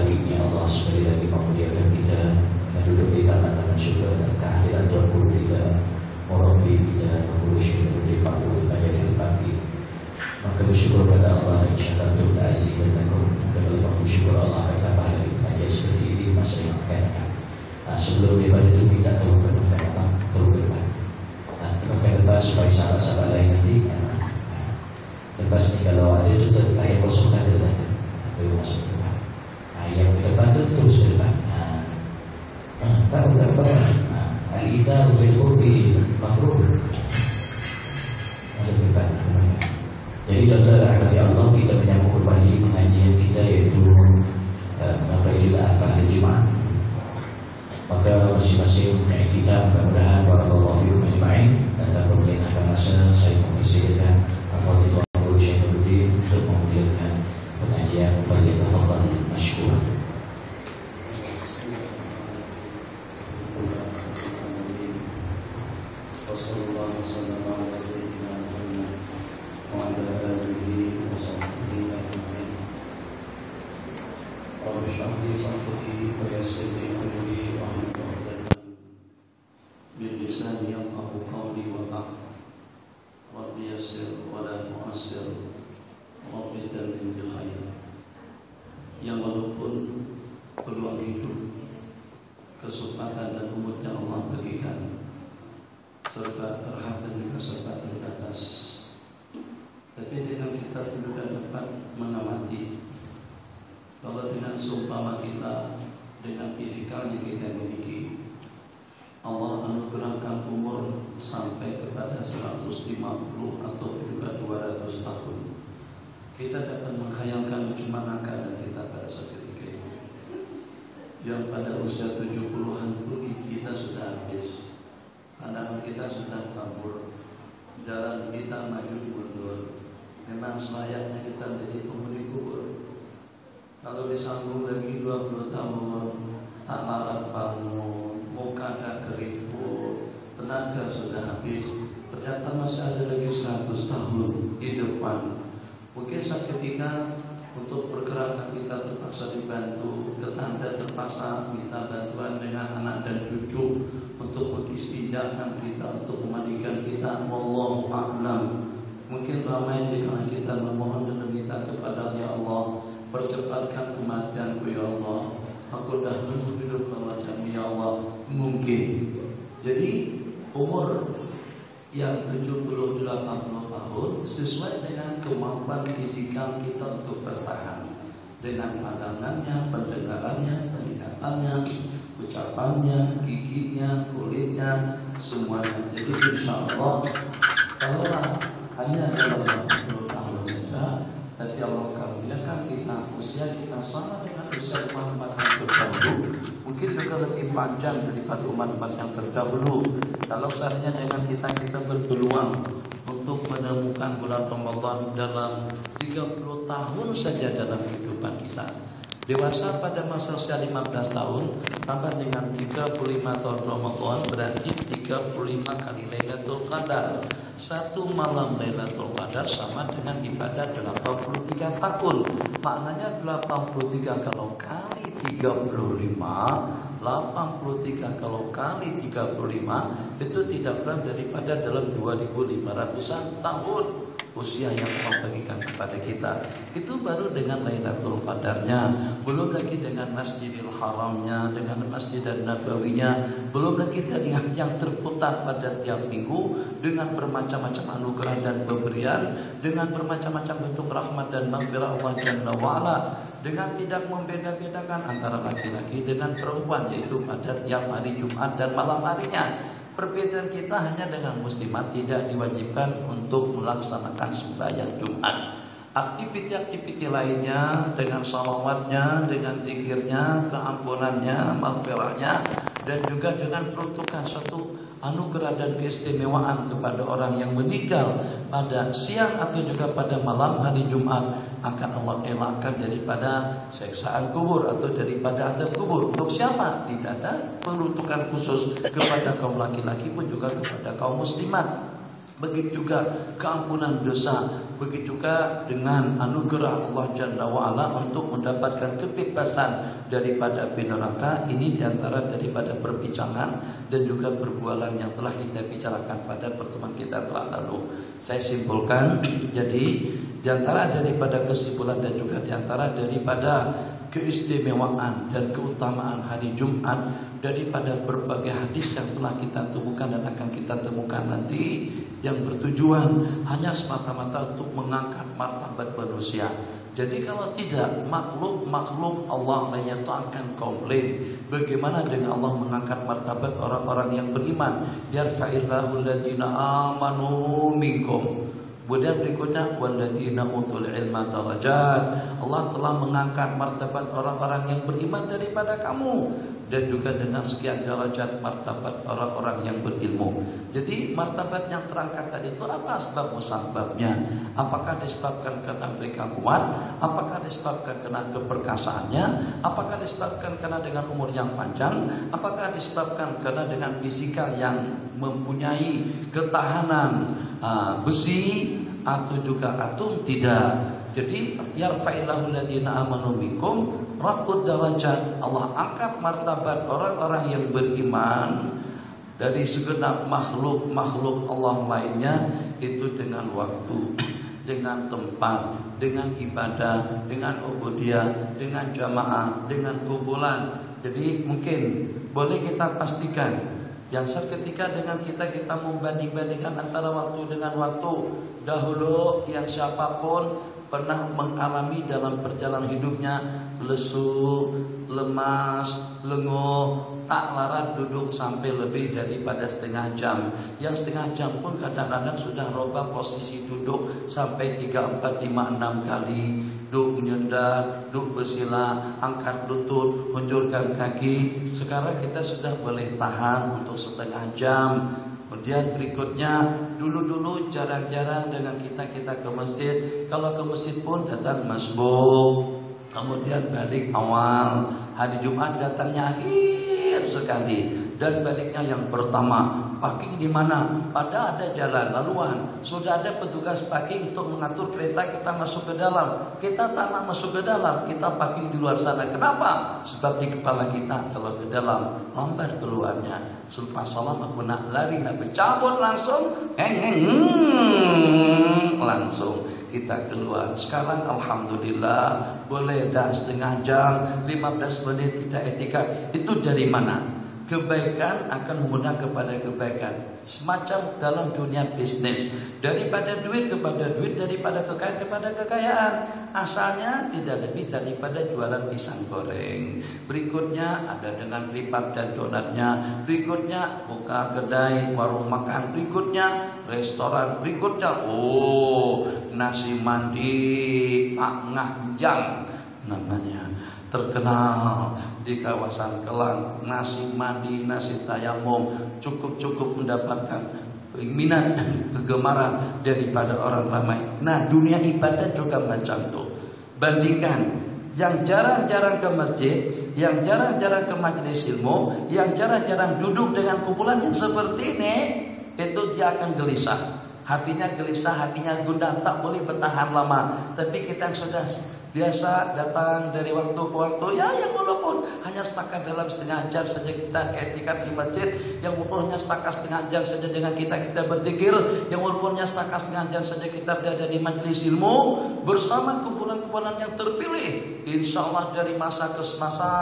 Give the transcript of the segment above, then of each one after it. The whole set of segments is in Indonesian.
hari ini Allah sekali lagi memuliakan kita dan duduk di tangan syurga dan kehadiran Tuhan Guru kita, Murabi kita, Guru Syekh di Pakul Kajian Pagi. Maka bersyukur pada Allah yang syakartum ta'azim dan lakum, dan Allah bersyukur Allah akan pahala kajian seperti ini masa yang akan datang. Sebelum daripada itu kita teruskan apa? Teruskan lepas supaya sahabat-sahabat lain nanti. Lepas ni kalau ada tu terkait kosong ada lah, baru masuk ke depan. Yang ke depan tu terus ke depan. Tak apa. Al-Izhar bil-Qurbi makruh. Masuk ke depan. Jadi tuan-tuan rahmati Allah, kita menyambung kembali pengajian kita iaitu Maqaidul Ahkam Jumaat. Maka masing-masing yang kita mudah-mudahan barakallahu fiikum ajma'in dan tanpa melengahkan masa saya mempersilakan Al-Fadhil Guru Syekh Nurdin untuk memulakan pengajian. Falyatafadhal masykuran. Yang walaupun peluang hidup, kesempatan dan umurnya Allah bagikan, serta terhad dan juga serta terbatas, tapi dengan kita perlu dapat mengamati kalau dengan seumpama kita dengan fisikal yang kita miliki, Allah anugerahkan umur sampai kepada 150 atau juga 200 tahun. Kita dapat menghayalkan cuma angka kita pada seketika itu. Yang pada usia 70-an pun kita sudah habis, pandangan kita sudah kabur, jalan kita maju mundur. Memang selayaknya kita menjadi penghuni kubur. Kalau disambung lagi 20 tahun, tak larat bangun, muka dah keriput, tenaga sudah habis, ternyata masih ada lagi 100 tahun di depan. Mungkin saat ketika untuk pergerakan kita terpaksa dibantu, tetangga terpaksa minta bantuan dengan anak dan cucu untuk mengistijakan kita, untuk memandikan kita. Wallahu a'lam. Mungkin ramai di kalangan kita memohon dan meminta kepada Ya Allah, percepatkan kematianku Ya Allah. Aku dah tunggu hidup macam Ya Allah. Mungkin. Jadi umur yang 70-80 tahun sesuai dengan kemampuan fisikal kita untuk bertahan, dengan pandangannya, pendengarannya, penglihatannya, ucapannya, giginya, kulitnya, semuanya. Jadi insya Allah kalau hanya dalam 60 tahun saja, tapi Allah karuniakan kita usia kita sama dengan usia umat-umat yang terdahulu, mungkin juga lebih panjang daripada umat-umat yang terdahulu. Kalau seandainya dengan kita berpeluang untuk menemukan bulan Ramadan dalam 30 tahun saja dalam kehidupan kita. Dewasa pada masa usia 15 tahun tambah dengan 35 tahun Ramadan berarti 35 kali Lailatul Qadar. Satu malam Lailatul Qadar sama dengan ibadah 83 tahun. Maknanya 83 kalau kali 35, 83 kalau kali 35 itu tidak kurang daripada dalam 2.500-an tahun usia yang Allah bagikan kepada kita. Itu baru dengan Lailatul Qadarnya, belum lagi dengan Masjidil Haramnya, dengan Masjid Nabawinya, belum lagi dengan yang terputar pada tiap minggu dengan bermacam-macam anugerah dan pemberian, dengan bermacam-macam bentuk rahmat dan maghfirah Allah Jalla wa'ala, dengan tidak membeda-bedakan antara laki-laki dengan perempuan, yaitu pada tiap hari Jumat dan malam harinya. Perbedaan kita hanya dengan muslimat tidak diwajibkan untuk melaksanakan sembahyang Jumat. Aktiviti-aktiviti lainnya dengan salawatnya, dengan zikirnya, keampunannya, maghfirahnya, dan juga dengan peruntukan suatu anugerah dan keistimewaan kepada orang yang meninggal pada siang atau juga pada malam hari Jumat, akan Allah elakkan daripada seksaan kubur atau daripada azab kubur. Untuk siapa? Tidak ada peruntukan khusus kepada kaum laki-laki pun juga kepada kaum muslimat. Begitu juga keampunan dosa begitu juga dengan anugerah Allah Jalla wa'ala untuk mendapatkan kebebasan daripada api neraka. Ini diantara daripada perbincangan dan juga perbualan yang telah kita bicarakan pada pertemuan kita telah lalu. Saya simpulkan, jadi diantara daripada kesimpulan dan juga diantara daripada keistimewaan dan keutamaan hari Jumat daripada berbagai hadis yang telah kita temukan dan akan kita temukan nanti, yang bertujuan hanya semata-mata untuk mengangkat martabat manusia. Jadi kalau tidak, makhluk Allah lainnya itu akan komplain. Bagaimana dengan Allah mengangkat martabat orang-orang yang beriman? Yarfa'illahu alladhina amanu minkum. Kemudian berikutnya walladzina utul ilma darajat. Allah telah mengangkat martabat orang-orang yang beriman daripada kamu, dan juga dengan sekian derajat martabat orang-orang yang berilmu. Jadi martabat yang terangkat tadi itu apa sebab musababnya? Apakah disebabkan karena mereka kuat? Apakah disebabkan karena keperkasaannya? Apakah disebabkan karena dengan umur yang panjang? Apakah disebabkan karena dengan fisikal yang mempunyai ketahanan besi atau juga atom? Tidak. Jadi yarfa'illahu alladhina amanu minkum, raf'ud darajat. Allah angkat martabat orang-orang yang beriman dari segenap makhluk Allah lainnya itu dengan waktu, dengan tempat, dengan ibadah, dengan ubudiyah, dengan jamaah, dengan kumpulan. Jadi mungkin boleh kita pastikan yang seketika dengan kita membanding-bandingkan antara waktu dengan waktu. Dahulu yang siapapun pernah mengalami dalam perjalanan hidupnya lesu, lemas, lenguh, tak larat duduk sampai lebih daripada setengah jam. Yang setengah jam pun kadang-kadang sudah robah posisi duduk sampai 3, 4, 5, 6 kali. Duduk menyendar, duduk bersila, angkat lutut, unjurkan kaki. Sekarang kita sudah boleh tahan untuk setengah jam. Kemudian berikutnya, dulu-dulu jarang-jarang dengan kita ke masjid. Kalau ke masjid pun datang masbuk, kemudian balik awal. Hari Jumat datangnya akhir sekali, dan baliknya yang pertama. Parking di mana? Pada ada jalan laluan, sudah ada petugas parking untuk mengatur kereta kita masuk ke dalam. Kita tak nak masuk ke dalam, kita parking di luar sana. Kenapa? Sebab di kepala kita kalau ke dalam lambat keluarnya. Selepas salam aku nak lari, nak bercabut langsung, langsung kita keluar. Sekarang alhamdulillah boleh dah setengah jam, 15 menit kita etikaf. Itu dari mana? Kebaikan akan mengundang kepada kebaikan. Semacam dalam dunia bisnis, daripada duit kepada duit, daripada kekayaan kepada kekayaan. Asalnya tidak lebih daripada jualan pisang goreng. Berikutnya ada dengan lipat dan donatnya. Berikutnya buka kedai, warung makan. Berikutnya restoran. Berikutnya nasi mandi Pak Ngahjang namanya, terkenal di kawasan Kelang. Nasi mandi, nasi tayamum cukup mendapatkan minat dan kegemaran daripada orang ramai. Nah, dunia ibadah juga macam tuh. Bandingkan yang jarang-jarang ke masjid, yang jarang-jarang ke majelis ilmu, yang jarang-jarang duduk dengan kumpulan yang seperti ini, itu dia akan gelisah. Hatinya gelisah, hatinya gundah, tak boleh bertahan lama. Tapi kita yang sudah biasa datang dari waktu ke waktu, ya yang walaupun hanya setakat dalam setengah jam saja kita etikaf di masjid, yang walaupun hanya setakat setengah jam saja dengan kita berzikir, yang walaupun hanya setakat setengah jam saja kita berada di majelis ilmu bersama kumpulan-kumpulan yang terpilih, insya Allah dari masa ke masa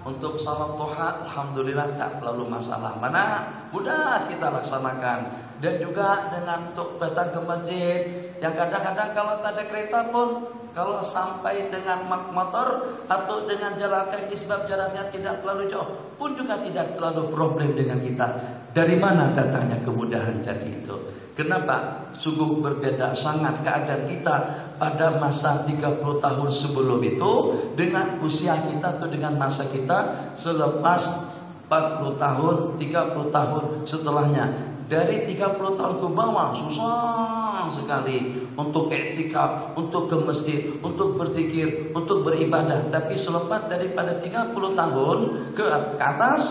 untuk salat duha, alhamdulillah tak terlalu masalah. Mana mudah kita laksanakan. Dan juga dengan untuk datang ke masjid, yang kadang-kadang kalau tak ada kereta pun, kalau sampai dengan motor atau dengan jalan kaki sebab jaraknya tidak terlalu jauh pun juga tidak terlalu problem dengan kita. Dari mana datangnya kemudahan tadi itu? Kenapa? Sungguh berbeda sangat keadaan kita pada masa 30 tahun sebelum itu dengan usia kita atau dengan masa kita selepas 40 tahun, 30 tahun setelahnya. Dari 30 tahun ke bawah susah sekali untuk iktikaf, untuk ke masjid, untuk berzikir, untuk beribadah. Tapi selepas daripada 30 tahun ke atas,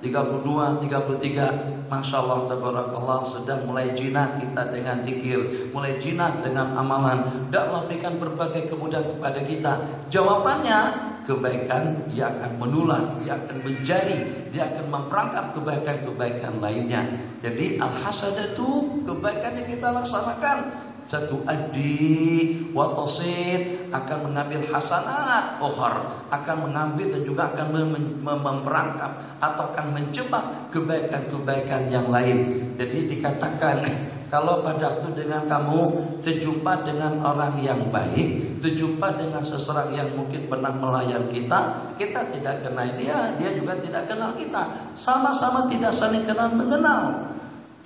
30 32, 33, Masya Allah, tabarakallah, sedang mulai jinak kita dengan zikir, mulai jinak dengan amalan. Dan Allah berikan berbagai kemudahan kepada kita. Jawabannya, kebaikan dia akan menular, dia akan menjadi, dia akan memperangkap kebaikan-kebaikan lainnya. Jadi al-hasadatu, kebaikan yang kita laksanakan, satu adi wa tasid, akan mengambil hasanat ukhar, akan mengambil dan juga akan memperangkap atau akan menjebak kebaikan-kebaikan yang lain. Jadi dikatakan, kalau pada waktu dengan kamu terjumpa dengan orang yang baik, terjumpa dengan seseorang yang mungkin pernah melayan kita, kita tidak kenal dia, dia juga tidak kenal kita, sama-sama tidak saling kenal mengenal.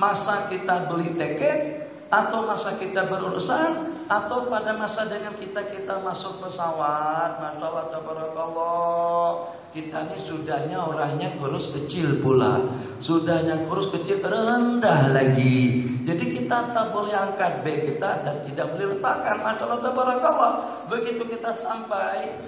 Masa kita beli tiket, atau masa kita berurusan, atau pada masa dengan kita masuk pesawat, Masya Allah, tabarakallah, kita ini sudahnya orangnya kurus kecil pula, sudahnya kurus kecil rendah lagi. Jadi kita tak boleh angkat beg kita dan tidak boleh letakkan, Masya Allah, tabarakallah. Begitu kita sampai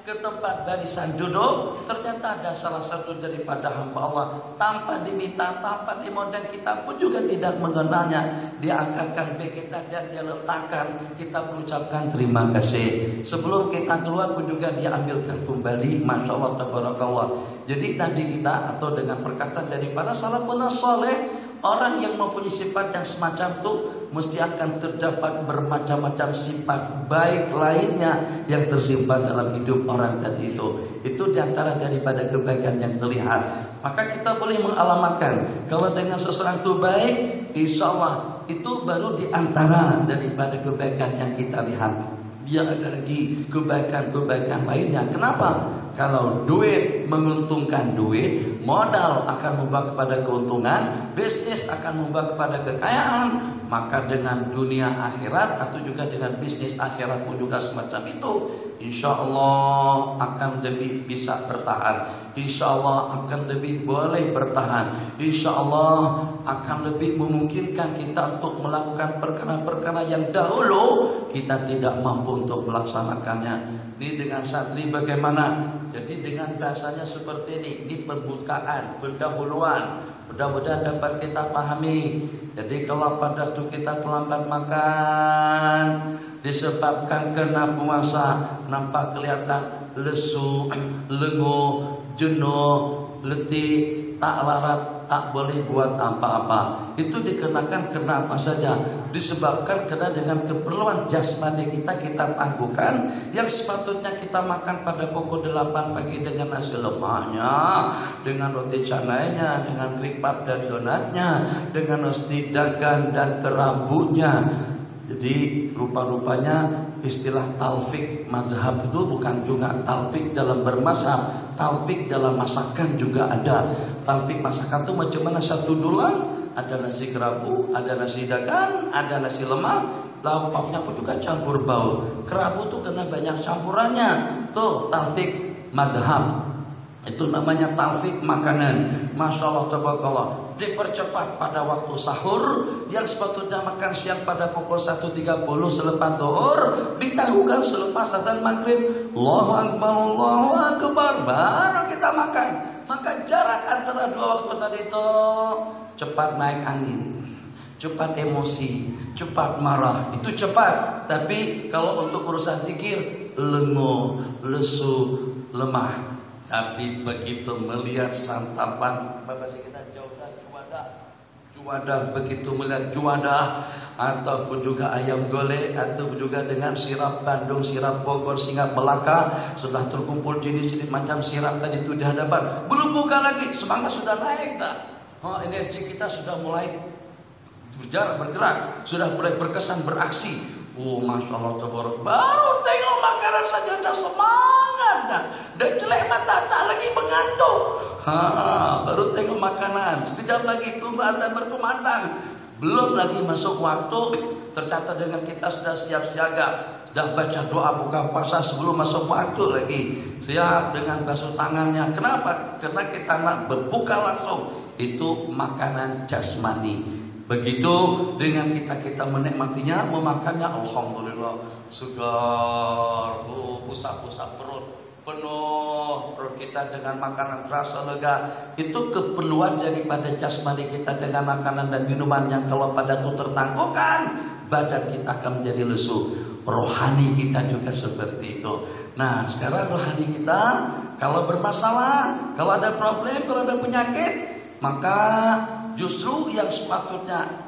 ke tempat barisan duduk, ternyata ada salah satu daripada hamba Allah, tanpa diminta, tanpa dimodern, kita pun juga tidak mengenalnya, dia angkatkan beg kita dan dia letakkan. Kita mengucapkan terima kasih. Sebelum kita keluar pun juga dia ambilkan kembali, Masya Allah, tabarakallah. Jadi Nabi kita, atau dengan perkataan daripada salafun saleh, orang yang mempunyai sifat yang semacam itu mesti akan terdapat bermacam-macam sifat baik lainnya yang tersimpan dalam hidup orang tadi itu. Itu diantara daripada kebaikan yang terlihat. Maka kita boleh mengalamatkan, kalau dengan seseorang itu baik, insya Allah itu baru diantara daripada kebaikan yang kita lihat. Dia ada lagi kebaikan-kebaikan lainnya. Kenapa? Kalau duit menguntungkan duit, modal akan membawa kepada keuntungan, bisnis akan membawa kepada kekayaan, maka dengan dunia akhirat atau juga dengan bisnis akhirat pun juga semacam itu, insya Allah akan lebih bisa bertahan, insya Allah akan lebih boleh bertahan, insya Allah akan lebih memungkinkan kita untuk melakukan perkara-perkara yang dahulu kita tidak mampu untuk melaksanakannya. Ini dengan santri bagaimana? Jadi dengan bahasanya seperti ini pembukaan, pendahuluan. Mudah-mudahan dapat kita pahami. Jadi kalau pada waktu kita terlambat makan, disebabkan kena puasa, nampak kelihatan lesu, lenguh, jenuh, letih, tak larat, tak boleh buat apa-apa. Itu dikenakan karena apa saja? Disebabkan karena dengan keperluan jasmani kita tangguhkan, yang sepatutnya kita makan pada pukul 8 pagi dengan nasi lemaknya, dengan roti canainya, dengan kripat dan donatnya, dengan roti dagan dan kerambutnya. Jadi rupa-rupanya istilah talfik mazhab itu bukan cuma talfik dalam bermazhab, talfik dalam masakan juga ada. Talfik masakan itu macam mana? Satu dulang, ada nasi kerabu, ada nasi dagan, ada nasi lemak, lauknya pun juga campur bau. Kerabu itu kena banyak campurannya. Tuh talfik mazhab. Itu namanya talfik makanan. Masya Allah, tabarakallah. Dipercepat pada waktu sahur, yang sepatutnya makan siang pada pukul 1.30 selepas zuhur, ditangguhkan selepas azan maghrib. Allahu Akbar, Allahu Akbar, baru kita makan. Maka jarak antara dua waktu tadi itu cepat naik angin, cepat emosi, cepat marah, itu cepat. Tapi kalau untuk urusan zikir, lenguh, lesu, lemah. Tapi begitu melihat santapan, bapak kita juwadah, begitu melihat juwadah ataupun juga ayam golek atau juga dengan sirap Bandung, sirap Bogor, sirap Melaka, sudah terkumpul jenis-jenis macam sirap tadi itu di hadapan, belum buka lagi, semangat sudah naik dah. Oh, energi kita sudah mulai bergerak, sudah mulai berkesan, beraksi. Oh, Masya Allah, tabarak. Baru tengok makanan saja dah semangat dah. Dan jelek mata tak lagi mengantuk. Baru tengok makanan. Sekejap lagi tunggu azan berkumandang. Belum lagi masuk waktu. Ternyata dengan kita sudah siap siaga. Dah baca doa buka puasa sebelum masuk waktu lagi. Siap dengan basuh tangannya. Kenapa? Karena kita nak berbuka langsung. Itu makanan jasmani. Begitu dengan kita menikmatinya, memakannya, alhamdulillah segar, pusat-pusat perut penuh perut kita dengan makanan terasa lega, itu keperluan daripada jasmani kita dengan makanan dan minuman yang kalau pada itu tertangguhkan, badan kita akan menjadi lesu. Rohani kita juga seperti itu. Nah sekarang rohani kita kalau bermasalah, kalau ada problem, kalau ada penyakit, maka justru yang sepatutnya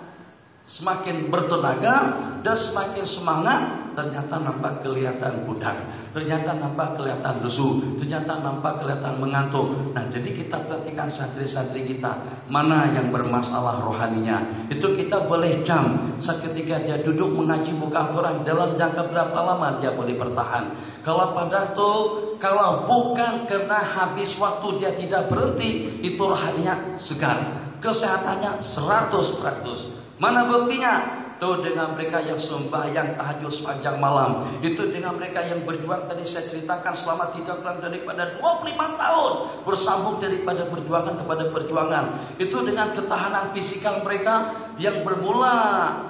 semakin bertenaga dan semakin semangat, ternyata nampak kelihatan pudar, ternyata nampak kelihatan lesu, ternyata nampak kelihatan mengantuk. Nah jadi kita perhatikan santri-santri kita, mana yang bermasalah rohaninya, itu kita boleh jam seketika dia duduk mengaji buka Al-Quran, dalam jangka berapa lama dia boleh bertahan. Kalau pada itu, kalau bukan karena habis waktu dia tidak berhenti, itu rohaninya segar, kesehatannya 100%. Mana buktinya? Tuh dengan mereka yang sembahyang tahajud sepanjang malam, itu dengan mereka yang berjuang tadi saya ceritakan selama tidak kurang daripada 25 tahun bersambung daripada perjuangan kepada perjuangan, itu dengan ketahanan fisikal mereka yang bermula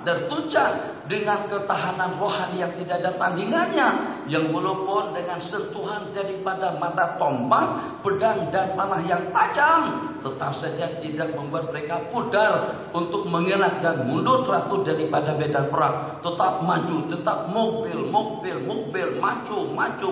tertunjang dengan ketahanan rohani yang tidak ada tandingannya, yang walaupun dengan sentuhan daripada mata tombak, pedang dan panah yang tajam, tetap saja tidak membuat mereka pudar untuk mengelak dan mundur teratur daripada medan perang. Tetap maju, tetap mobil,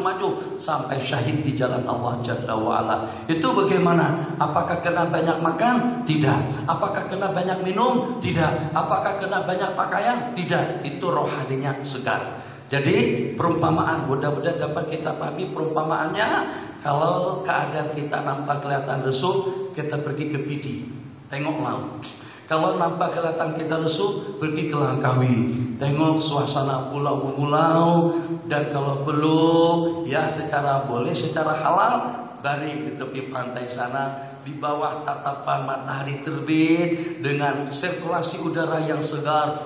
maju sampai syahid di jalan Allah Jalla wa'ala. Itu bagaimana? Apakah kena banyak makan? Tidak. Apakah kena banyak minum? Tidak. Apakah kena banyak pakaian? Tidak. Itu rohaninya segar. Jadi perumpamaan, mudah-mudahan dapat kita pahami perumpamaannya. Kalau keadaan kita nampak kelihatan lesu, kita pergi ke Pidi, tengok laut. Kalau nampak kelihatan kita lesu, pergi ke Langkawi, tengok suasana pulau-pulau. Dan kalau perlu, ya secara boleh, secara halal, baring di tepi pantai sana, di bawah tatapan matahari terbit dengan sirkulasi udara yang segar.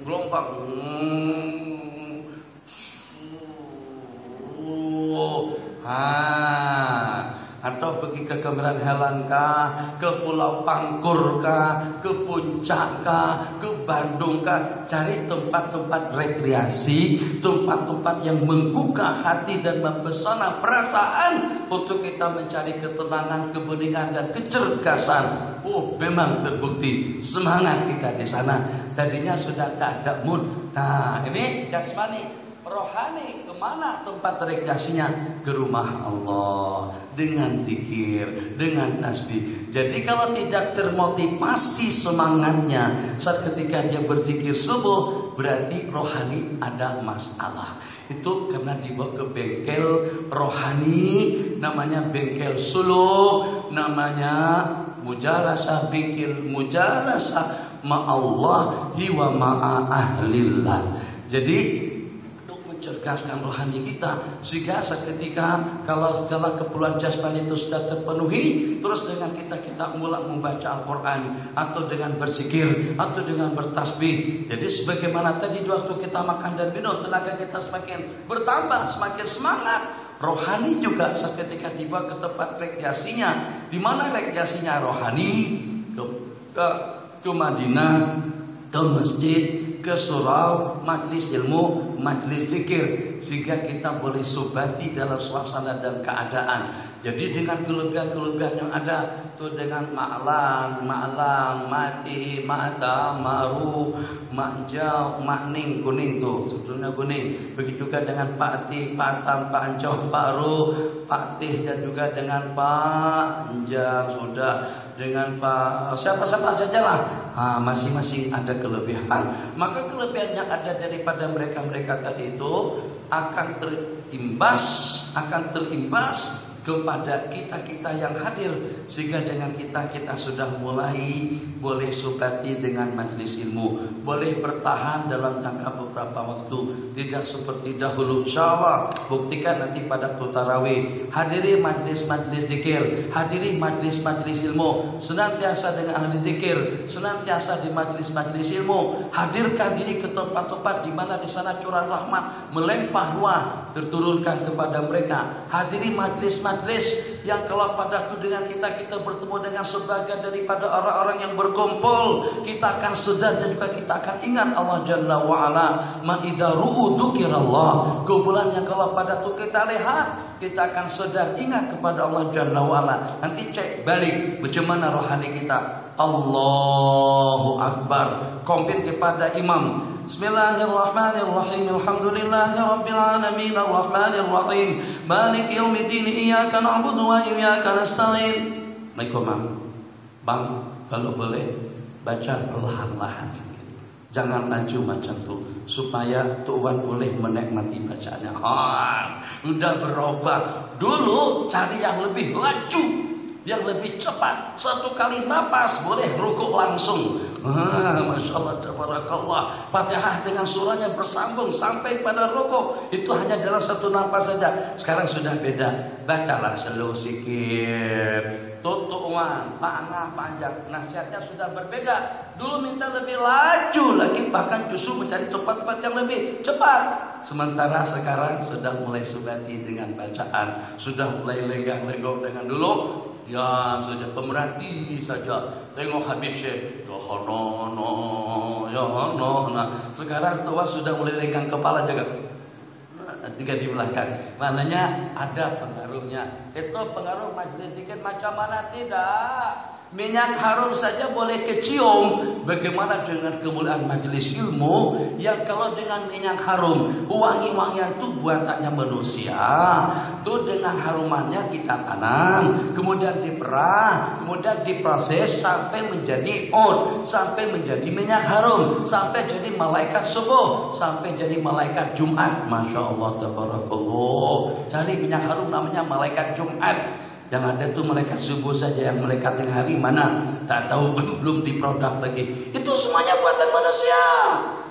Gelombang. Atau pergi ke Kemiran Helan kah, ke Pulau Pangkur kah, ke Puncak kah, ke Bandung kah, cari tempat-tempat rekreasi, tempat-tempat yang menggugah hati dan mempesona perasaan untuk kita mencari ketenangan, kebeningan dan kecergasan. Oh, memang terbukti semangat kita di sana. Tadinya sudah tak ada mood. Nah, ini jasmani. Rohani kemana tempat rekreasinya? Ke rumah Allah dengan zikir, dengan tasbih. Jadi kalau tidak termotivasi semangatnya saat ketika dia berzikir subuh, berarti rohani ada masalah. Itu karena dibawa ke bengkel rohani, namanya bengkel suluk, namanya mujalasah, bengkel mujalasah ma'allah wa ma'a ahlillah. Jadi cergaskan rohani kita, sehingga seketika kalau telah keperluan jasmani itu sudah terpenuhi, terus dengan kita mulai membaca Al-Quran, atau dengan berzikir, atau dengan bertasbih. Jadi sebagaimana tadi waktu kita makan dan minum, tenaga kita semakin bertambah, semakin semangat. Rohani juga seketika tiba ke tempat rekreasinya. Di mana rekreasinya rohani? Ke Madinah, ke masjid, ke surau, majlis ilmu, majlis zikir, sehingga kita boleh subati dalam suasana dan keadaan. Jadi dengan kelebihan-kelebihan yang ada tuh, dengan ma'lan, mati, ma'ta, ma'ru, ma'jau, ma'ning, kuning tuh, sebetulnya kuning. Begitu juga dengan pa'ti, pa'tam, pa'anjau, pa'ru, pa'tih, dan juga dengan pa'anjang, sudah dengan siapa-siapa sajalah. Masing-masing ada kelebihan. Maka kelebihan yang ada daripada mereka-mereka tadi itu akan terimbas kepada kita-kita yang hadir, sehingga dengan kita sudah mulai boleh subati dengan majelis ilmu, boleh bertahan dalam jangka beberapa waktu, tidak seperti dahulu. Insyaallah buktikan nanti pada tarawih, hadiri majelis-majelis zikir, hadiri majelis-majelis ilmu, senantiasa dengan ahli zikir, senantiasa di majelis-majelis ilmu, hadirkan diri ke tempat-tempat di mana di sana curah rahmat melempah ruah terturunkan kepada mereka, hadiri majelis majlis yang kalau pada itu dengan kita bertemu dengan sebagian daripada orang-orang yang berkumpul, kita akan sedar dan juga kita akan ingat Allah Jalla wa'ala. Man idza ru'u dzukirallah, kumpulan yang kalau pada itu kita lihat, kita akan sedar ingat kepada Allah Jalla wa'ala. Nanti cek balik bagaimana rohani kita. Allahu Akbar, komplit kepada imam. Bismillahirrahmanirrahim. Alhamdulillahirabbil alamin arrahmanir rahim maliki yaumiddin iyyaka na'budu wa iyyaka nasta'in. Bang, kalau boleh baca perlahan-lahan sedikit. Jangan laju macam tu supaya tuan boleh menikmati bacaannya. Udah berubah. Dulu cari yang lebih laju, yang lebih cepat. Satu kali napas boleh rukuk langsung. Masya Allah, tabarakallah. Fatihah dengan surahnya bersambung sampai pada rukuk. Itu hanya dalam satu napas saja. Sekarang sudah beda. Bacalah slow sikit. Tutuan, makna panjang. Nasihatnya sudah berbeda. Dulu minta lebih laju lagi, bahkan justru mencari tempat-tempat yang lebih cepat. Sementara sekarang sudah mulai subati dengan bacaan, sudah mulai lenggak-lenggok dengan dulu. Ya saja pemerhati saja. Tengok Habib Syekh, nah sekarang tua sudah mulai lenggang kepala juga di belakang. Maknanya ada pengaruhnya. Itu pengaruh majelis zikir macam mana tidak? Minyak harum saja boleh kecium. Bagaimana dengan kemuliaan majelis ilmu yang kalau dengan minyak harum, wangi-wangian itu buatannya manusia, itu dengan harumannya kita tanam, kemudian diperah, kemudian diproses sampai menjadi oud, sampai menjadi minyak harum, sampai jadi malaikat subuh, sampai jadi malaikat Jumat. Masya Allah, tabarakallah. Cari minyak harum namanya malaikat Jumat. Yang ada tuh malaikat subuh saja, yang malaikat tengah hari mana? Tak tahu, belum diproduk lagi. Itu semuanya buatan manusia.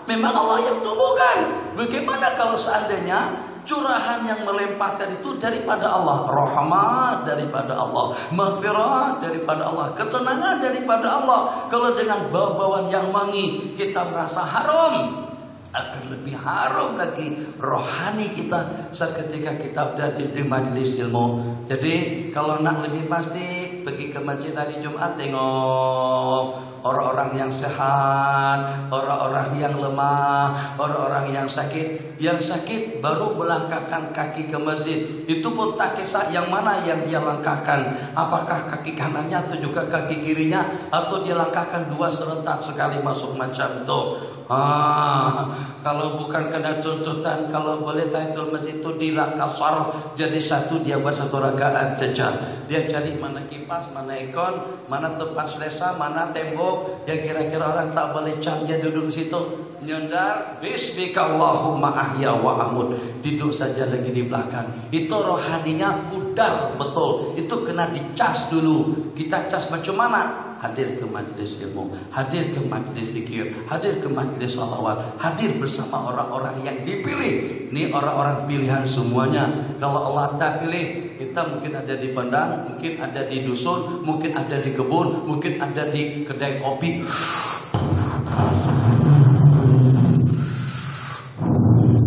Memang Allah yang tumbuhkan. Bagaimana kalau seandainya curahan yang melimpahkan itu daripada Allah, rahmat daripada Allah, maghfirah daripada Allah, ketenangan daripada Allah. Kalau dengan bau-bauan yang wangi kita merasa harum, akan lebih harum lagi rohani kita seketika kita berada di majelis ilmu. Jadi kalau nak lebih pasti, pergi ke masjid hari Jumat, tengok orang-orang yang sehat, orang-orang yang lemah, orang-orang yang sakit. Yang sakit baru melangkahkan kaki ke masjid. Itu pun tak kisah yang mana yang dia langkahkan. Apakah kaki kanannya atau juga kaki kirinya, atau dia langkahkan dua serentak sekali masuk macam itu. Kalau bukan kena tuntutan, kalau boleh tahiyatul masjid itu dilakasar jadi satu, dia buat satu rakaat saja. Dia cari mana kipas, mana ikon, mana tempat selesa, mana tembok yang kira-kira orang tak boleh cam, dia duduk di situ nyendar bismikallahumma ahya wa amut, duduk saja lagi di belakang. Itu rohaninya pudar betul. Itu kena dicas dulu. Kita cas macam mana? Hadir ke majlis ilmu, hadir ke majlis zikir, hadir ke majlis salawat, hadir bersama orang-orang yang dipilih. Ini orang-orang pilihan semuanya. Kalau Allah tak pilih, kita mungkin ada di Padang, mungkin ada di dusun, mungkin ada di kebun, mungkin ada di kedai kopi.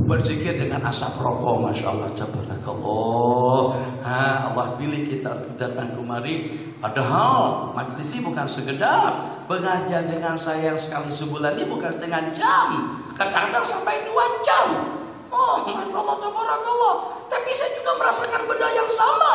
Berzikir dengan asap rokok, masya Allah, tabarakallah. Allah pilih kita untuk datang kemari. Padahal majlis ini bukan sekedar pengajian dengan saya yang sekali sebulan, ini bukan setengah jam, kadang-kadang sampai 2 jam. Masya Allah, tabarakallah. Tapi saya juga merasakan benda yang sama.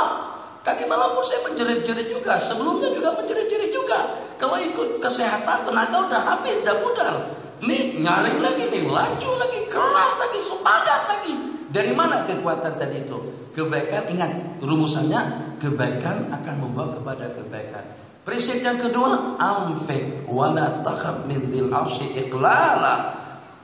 Tadi malam pun saya menjerit-jerit juga, sebelumnya juga menjerit-jerit juga. Kalau ikut kesehatan, tenaga udah habis, udah pudar. Nih nyaring lagi, nih laju lagi, keras lagi, semangat lagi. Dari mana kekuatan tadi itu? Kebaikan, ingat rumusannya, kebaikan akan membawa kepada kebaikan. Prinsip yang kedua, anfik wala takhaf min dzil arsy iqlala.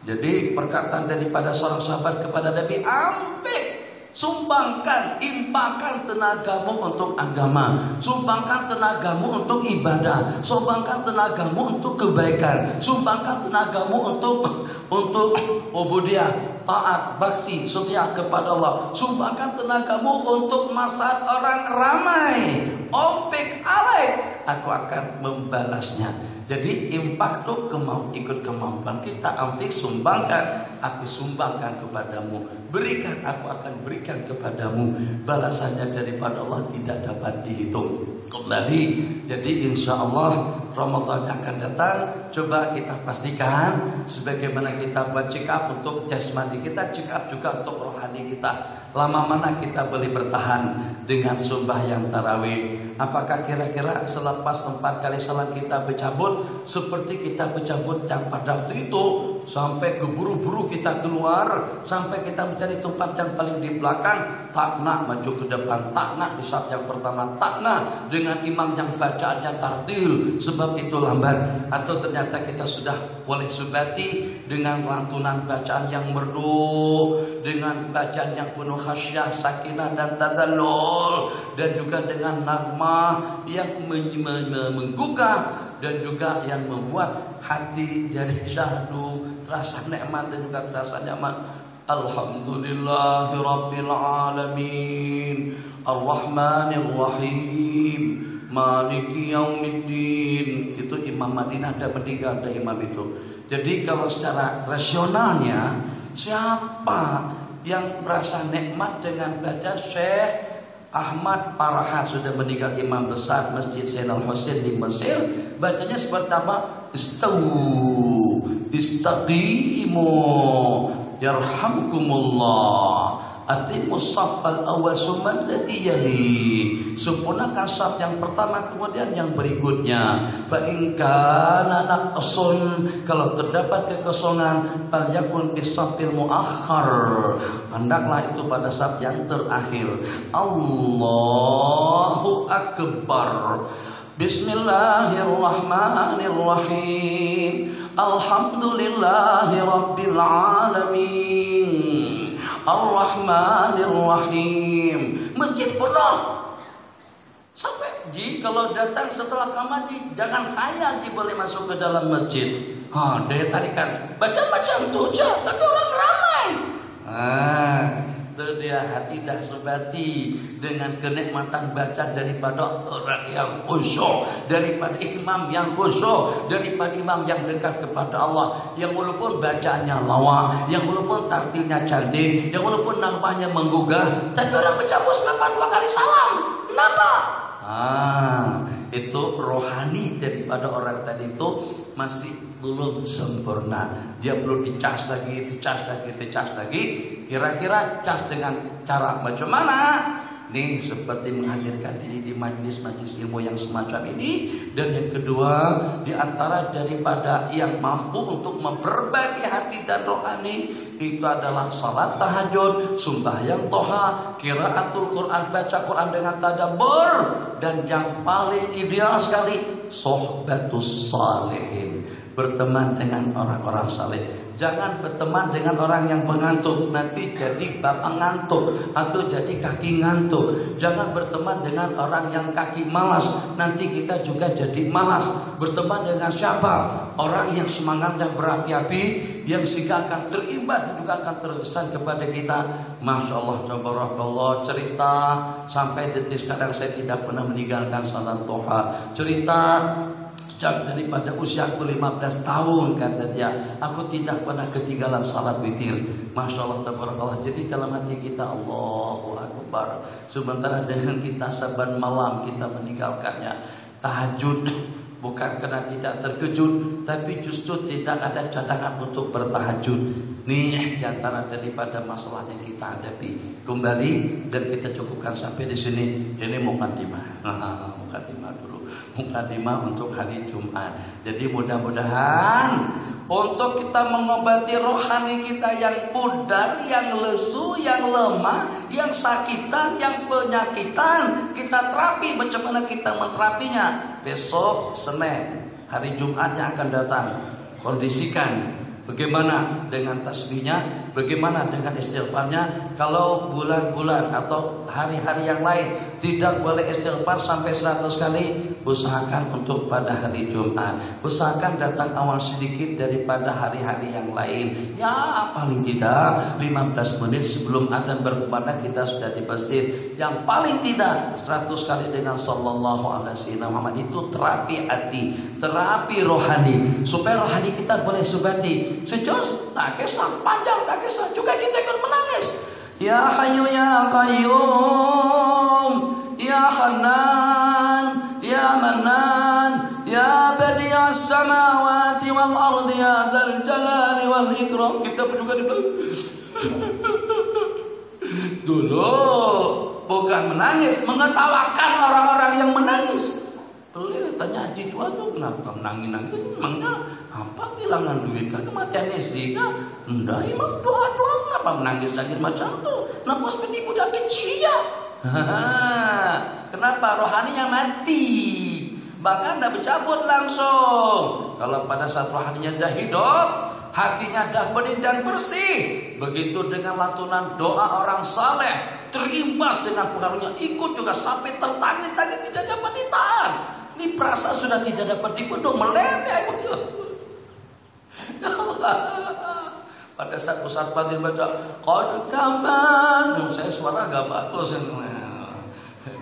Jadi perkataan daripada seorang sahabat kepada Nabi, anfik, sumbangkan, impakkan tenagamu untuk agama, sumbangkan tenagamu untuk ibadah, sumbangkan tenagamu untuk kebaikan, sumbangkan tenagamu untuk ubudiyah. taat, bakti, setia kepada Allah. Sumbangkan tenagamu untuk maslahat orang ramai. Ompek alaik, aku akan membalasnya. Jadi infak itu ikut kemampuan kita. Ampik sumbangkan, aku sumbangkan kepadamu. Berikan, aku akan berikan kepadamu. Balasannya daripada Allah tidak dapat dihitung. Kembali, jadi insya Allah Ramadan akan datang. Coba kita pastikan, sebagaimana kita buat check up untuk jasmani kita, check up juga untuk rohani kita. Lama mana kita boleh bertahan dengan sembahyang tarawih? Apakah kira-kira selepas 4 kali salat kita bercabut seperti kita bercabut yang pada waktu itu, sampai keburu-buru kita keluar, sampai kita mencari tempat yang paling di belakang, tak nak maju ke depan, tak nak di saat yang pertama, tak nak dengan imam yang bacaannya tartil sebab itu lambat? Atau ternyata kita sudah boleh subati dengan lantunan bacaan yang merdu, dengan bacaan yang penuh khasyah, sakinah dan tadallul, dan juga dengan nagma yang menggugah dan juga yang membuat hati jadi syahdu, terasa nikmat dan juga terasa nyaman. Alhamdulillahirabbil alamin, Ar-Rahmanir-Rahim, Maliki Yaumiddin. Itu Imam Madinah ada meninggal, ada imam itu. Jadi kalau secara rasionalnya, siapa yang merasa nikmat dengan baca Syekh Ahmad Parahat, sudah meninggal, imam besar Masjid Zainal Husain di Mesir, bacanya seperti apa? Istaqimu yarhamkumullah, atimus saffal awal summa alladhi yali, sempurnakan saf yang pertama kemudian yang berikutnya. Fa in kana naqsun, kalau terdapat kekosongan, fal yakun bis-saffil muakhkhar, hendaklah itu pada saf yang terakhir. Allahu akbar. Bismillahirrahmanirrahim. Alhamdulillahirabbil alamin. Ar-Rahmanir-Rahim. Masjid penuh. Sampai Ji kalau datang setelah kamati, jangan hanya Ji boleh masuk ke dalam masjid. Daya tarikan. Baca-baca tuh aja, tapi orang ramai. Itu dia hati dah sebati dengan kenikmatan baca daripada orang yang khusyuk, daripada imam yang khusyuk, daripada imam yang dekat kepada Allah, yang walaupun bacaannya lawak, yang walaupun tartilnya cantik, yang walaupun namanya menggugah, tapi orang bercabut 82 kali salam. Kenapa? Itu rohani daripada orang tadi itu masih belum sempurna. Dia perlu dicas lagi. Kira-kira cas dengan cara macam mana? Nih seperti menghadirkan diri di majelis-majelis ilmu yang semacam ini. Dan yang kedua, di antara daripada yang mampu untuk memperbaiki hati dan rohani, itu adalah salat tahajud, sembahyang toha, qiraatul Quran, baca Quran dengan tadabbur, dan yang paling ideal sekali, sohbatus salihin, berteman dengan orang-orang saleh. Jangan berteman dengan orang yang pengantuk, nanti jadi bapak ngantuk atau jadi kaki ngantuk. Jangan berteman dengan orang yang kaki malas, nanti kita juga jadi malas. Berteman dengan siapa? Orang yang semangatnya berapi-api, yang sehingga akan terimbat juga akan terkesan kepada kita. Masya Allah, tabarakallah, cerita sampai detik sekarang saya tidak pernah meninggalkan salat duha. Cerita daripada usiaku 15 tahun, kata dia, aku tidak pernah ketinggalan salat witir. Masya Allah, tabarakallah. Jadi dalam hati kita, Allahu Akbar, sementara dengan kita saban malam kita meninggalkannya. Tahajud bukan karena tidak terkejut, tapi justru tidak ada cadangan untuk bertahajud. Nih diantara daripada masalah yang kita hadapi. Kembali dan kita cukupkan sampai di sini. Ini mukadimah. Mukadimah dulu. Mukadimah untuk hari Jumat. Jadi mudah-mudahan untuk kita mengobati rohani kita yang pudar, yang lesu, yang lemah, yang sakitan, yang penyakitan, kita terapi. Macam mana kita menterapinya? Besok Senin, hari Jumatnya akan datang. Kondisikan bagaimana dengan tasbihnya, Bagaimana dengan istighfarnya? Kalau bulan-bulan atau hari-hari yang lain tidak boleh istighfar sampai 100 kali, usahakan untuk pada hari Jumat. Usahakan datang awal sedikit daripada hari-hari yang lain. Ya paling tidak 15 menit sebelum azan berkumandang kita sudah di masjid. Yang paling tidak 100 kali dengan sallallahu alaihi wasallam. Itu terapi hati, terapi rohani, supaya rohani kita boleh subati. Sejauh tak kisah panjang, tak kisah juga kita ikut menangis. Ya Hayyu ya Qayyum, ya Hanan, ya Manan, ya Badi'as samawati wal ardi, ya Dzal Jalali wal Ikram. Kita juga di dulu bukan menangis, mengetawakan orang-orang yang menangis. Boleh tanya Haji Tua tuh kenapa menangis-nangis? Emangnya apa kehilangan duit kan, kematian istri kan? Enggak, emang doa-doa kenapa menangis-nangis macam tuh? Kenapa seperti budak kecil ya? Kenapa rohaninya mati? Bahkan tidak bercabut langsung. Kalau pada saat rohaninya dah hidup, hatinya dah bening dan bersih, begitu dengan lantunan doa orang saleh terimbas dengan pengaruhnya, ikut juga sampai tertangis-tangis tidak dapat ditahan. Ini perasaan sudah tidak dapat dibendung, meleleh. Pada saat Ustaz Fadil baca qad kafan, saya suara agak bagus.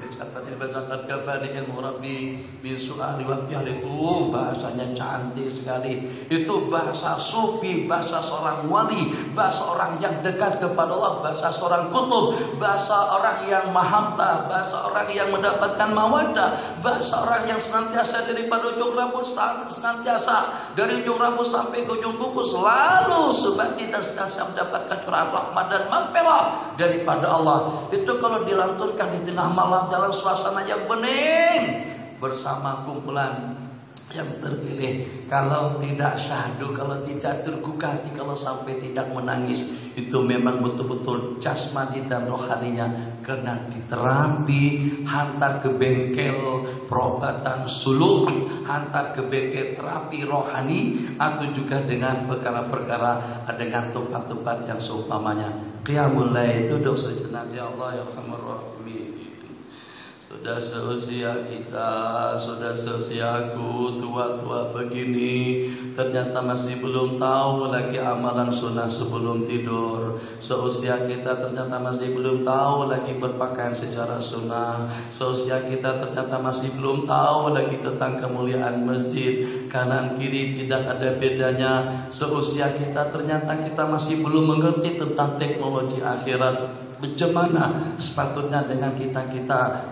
Ustaz Fadil baca qad kafani ilmu rabbi min su'ali waqti itu bahasanya cantik sekali. Itu bahasa sufi, bahasa seorang wali, bahasa orang yang dekat kepada Allah, bahasa seorang kutub, bahasa orang yang mahabbah, bahasa orang yang mendapatkan mawaddah, bahasa orang yang senantiasa daripada ujung rambut, senantiasa dari ujung rambut sampai ke ujung kuku selalu sebati dan senantiasa mendapatkan curahan rahmat dan maghfirah daripada Allah. Itu kalau dilantunkan di tengah malam dalam suasana yang bening bersama kumpulan yang terpilih. Kalau tidak syahdu, kalau tidak tergugah, kalau sampai tidak menangis, itu memang betul-betul jasmani dan rohaninya kena diterapi. Hantar ke bengkel perobatan suluk, hantar ke bengkel terapi rohani, atau juga dengan perkara-perkara dengan tempat-tempat yang seumpamanya qiyamul lail, duduk sejenak. Ya Allah ya Rahman Rahim. Sudah seusia kita, sudah seusiaku, tua-tua begini, ternyata masih belum tahu lagi amalan sunnah sebelum tidur. Seusia kita ternyata masih belum tahu lagi berpakaian secara sunnah. Seusia kita ternyata masih belum tahu lagi tentang kemuliaan masjid. Kanan kiri tidak ada bedanya. Seusia kita ternyata kita masih belum mengerti tentang teknologi akhirat. Bagaimana sepatutnya dengan kita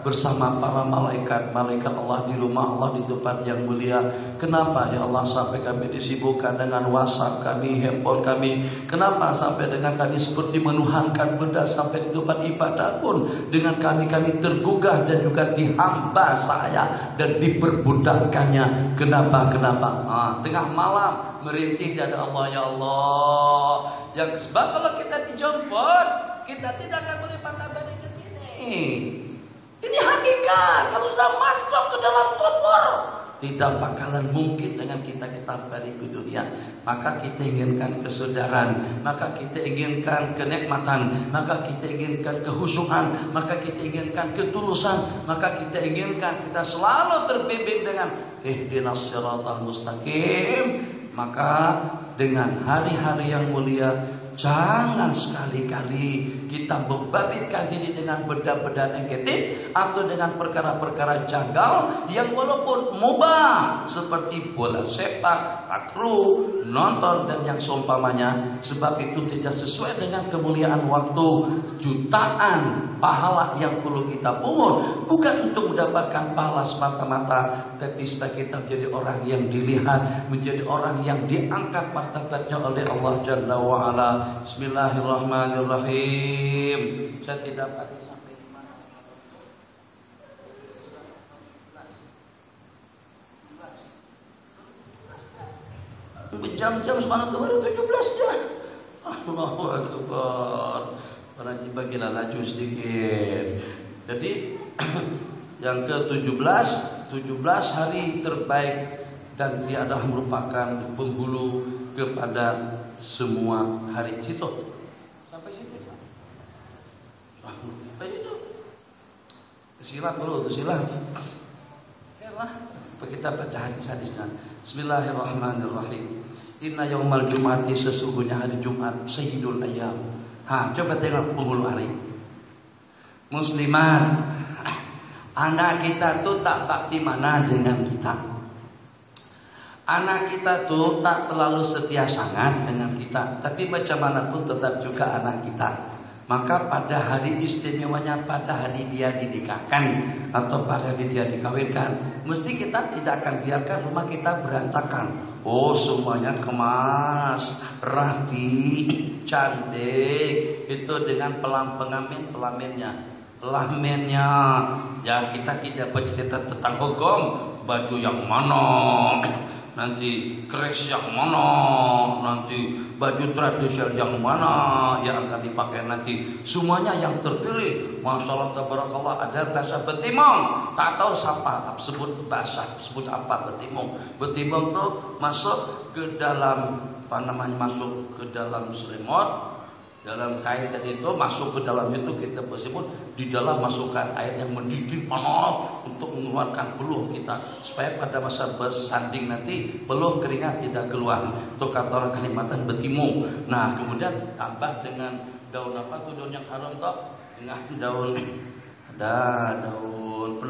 bersama para malaikat Allah di rumah Allah di tempat yang mulia. Kenapa ya Allah sampai kami disibukkan dengan WhatsApp kami, handphone kami? Kenapa sampai dengan kami seperti menuhankan benda sampai di tempat ibadah pun dengan kami tergugah dan juga dihamba saya dan diperbudakkannya. Kenapa? Tengah malam merintih ada Allah, ya Allah. Yang sebab kalau kita dijemput, kita tidak akan boleh patah balik ke sini. Ini hakikat. Kalau sudah masuk ke dalam kubur, tidak bakalan mungkin dengan kita balik ke dunia. Maka kita inginkan kesudaran, maka kita inginkan kenikmatan, maka kita inginkan kehusuan, maka kita inginkan ketulusan, maka kita inginkan kita selalu terbimbing dengan ihdinas siratal mustaqim. Maka dengan hari-hari yang mulia, jangan sekali-kali kita membabitkan diri dengan benda-benda negatif atau dengan perkara-perkara janggal yang walaupun mubah seperti bola sepak, takraw, nonton dan yang seumpamanya. Sebab itu tidak sesuai dengan kemuliaan waktu. Jutaan pahala yang perlu kita pungut bukan untuk mendapatkan pahala semata-mata, tapi supaya kita menjadi orang yang dilihat, menjadi orang yang diangkat martabatnya oleh Allah Jalla wa Ala. Bismillahirrahmanirrahim. Saya tidak pasti sampai di mana. Jam-jam subhanallah 17 dah. Allahu Akbar. Para bagilah laju sedikit. Jadi yang ke-17 hari terbaik, dan dia adalah merupakan penghulu kepada semua hari. Situ Sila perlu sila. Yalah, kita baca hadis-hadisnya. Bismillahirrahmanirrahim. Inna yaumal jum'ati, sesungguhnya hari Jumat sayyidul ayyam. Coba tengok penghulu hari. Musliman, anak kita tuh tak bakti mana dengan kita. Anak kita tuh tak terlalu setia sangat dengan kita, tapi macam mana pun tetap juga anak kita. Maka pada hari istimewanya, pada hari dia dinikahkan atau pada hari dia dikawinkan, mesti kita tidak akan biarkan rumah kita berantakan. Oh, semuanya kemas, rapi, cantik, itu dengan pelamennya. Ya, kita tidak bercerita tentang hukum, baju yang mana, nanti keris yang mana, nanti baju tradisional yang mana yang akan dipakai nanti. Semuanya yang terpilih. Masya Allah, tabarakallah. Ada bahasa betimong, tak tahu siapa sebut bahasa, sebut apa betimong. Betimong tuh masuk ke dalam masuk ke dalam selimut, dalam kain tadi itu, masuk ke dalam itu kita bersimut, di dalam masukkan air yang mendidih panas untuk mengeluarkan peluh kita, supaya pada masa bersanding nanti peluh keringat tidak keluar. Itu kata orang Kalimantan betimung. Nah, kemudian tambah dengan daun apa tuh, daun yang harum toh, dengan daun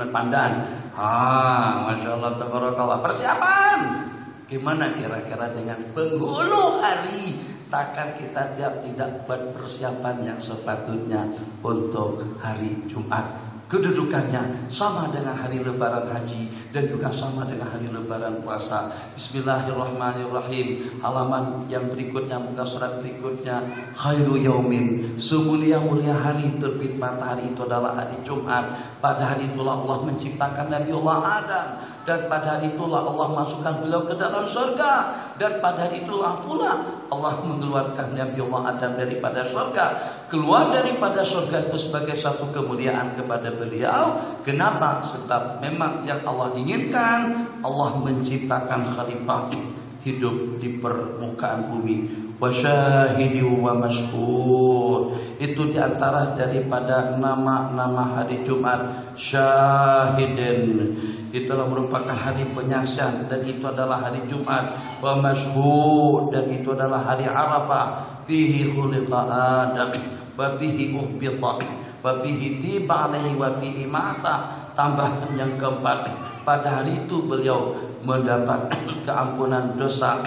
pandan. Masya Allah, tabarakallah. Persiapan gimana kira-kira dengan penghulu hari? Takkan kita tidak buat persiapan yang sepatutnya untuk hari Jumat. Kedudukannya sama dengan hari lebaran haji dan juga sama dengan hari lebaran puasa. Bismillahirrahmanirrahim. Halaman yang berikutnya, muka surat berikutnya. Khairu yaumin, semulia-mulia hari terbit matahari itu adalah hari Jumat. Pada hari itulah Allah menciptakan Nabiullah Adam, dan pada hari itulah Allah masukkan beliau ke dalam surga, dan pada hari itulah pula Allah mengeluarkan Nabiullah Adam daripada surga. Keluar daripada surga itu sebagai satu kemuliaan kepada beliau. Kenapa? Sebab memang yang Allah inginkan, Allah menciptakan khalifah hidup di permukaan bumi. Wasyahidi wa masyhur, itu diantara daripada nama-nama hari Jumat. Syahidin, itulah merupakan hari penyaksian, dan itu adalah hari Jumat. Wa masyhur, dan itu adalah hari Arafah. Fihi khuliqa Adam wa fihi uhbita wa fihi tiba alaihi wa fihi mata. Tambahan yang keempat, pada hari itu beliau mendapat keampunan dosa,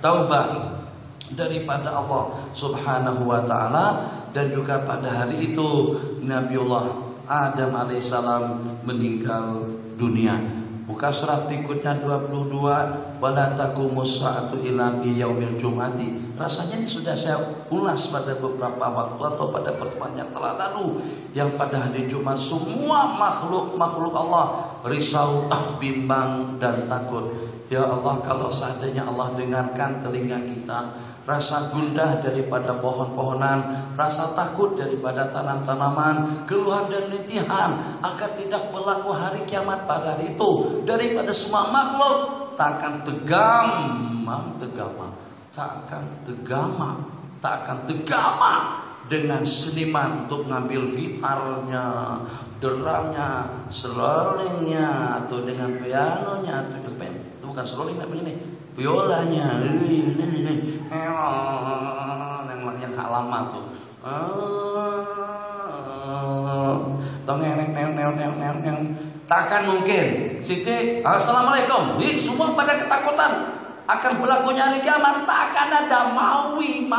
taubat daripada Allah Subhanahu wa taala, dan juga pada hari itu Nabiullah Adam alaihissalam meninggal dunia. Muka surat berikutnya 22, wala taqumus saatu illa bi yaumil jum'ati. Rasanya ini sudah saya ulas pada beberapa waktu atau pada pertemuan yang telah lalu, yang pada hari Jumat semua makhluk Allah risau, bimbang dan takut. Ya Allah, kalau seandainya Allah dengarkan telinga kita, rasa gundah daripada pohon-pohonan, rasa takut daripada tanam-tanaman, keluhan dan rintihan agar tidak berlaku hari kiamat pada hari itu daripada semua makhluk, tak akan tegama dengan seniman untuk ngambil gitarnya, drumnya, serolingnya, atau dengan pianonya, atau bukan seroling tapi ini biolanya, yang halaman tuh, takkan mungkin. Siti, assalamualaikum. Semua pada ketakutan akan berlakunya hari kiamat. Takkan ada mawi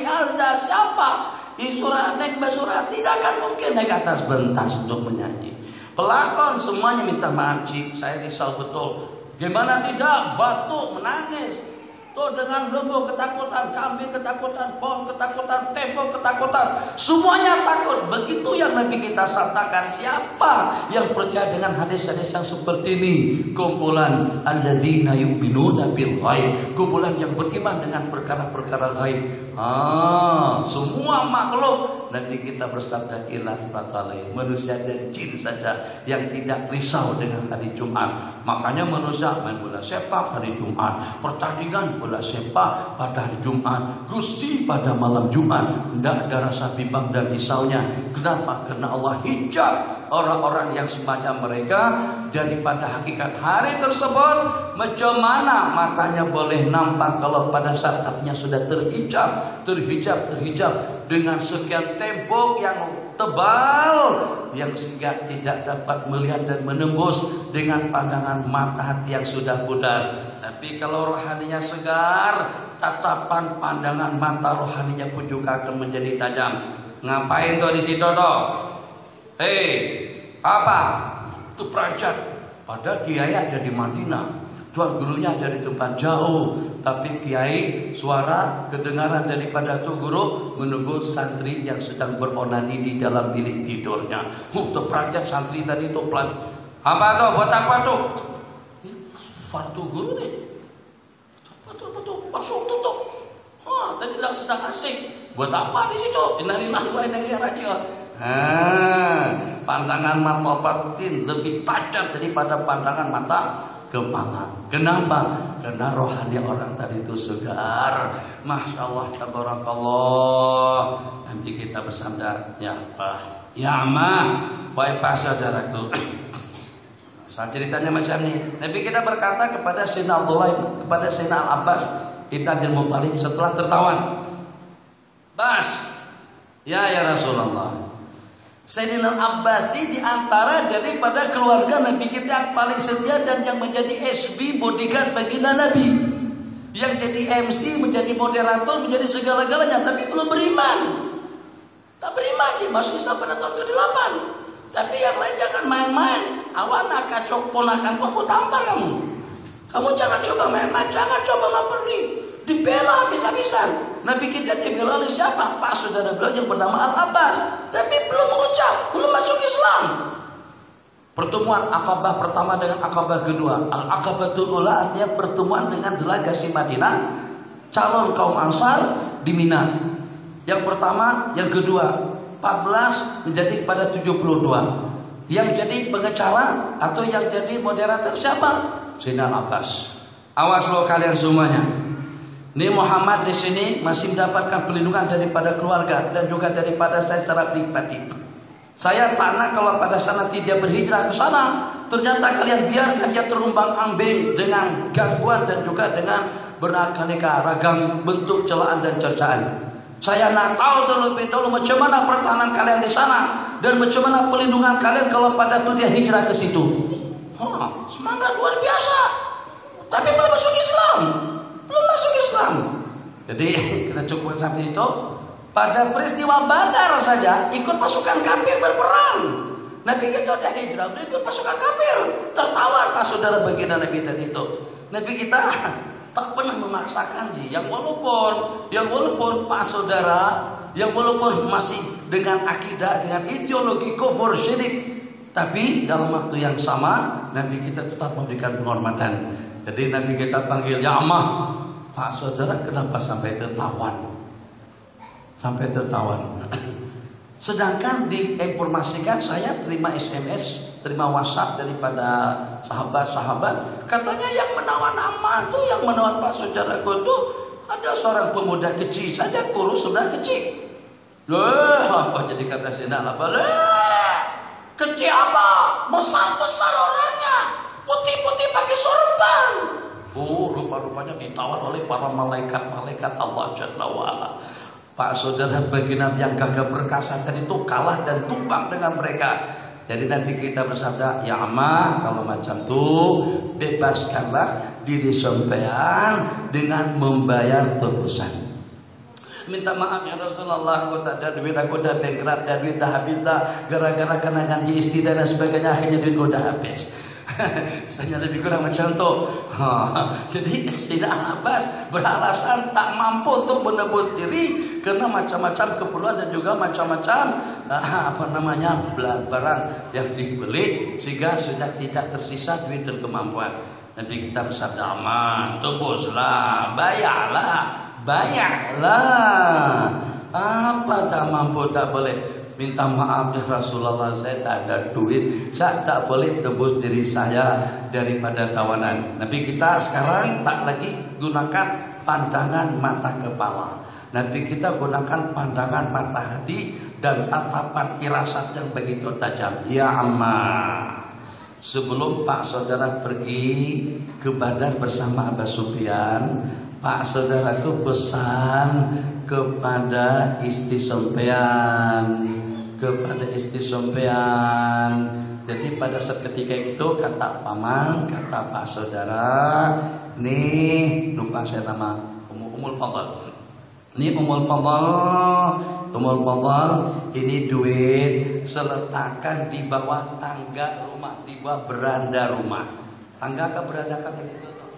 arza siapa isurah naik basurah, tidak akan mungkin naik atas pentas untuk menyanyi. Pelakon semuanya minta maaf, Cik, saya risau betul. Gimana tidak, batuk menangis. Tuh dengan lembu ketakutan, kambing ketakutan, pohon ketakutan, tembok ketakutan, semuanya takut. Begitu yang Nabi kita sabtakan. Siapa yang percaya dengan hadis-hadis yang seperti ini? Kumpulan alladzina yu'minuna bil ghaib, kumpulan yang beriman dengan perkara-perkara ghaib. Semua makhluk nanti kita bersabda ilah takalain, manusia dan jin saja yang tidak risau dengan hari Jumat. Makanya manusia main bola sepak hari Jumat, pertandingan bola sepak pada hari Jumat, Gusti pada malam Jumat, tidak ada rasa bimbang dan risaunya. Kenapa? Karena Allah hijab orang-orang yang semacam mereka daripada hakikat hari tersebut. Macam mana matanya boleh nampak kalau pada saat hatinya sudah terhijab dengan sekian tembok yang tebal yang sehingga tidak dapat melihat dan menembus dengan pandangan mata hati yang sudah pudar. Tapi kalau rohaninya segar, tatapan pandangan mata rohaninya pun juga akan menjadi tajam. Ngapain tuh di situ toh? Apa? Itu perajat. Pada kiai ada di Madinah, tuan gurunya ada di tempat jauh, tapi kiai suara kedengaran daripada tuan guru menunggu santri yang sedang beronani di dalam bilik tidurnya. Untuk perajat santri tadi itu pelan. Apa tuh? Buat apa tuh? Suatu guru nih. Apa tuh? Langsung tutup. Tadi sedang asik. Buat apa di situ? Innalillahi wa inna ilaihi raji'un. Pandangan mata batin lebih tajam daripada pandangan mata kepala. Kenapa? Karena rohani orang tadi itu segar. Masya Allah, tabarakallah. Nanti kita bersandar, ya Pak, ya Ma, baik Pak saudaraku. Saat ceritanya macam ini, Nabi kita berkata kepada Sayyidina Abdullah, kepada Sayyidina Al-Abbas Ibn Abdul Muttalib setelah tertawan, Bas, ya Rasulullah, Sayyidina Abbas ini diantara daripada keluarga Nabi kita yang paling setia dan yang menjadi SB bodyguard baginda Nabi, yang jadi MC, menjadi moderator, menjadi segala-galanya, tapi belum beriman. Tak beriman dia masuk Islam pada tahun ke-8. Tapi yang lain jangan main-main. Awan kacau ponakan aku tampar kamu. Kamu jangan coba main-main, jangan coba memperli. Dibela habis-habisan. Nabi kita dibela oleh siapa? Pak saudara beliau yang bernama Al-Abbas. Tapi belum mengucap, belum masuk Islam. Pertemuan Aqabah pertama dengan Aqabah kedua. Al-Aqabatul Ula artinya pertemuan dengan delegasi Madinah, calon kaum Ansar di Mina. Yang pertama, yang kedua 14 menjadi pada 72. Yang jadi pengacara atau yang jadi moderator siapa? Sayyidina Abbas. Awas lo kalian semuanya. Ini Muhammad di sini masih mendapatkan perlindungan daripada keluarga dan juga daripada saya secara pribadi. Saya tanah kalau pada saat nanti dia berhijrah ke sana, ternyata kalian biarkan dia terumbang-ambing dengan gangguan dan juga dengan beraneka ragam bentuk celaan dan cercaan. Saya nak tahu terlebih dahulu macam mana pertahanan kalian di sana dan macam mana perlindungan kalian kalau pada itu dia hijrah ke situ. Semangat luar biasa. Tapi belum masuk Islam. Belum masuk Islam. Jadi kita cukup sampai itu. Pada peristiwa Badar saja ikut pasukan kafir berperang. Nabi kita udah hijrah, ikut pasukan kafir. Tertawan Pak saudara baginda Nabi tadi itu. Nabi kita tak pernah memaksakan yang walaupun Pak saudara, yang walaupun masih dengan akidah, dengan ideologi kufur syirik, tapi dalam waktu yang sama Nabi kita tetap memberikan penghormatan. Jadi Nabi kita panggil, ya Ammah, Pak saudara kenapa sampai tertawan? Sampai tertawan. Sedangkan diinformasikan saya terima SMS, terima WhatsApp daripada sahabat-sahabat, katanya yang menawan Ammah itu, yang menawan Pak saudaraku itu ada seorang pemuda kecil saja, kurus sudah kecil. Apa jadi kata Sayyidina Al-Abbas? Kecil apa? Besar-besar orangnya, putih-putih pakai sorban. Rupa-rupanya ditawan oleh para malaikat-malaikat Allah Jalla wa'ala. Pak saudara baginda yang gagah perkasa tadi itu kalah dan tumbang dengan mereka. Jadi Nabi kita bersabda, ya Ammah, kalau macam itu bebaskanlah diri sampean dengan membayar tebusan. Minta maaf ya Rasulullah, aku tak ada duit, aku dah bankrupt, dan duit dah habis dah, gara-gara kena ganti istri dan sebagainya, akhirnya duit aku dah habis. Saya lebih kurang macam tu. Jadi Sayyidina Abbas beralasan tak mampu untuk menebus diri karena macam-macam keperluan dan juga macam-macam barang yang dibeli sehingga sudah tidak tersisa duit dan kemampuan. Nanti kita bersabda, aman, tebuslah, bayarlah bayarlah. Apa tak mampu tak boleh? Minta maaf ya Rasulullah, saya tak ada duit, saya tak boleh tebus diri saya daripada tawanan. Nabi kita sekarang tak lagi gunakan pandangan mata kepala. Nabi kita gunakan pandangan mata hati dan tatapan firasat yang begitu tajam. Ya Ammar, sebelum Pak Saudara pergi ke Badar bersama Abu Sufyan, Pak Saudaraku pesan kepada istri sampean, Jadi pada saat ketika itu kata paman, kata Pak Saudara, nih lupa saya nama Ummul Fadl. Ini Ummul Fadl, ini duit seletakkan di bawah tangga rumah, di bawah beranda rumah. Tangga ke beranda kan itu tuh.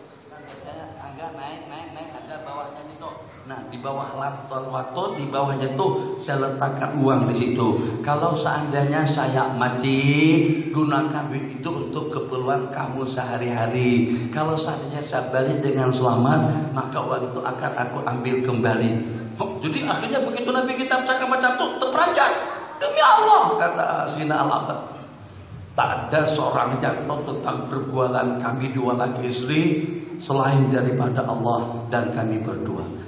Tangga naik ada bawahnya itu. Nah, di bawah lantai waktu di bawahnya tuh saya letakkan uang di situ. Kalau seandainya saya mati, gunakan duit itu untuk keperluan kamu sehari-hari. Kalau seandainya saya balik dengan selamat, maka uang itu akan aku ambil kembali. Jadi akhirnya begitu Nabi kita cakap macam itu terperanjat. Demi Allah, kata Sina Al-Abad, tak ada seorang yang tahu tentang perbuatan kami dua laki istri selain daripada Allah dan kami berdua.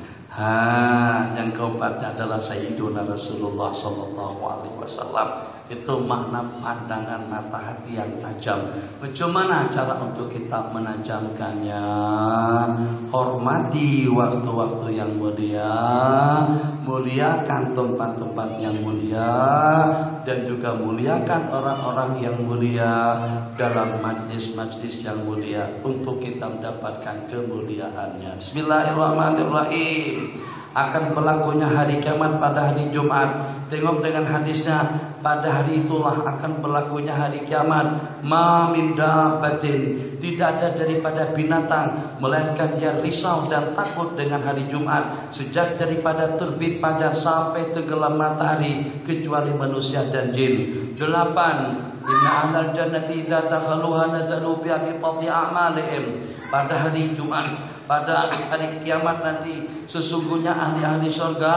Yang keempatnya adalah Sayyiduna Rasulullah Sallallahu Alaihi Wasallam. Itu makna pandangan mata hati yang tajam. Bagaimana cara untuk kita menajamkannya? Hormati waktu-waktu yang mulia, muliakan tempat-tempat yang mulia, dan juga muliakan orang-orang yang mulia dalam majlis-majlis yang mulia untuk kita mendapatkan kemuliaannya. Bismillahirrahmanirrahim. Akan berlakunya hari kiamat pada hari Jumat. Tengok dengan hadisnya, pada hari itulah akan berlakunya hari kiamat. Ma min dabbatin, tidak ada daripada binatang melainkan dia risau dan takut dengan hari Jumat, sejak daripada terbit fajar sampai tenggelam matahari, kecuali manusia dan jin. 8. Inna ahlal jannati idza dakhaluha nazalu bi fadli a'malihim. Pada hari Jumat, pada hari kiamat nanti, sesungguhnya ahli-ahli surga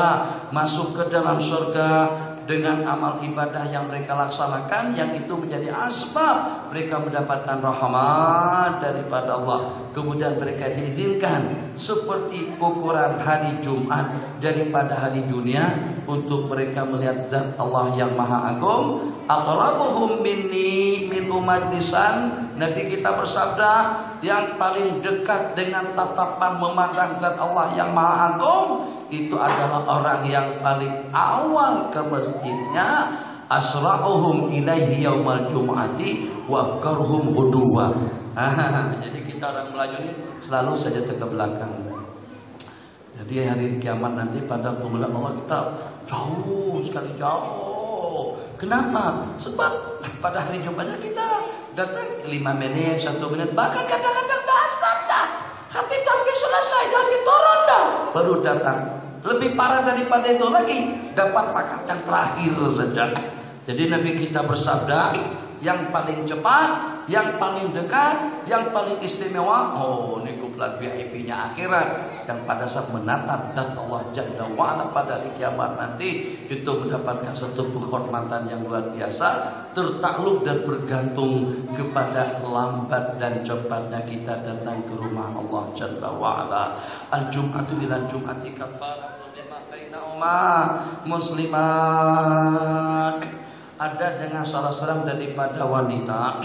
masuk ke dalam surga dengan amal ibadah yang mereka laksanakan, yang itu menjadi asbab mereka mendapatkan rahmat daripada Allah. Kemudian mereka diizinkan seperti ukuran hari Jumat daripada hari dunia untuk mereka melihat zat Allah yang maha agung. Aqrabuhum minni min majlisan. Nabi kita bersabda, yang paling dekat dengan tatapan memandang zat Allah yang maha agung itu adalah orang yang paling awal ke masjidnya. Asra'uhum ilaihi yaumal jum'ati wa abkaruhum huduwa. Jadi kita orang Melayu ini selalu saja ke belakang. Jadi hari kiamat nanti pada kemuliaan Allah kita jauh sekali, jauh. Kenapa? Sebab pada hari Jumatnya kita datang 5 menit, 1 menit, bahkan kadang-kadang dasar dah. Khatib dah selesai, dah turun dah, baru datang. Lebih parah daripada itu lagi, dapat rakaat yang terakhir saja. Jadi Nabi kita bersabda, yang paling cepat, yang paling dekat, yang paling istimewa, ini kumpulan VIP-nya akhirat, yang pada saat menatap zat Allah Jalla wa'ala pada hari kiamat nanti, itu mendapatkan satu penghormatan yang luar biasa, tertakluk dan bergantung kepada lambat dan cepatnya kita datang ke rumah Allah Jalla wa'ala. Al-jum'atu ila jum'ati kafaratun lima bainahuma muslimat. Ada dengan salah seorang daripada wanita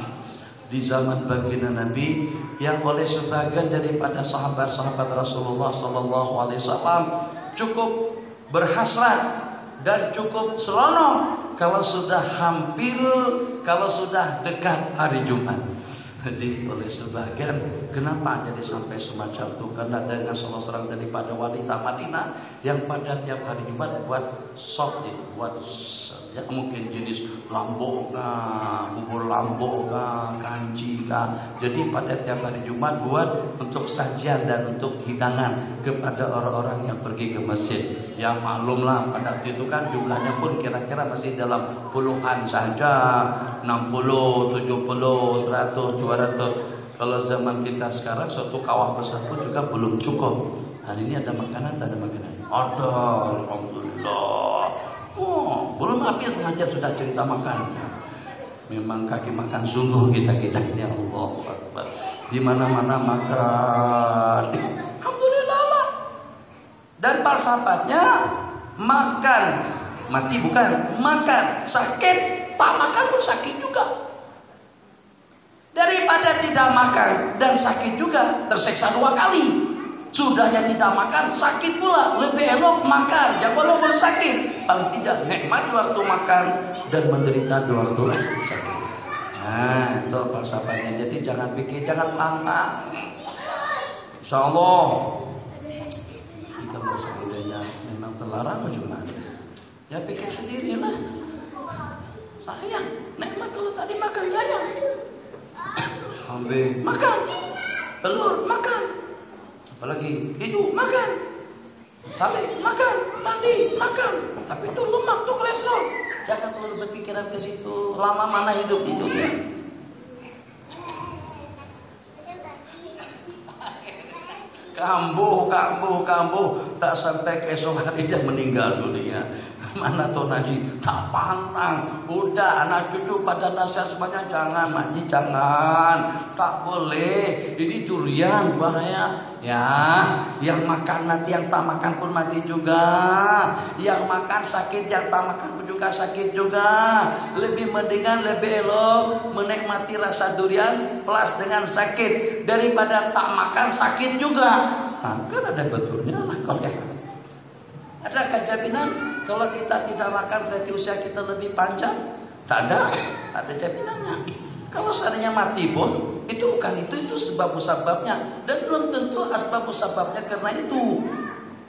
di zaman baginda Nabi yang oleh sebagian daripada sahabat-sahabat Rasulullah Sallallahu Alaihi Wasallam cukup berhasrat dan cukup seronok kalau sudah hampir, kalau sudah dekat hari Jumat. Jadi oleh sebagian, kenapa jadi sampai semacam itu? Karena dengan salah seorang daripada wanita Madinah yang pada tiap hari Jumat buat sop, buat ya mungkin jenis lambok kah, bubur lambok kah, kanji kah. Jadi pada tiap hari Jumat buat untuk sajian dan untuk hidangan kepada orang-orang yang pergi ke masjid. Yang maklumlah pada waktu itu kan jumlahnya pun kira-kira masih dalam puluhan saja, 60, 70, 100, 200. Kalau zaman kita sekarang satu kawah besar pun juga belum cukup. Hari ini ada makanan, tak ada makanan? Ada, alhamdulillah. Oh, belum habis ngajar sudah cerita makan. Memang kaki makan sungguh kita ini, Allahu Akbar. Di mana-mana makan. Alhamdulillah lah. Dan para sahabatnya makan, mati bukan, makan, sakit, tak makan pun sakit juga. Daripada tidak makan dan sakit juga, tersiksa 2 kali. Sudahnya tidak makan, sakit pula. Lebih elok makan, ya walaupun sakit, paling tidak nikmat waktu makan dan menderita waktu sakit. Nah, itu falsafahnya. Jadi jangan pikir, jangan pantang. Insyaallah. Kalau seandainya memang terlarang cuma, ya pikir sendirilah. Sayang, nikmat kalau tadi makan sayang. Ambil makan, telur makan, apalagi hidup makan, saleh makan, mandi makan. Tapi itu lemak, itu kolesterol. Jangan terlalu berpikiran ke situ. Lama mana hidupnya? Kambuh, tak sampai keesok hari dia meninggal dunia. Mana tuh Naji, tak pantang. Udah anak cucu pada nasihat semuanya, jangan Makji, jangan, tak boleh. Ini durian bahaya. Ya, yang makan nanti, yang tak makan pun mati juga. Yang makan sakit, yang tak makan pun juga sakit juga. Lebih mendingan, lebih elok menikmati rasa durian plus dengan sakit daripada tak makan sakit juga. Nah, kan ada betulnya lah kalau ya. Adakah jaminan kalau kita tidak makan berarti usia kita lebih panjang? Tak ada jaminannya. Kalau seandainya mati pun itu bukan itu sebab-sebabnya, dan belum tentu asbab-sebabnya karena itu.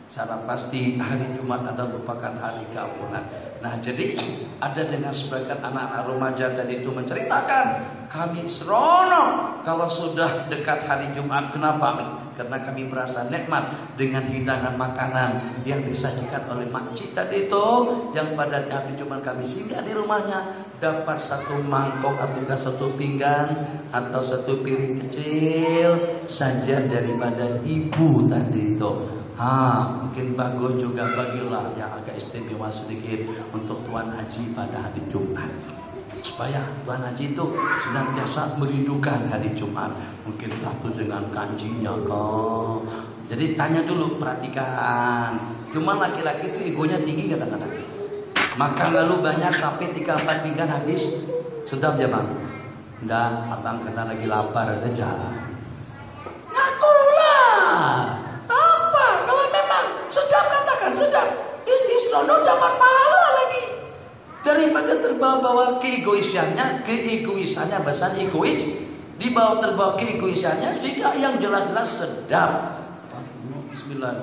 Secara pasti hari Jumat adalah merupakan hari keampunan. Nah, jadi ada dengan sebagian anak-anak remaja tadi itu menceritakan, kami seronok kalau sudah dekat hari Jumat. Kenapa? Karena kami merasa nikmat dengan hidangan makanan yang disajikan oleh makcik tadi itu, yang pada hari Jumat kami singgah di rumahnya, dapat satu mangkok atau satu pinggan atau satu piring kecil sajian daripada ibu tadi itu. Mungkin bagus juga, bagilah yang agak istimewa sedikit untuk Tuan Haji pada hari Jumat, supaya Tuan Haji itu senantiasa merindukan hari Jumat. Mungkin takut dengan kanjinya kok. Jadi tanya dulu, perhatikan. Cuma laki-laki itu egonya tinggi kadang-kadang. Makan lalu banyak sampai 3-4 pinggan habis. Sedap ya bang? Enggak, abang karena lagi lapar saja. Ngakulah. Sedap, katakan sedap. Istiqomah dapat pahala lagi. Daripada terbawa-bawa keegoisannya, bahasa egois, terbawa keegoisannya, sehingga yang jelas-jelas sedap. Bismillah.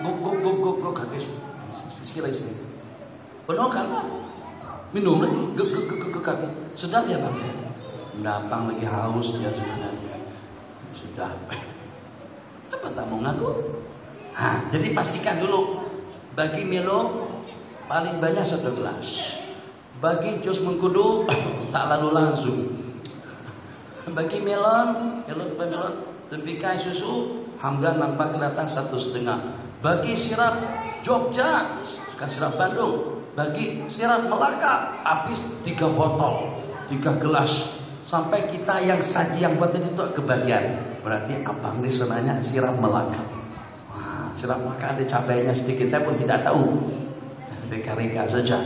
Guk habis. Sekali lagi. Penuh karena minum lagi. Guk habis. Sedap ya bang. Abang lagi haus dia sebenarnya. Sudah. Apa tak mau ngaku? Jadi pastikan dulu. Bagi Milo paling banyak 1 gelas. Bagi jus mengkudu tak lalu langsung. Bagi melon tempikai susu, hamdan nampak kelihatan 1,5. Bagi sirap Jogja, bukan sirap Bandung. Bagi sirap Melaka, habis 3 botol, 3 gelas. Sampai kita yang saji yang buat itu kebagian. Berarti abang ini sebenarnya sirap Melaka. Sirap Melaka ada cabainya sedikit, saya pun tidak tahu. Reka-reka saja.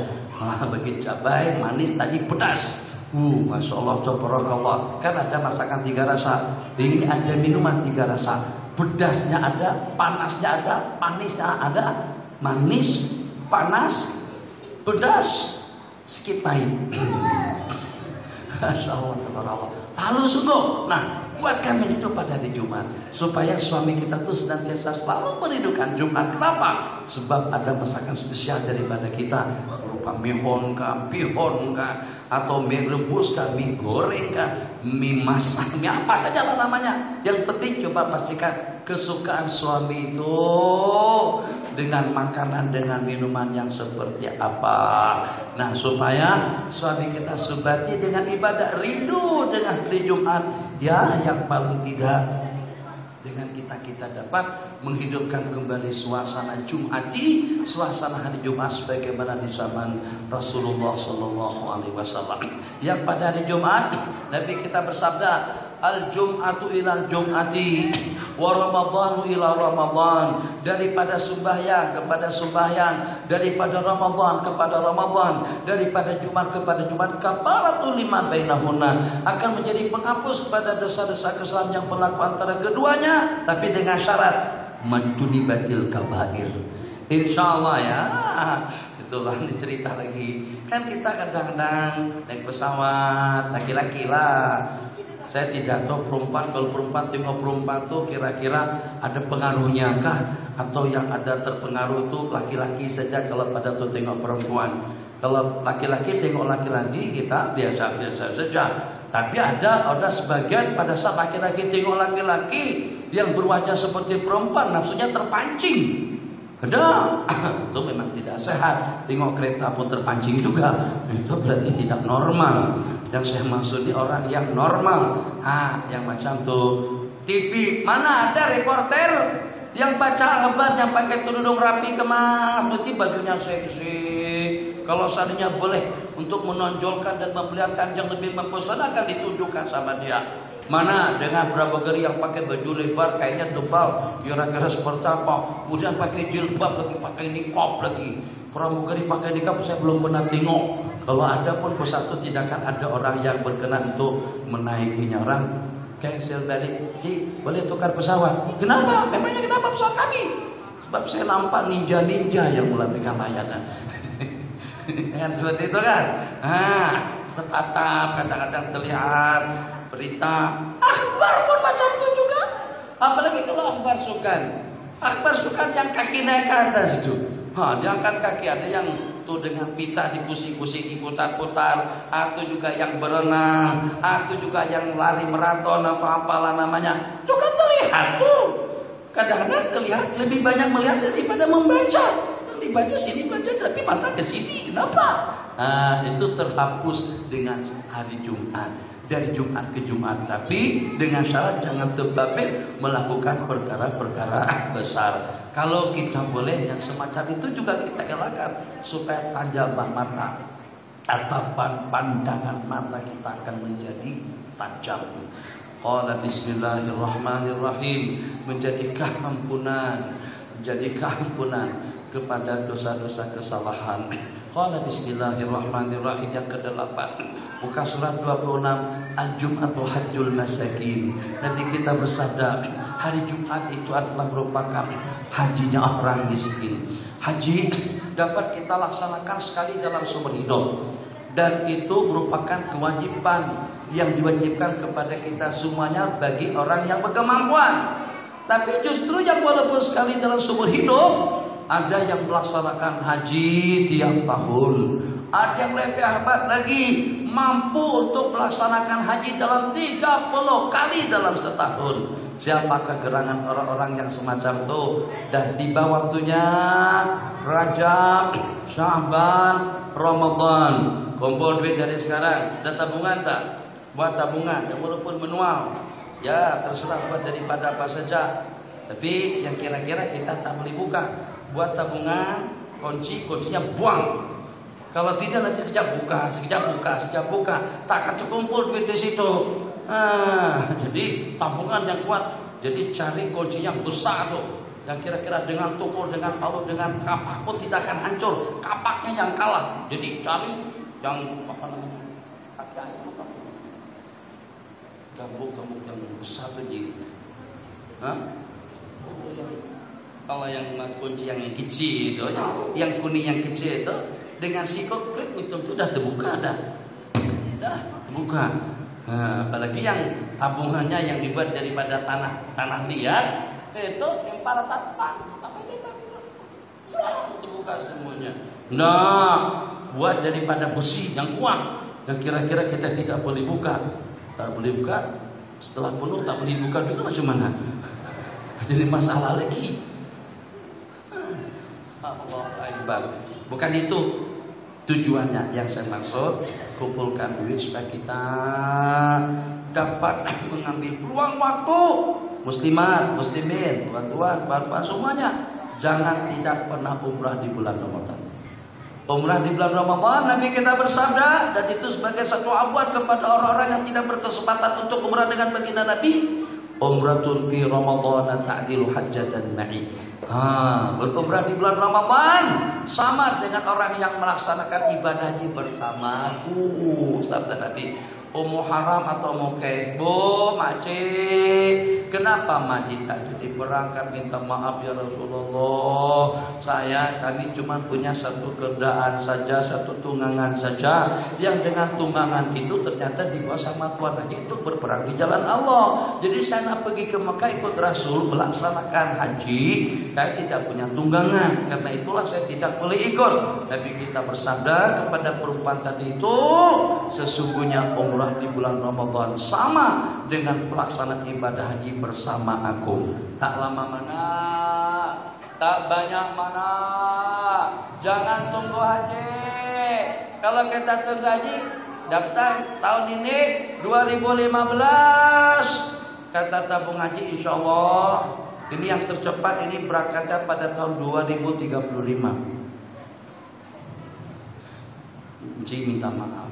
Bagi cabai manis tadi pedas. Masya Allah, tabarakallah. Kan ada masakan 3 rasa. Ini ada minuman 3 rasa. Pedasnya ada, panasnya ada, manisnya ada. Manis, panas, pedas, sedikit pahit. Masya Allah, tabarakallah. Lalu sungguh, buatkan itu pada hari Jumat, supaya suami kita tuh senantiasa selalu merindukan Jumat. Kenapa? Sebab ada masakan spesial daripada kita, berupa mihon kah, bihon kah, atau mie rebus kah, mie goreng kah, mie masak, mie apa saja lah namanya. Yang penting coba pastikan kesukaan suami itu dengan makanan, dengan minuman yang seperti apa. Nah, supaya suami kita subati dengan ibadah, rindu dengan hari Jumat. Ya, yang paling tidak dengan kita kita dapat menghidupkan kembali suasana Jumati, suasana hari Jumat sebagaimana di zaman Rasulullah Sallallahu Alaihi Wasallam. Yang pada hari Jumat Nabi kita bersabda, al-Jum'atu ilal Jum'ati wa Ramadhanu ila Ramadhan. Daripada sembahyang kepada sembahyang, daripada Ramadhan kepada Ramadhan, daripada Jumat kepada Jumat, kafaratul lima bainahunna, akan menjadi penghapus kepada dosa-dosa kesalahan yang berlaku antara keduanya, tapi dengan syarat majtunibatil kabair. Insyaallah ya. Itulah ini cerita lagi. Kan kita kadang-kadang naik pesawat, laki-laki lah. Saya tidak tahu perempuan, kalau perempuan tengok perempuan tuh kira-kira ada pengaruhnya kah? Atau yang ada terpengaruh itu laki-laki saja kalau pada tuh tengok perempuan. Kalau laki-laki tengok laki-laki kita biasa-biasa saja. Tapi ada sebagian pada saat laki-laki tengok laki-laki yang berwajah seperti perempuan, nafsunya terpancing. Ada, itu memang tidak sehat. Tengok kereta pun terpancing juga. Itu berarti tidak normal. Yang saya maksud orang yang normal. Yang macam tuh TV, mana ada reporter yang baca kabar yang pakai tudung rapi kemas, berarti bajunya seksi. Kalau seandainya boleh untuk menonjolkan dan memperlihatkan yang lebih mempesona, akan ditunjukkan sama dia. Mana dengan pramugari yang pakai baju lebar kayaknya tebal, kira-kira seperti apa? Kemudian pakai jilbab lagi, pakai niqab lagi. Pramugari pakai niqab saya belum pernah tengok. Kalau ada pun pesawat tidak akan ada orang yang berkenan untuk menaikinya. Orang cancel balik, boleh tukar pesawat. Kenapa? Memangnya kenapa pesawat kami? Sebab saya nampak ninja-ninja yang melambaikan layanan. Kan seperti itu kan? Tertatap, kadang-kadang terlihat berita. Akhbar pun macam itu juga. Apalagi kalau akhbar sukan. Akhbar sukan yang kaki naik ke atas itu. Diangkat kaki, ada yang tuh dengan pita dipusing-pusing, diputar-putar, atau juga yang berenang, atau juga yang lari maraton atau apalah namanya. Itu kan terlihat tuh. Kadang-kadang terlihat lebih banyak melihat daripada membaca. Dibaca sini baca tapi mata ke sini. Kenapa? Itu terhapus dengan hari Jumat. Dari Jumat ke Jumat, tapi dengan syarat jangan terbabit melakukan perkara-perkara besar. Kalau kita boleh yang semacam itu juga kita elakkan supaya tajamah mata, tatapan pandangan mata kita akan menjadi tajam. Qala bismillahirrahmanirrahim, menjadikah ampunan kepada dosa-dosa kesalahan. Qala bismillahirrahmanirrahim yang ke-8. Buka surat 26 Al-Jum'atu hajjul masakin. Nabi kita bersabda, hari Jumat itu adalah merupakan hajinya orang miskin. Haji dapat kita laksanakan sekali dalam seumur hidup. Dan itu merupakan kewajiban yang diwajibkan kepada kita semuanya bagi orang yang berkemampuan. Tapi justru yang walaupun sekali dalam seumur hidup, ada yang melaksanakan haji tiap tahun. Ada yang lebih hebat lagi, mampu untuk melaksanakan haji dalam 30 kali dalam setahun. Siapakah gerangan orang-orang yang semacam itu? Dah tiba waktunya Rajab, Sya'ban, Ramadan. Kumpul duit dari sekarang. Ada tabungan tak? Buat tabungan, yang walaupun manual. Ya terserah buat daripada apa saja. Tapi yang kira-kira kita tak boleh buka. Buat tabungan, kuncinya buang. Kalau tidak nanti sekejap buka. Tak akan terkumpul duit di situ. Jadi tabungan yang kuat. Jadi cari kunci yang besar tuh. Yang kira-kira dengan tukur, dengan palu, dengan kapak pun tidak akan hancur. Kapaknya yang kalah. Jadi cari yang apa namanya? Kaki ayam apa? Gambuk yang besar begini. Kalau yang kunci yang kecil itu, yang kuning yang kecil itu dengan sikut klik itu sudah terbuka dah terbuka. Apalagi yang tabungannya yang dibuat daripada tanah liat itu yang para tatapan terbuka semuanya. Buat daripada besi yang kuat yang kira-kira kita tidak boleh buka. Tak boleh buka. Setelah penuh tak boleh buka juga macam mana? Jadi masalah lagi. Allahu Akbar. Bukan itu tujuannya yang saya maksud. Kumpulkan duit supaya kita dapat mengambil peluang waktu muslimat, muslimin, tuan-tuan, bapak semuanya, jangan tidak pernah umrah di bulan Ramadan. Umrah di bulan Ramadan, Nabi kita bersabda, dan itu sebagai satu abuan kepada orang-orang yang tidak berkesempatan untuk umrah dengan baginda Nabi. Umratun fi Ramadan ta'dilu hajjatan ma'i. Berumrah di bulan Ramadan sama dengan orang yang melaksanakan ibadah haji bersamaku, sabda Nabi. Ummu Haram atau Ummu Kaif, Bu, Makcik, kenapa Makcik tak jadi berangkat? Minta maaf ya Rasulullah, kami cuma punya satu kerjaan saja, satu tunggangan saja, yang dengan tunggangan itu ternyata dibawa sama Tuan Haji untuk berperang di jalan Allah. Jadi saya nak pergi ke Mekah ikut Rasul melaksanakan haji, saya tidak punya tunggangan, karena itulah saya tidak boleh ikut. Nabi kita bersabda kepada perempuan tadi itu, sesungguhnya umrah di bulan Ramadan sama dengan pelaksanaan ibadah haji bersama aku. Tak lama mana, tak banyak mana, jangan tunggu haji. Kalau kita tunggu haji, daftar tahun ini 2015, kata tabung haji insya Allah ini yang tercepat ini berangkatnya pada tahun 2035. Cik minta maaf,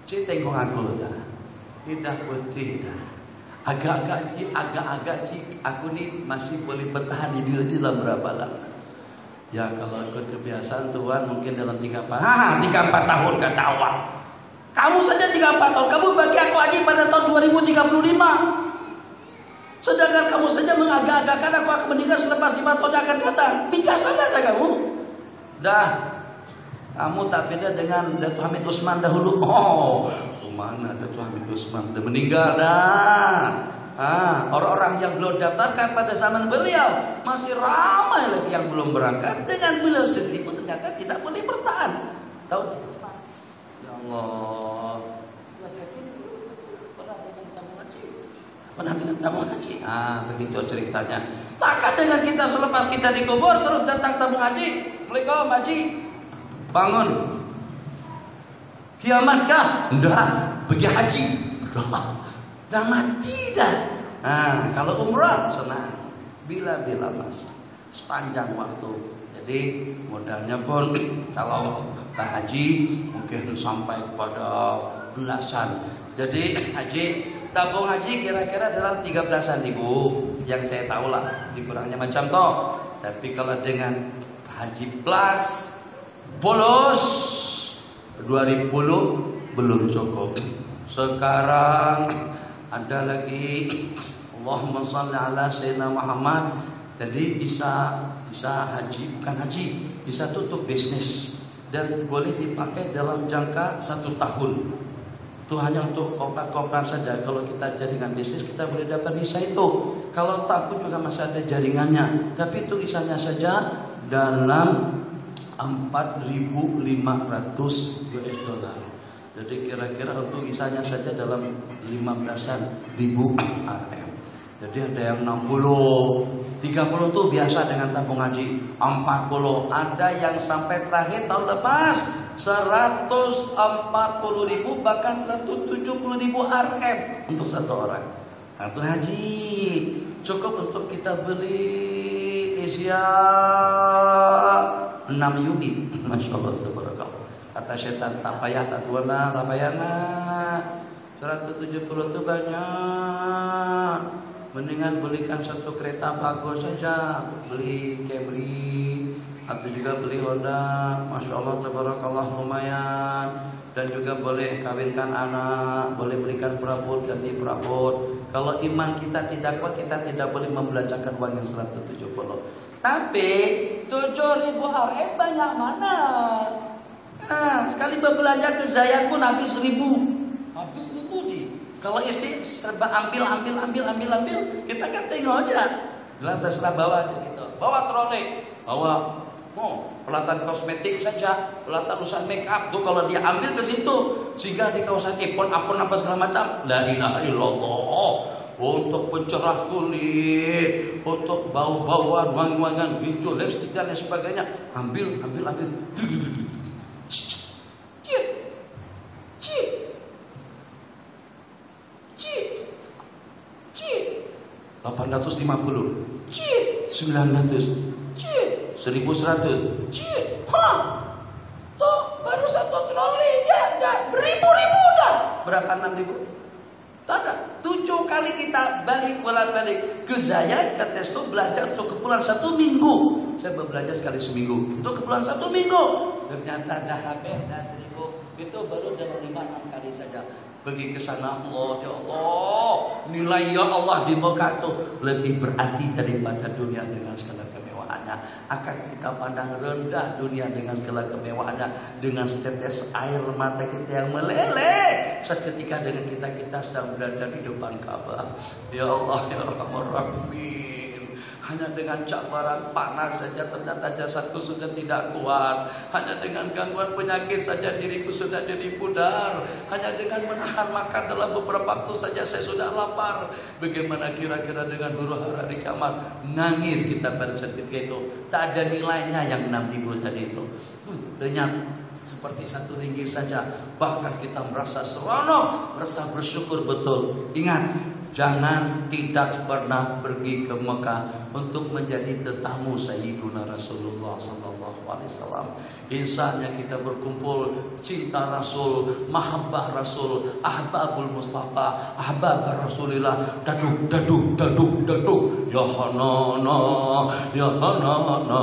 Cik tengok aku dah, tidak putih dah. Agak-agak Cik, aku ni masih boleh bertahan di dalam berapa lama? Ya kalau ikut kebiasaan Tuhan mungkin dalam 3-4 tahun kata awak. Kamu saja 3-4 tahun, kamu bagi aku haji pada tahun 2035. Sedangkan kamu saja mengagak-agakkan aku akan meninggal selepas 5 tahun yang akan datang. Bijaksana tak kamu? Dah. Kamu tak beda dengan Datuk Hamid Usman dahulu. Mana Datuk Hamid Usman sudah meninggal dah. Orang-orang yang belum daftarkan pada zaman beliau masih ramai lagi yang belum berangkat. Dengan beliau sendiri pun ternyata tidak boleh bertahan. Tahu? Ya Allah. Pernah dengan tabung haji. Begitu ceritanya. Takkan dengan kita selepas kita dikubur terus datang tabung haji. Assalamualaikum haji. Bangun. Kiamatkah? Enggak. Pergi haji. Dah mati dah. Kalau umrah senang. Bila-bila masa. Sepanjang waktu. Jadi modalnya pun kalau tak haji mungkin sampai kepada belasan. Jadi haji, tabung haji kira-kira dalam 13-an ribu. Yang saya tahu lah. Dikurangnya macam toh. Tapi kalau dengan haji plus bolos 2010 belum cukup. Sekarang ada lagi Allahumma shalli ala sayyidina Muhammad. Jadi bisa haji, bukan haji, bisa tutup bisnis dan boleh dipakai dalam jangka 1 tahun. Itu hanya untuk korporat saja. Kalau kita jaringan bisnis kita boleh dapat visa itu. Kalau tak pun juga masih ada jaringannya. Tapi itu isanya saja dalam 4.500 US dollar. Jadi kira-kira untuk isanya saja dalam 15.000 RM. Jadi ada yang 60, 30 itu biasa dengan tabung haji. 40, ada yang sampai terakhir tahun lepas 140.000 bahkan 170.000 RM untuk satu orang. Itu haji cukup untuk kita beli Asia 6 unit. Masya Allah tabarakallah. Kata setan tak payah tak tuana tak payah nak. 170 itu banyak. Mendingan belikan satu kereta bagus saja. Beli Camry atau juga beli Honda. Masya Allah tabarakallah lumayan. Dan juga boleh kawinkan anak, boleh berikan perabot ganti perabot. Kalau iman kita tidak kuat, kita tidak boleh membelanjakan uang yang 170. Tapi 7.000 RM banyak mana? Sekali berbelanja ke Zayan pun habis 1.000. Habis 1.000 sih. Kalau istri serba ambil, kita kan tengok aja. Bilang terserah bawa di situ. Bawa troli, bawa peralatan kosmetik saja, peralatan usaha make up tuh kalau dia ambil ke situ, sehingga di kawasan apron apa segala macam. La ilaha illallah. Untuk pencerah kulit, untuk bau-bauan, wangi-wangian, hijau, lipstick dan lain sebagainya. Ambil. 850, cik, 900, cik, 1100, cik, tuh baru 1 troli ya, beribu-ribu dah. Berapa 6.000? Tak ada. 7 kali kita balik ke Zayan, ke Testo belajar untuk kepulauan 1 minggu. Saya belajar sekali seminggu untuk kepulauan 1 minggu. Ternyata dah habis dah 1.000. Itu baru dalam 5-6 kali saja. Pergi ke sana, Allah, ya Allah, nilai ya Allah di Mekah itu lebih berarti daripada dunia dengan segala kemewahannya. Akan kita pandang rendah dunia dengan segala kemewahannya, dengan setetes air mata kita yang meleleh seketika dengan kita sedang berada di depan Ka'bah. Ya Allah, ya Rahman Rahimin. Hanya dengan cabaran panas saja ternyata jasadku sudah tidak kuat. Hanya dengan gangguan penyakit saja diriku sudah jadi pudar. Hanya dengan menahan makan dalam beberapa waktu saja saya sudah lapar. Bagaimana kira-kira dengan huru hara di kamar? Nangis kita pada saat itu. Tak ada nilainya yang 6.000 tadi itu. Lenyap seperti 1 ringgit saja. Bahkan kita merasa seronok, merasa bersyukur betul. Ingat, jangan tidak pernah pergi ke Mekah untuk menjadi tetamu Sayyiduna Rasulullah sallallahu alaihi wasallam. Insanya kita berkumpul cinta Rasul, mahabbah Rasul, ahbabul Mustafa, ahbab Rasulillah, daduk daduk daduk daduk, ya hanana, ya hanana,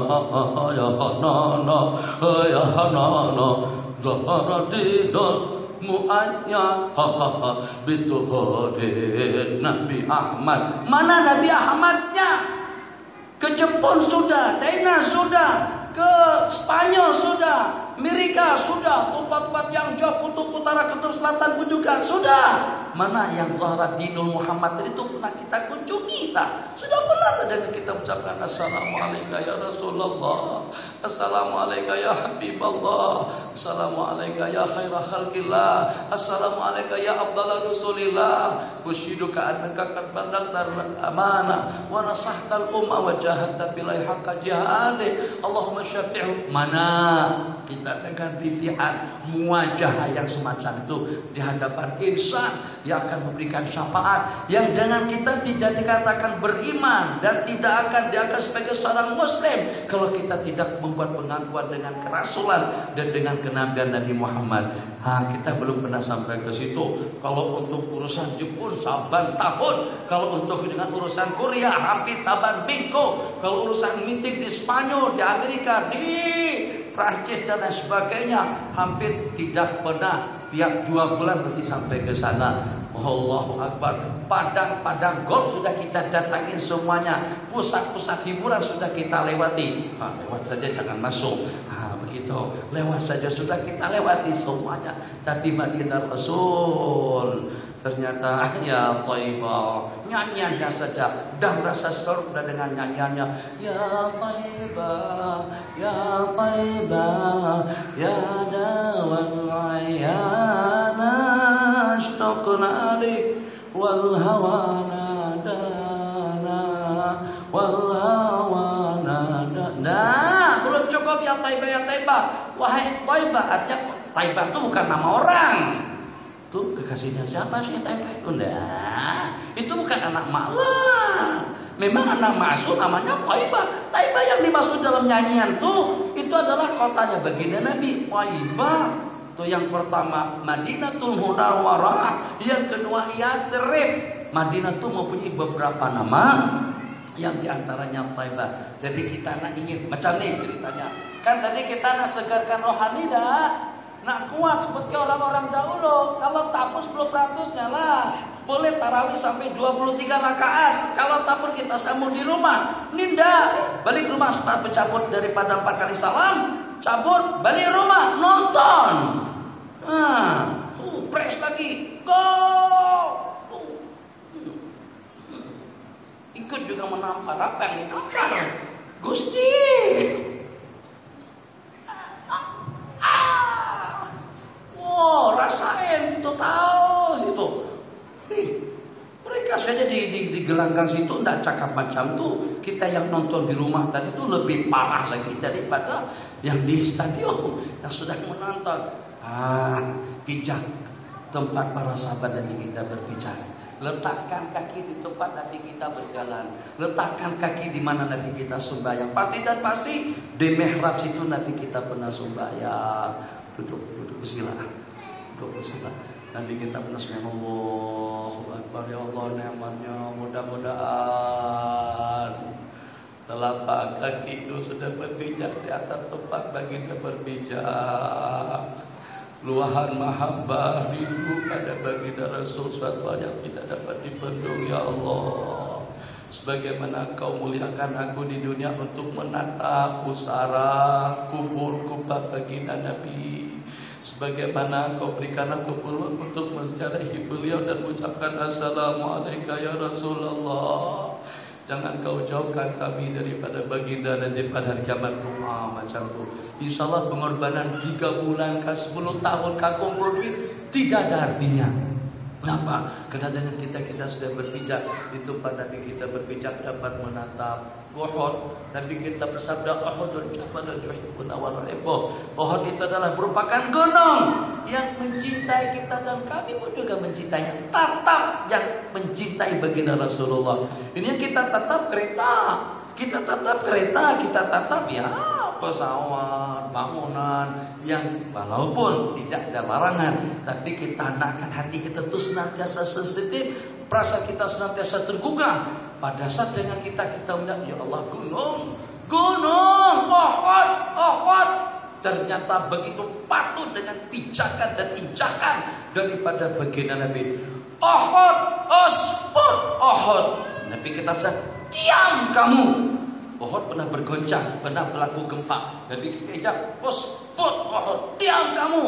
ya hanana, ya hanana, zaharadidul mu'ayya bituhadin Nabi Ahmad. Mana Nabi Ahmadnya? Ke Jepun sudah, China sudah, ke Spanyol sudah, Amerika sudah, tempat-tempat yang jauh, kutub utara, kutub selatan pun juga sudah. Mana yang Zahraddinul Muhammad itu pernah kita kunjungi tak? Sudah pernah dengan kita ucapkan Assalamualaikum ya Rasulullah, Assalamualaikum ya Habiballah, Assalamualaikum ya khairah khalqillah, Assalamualaikum ya afdal Rasulillah, ushiduka annaka qad ballagtal amanah wa nasahtal ummah wa jahadta billahi haqqa jihadi, Allahumma syafi'hu. Mana kita dengan titian muwajah yang semacam itu di hadapan insan yang akan memberikan syafaat, yang dengan kita tidak dikatakan beriman dan tidak akan dianggap sebagai seorang muslim kalau kita tidak membuat pengakuan dengan kerasulan dan dengan kenabian Nabi Muhammad. Kita belum pernah sampai ke situ. Kalau untuk urusan Jepun saban tahun, kalau untuk dengan urusan Korea hampir saban minggu, kalau urusan meeting di Spanyol, di Amerika, di Prancis dan lain sebagainya, hampir tidak pernah. Tiap 2 bulan mesti sampai ke sana. Allahu Akbar. Padang-padang golf sudah kita datangin semuanya. Pusat-pusat hiburan sudah kita lewati. Lewat saja jangan masuk. Begitu. Lewat saja sudah kita lewati semuanya. Tapi Madinah Rasul ternyata ya Thaibah, nyanyiannya saja dah merasa seru dengan nyanyiannya. Ya Thaibah, ya Thaibah, ya dawal ayana ashtaqna lik wal hawana dana wal hawana dana. Belum cukup ya Thaibah, ya Thaibah. Wahai Thaibah, artinya Thaibah itu bukan nama orang. Itu kekasihnya siapa sih Thaibah itu? Nah, itu bukan anak maklah. Memang anak maksud namanya Thaibah. Thaibah yang dimaksud dalam nyanyian tuh itu adalah kotanya baginda Nabi. Thaibah itu yang pertama Madinatul Munawwarah, yang kedua Yathrib. Madinah tuh mempunyai beberapa nama, yang diantaranya Thaibah. Jadi kita nak ingin macam ni ceritanya. Kan tadi kita nak segarkan rohani dah. Nak kuat seperti orang-orang dahulu. Kalau tak pun 10%-nya lah. Boleh tarawih sampai 23 rakaat. Kalau tak pun kita sambung di rumah. Ninda balik rumah setelah bercabut daripada 4 kali salam, cabut balik rumah nonton. Press lagi. Go. Ikut juga menampar apa yang ditampar. Gusti. Rasain situ, tahu situ. Mereka saja di gelanggang situ tidak cakap macam tuh. Kita yang nonton di rumah tadi itu lebih parah lagi daripada yang di stadion yang sudah menonton. Bijak tempat para sahabat dan kita berbicara. Letakkan kaki di tempat Nabi kita berjalan. Letakkan kaki di mana Nabi kita sembahyang. Pasti dan pasti di mihrab situ Nabi kita pernah sembahyang. Duduk bismillah. Duduk bismillah. Nabi kita pernah sembahyang. Allahu Akbar, ya Allah nikmatnya. Mudah-mudahan telapak kaki itu sudah berpijak di atas tempat baginda berpijak. Luahan mahabbah rindu pada baginda Rasul SAW yang tidak dapat dibendung, ya Allah. Sebagaimana Kau muliakan aku di dunia untuk menatap pusara kubur kubah baginda Nabi, sebagaimana Kau berikan aku peluang untuk menziarahi beliau dan mengucapkan assalamualaikum ya Rasulullah. Jangan Kau jauhkan kami daripada baginda dan daripada hari kiamat. Doa macam tu. InsyaAllah pengorbanan 3 bulan ke 10 tahun kau kumpul duit tidak ada artinya. Kenapa? Karena dengan kita sudah berpijak di tempat Nabi kita berpijak dapat menatap Uhud. Nabi kita bersabda Uhudun jabalun yuhibbuna wa nuhibbuh. Uhud itu adalah merupakan gunung yang mencintai kita dan kami pun juga mencintainya. Tatap yang mencintai baginda Rasulullah. Ini kita tatap kereta. Kita tatap kereta, kita tatap ya pesawat, bangunan yang walaupun tidak ada larangan, tapi kita hendakkan hati kita itu senantiasa sensitif, perasa kita senantiasa tergugah. Pada saat dengan kita melihat ya Allah gunung, Uhud, ternyata begitu patuh dengan pijakan dan injakan daripada baginda Nabi. Uhud, Nabi kita bilang, diam kamu. Uhud pernah bergoncang, pernah berlaku gempa. Nabi kita ijab, Uhud, diam kamu.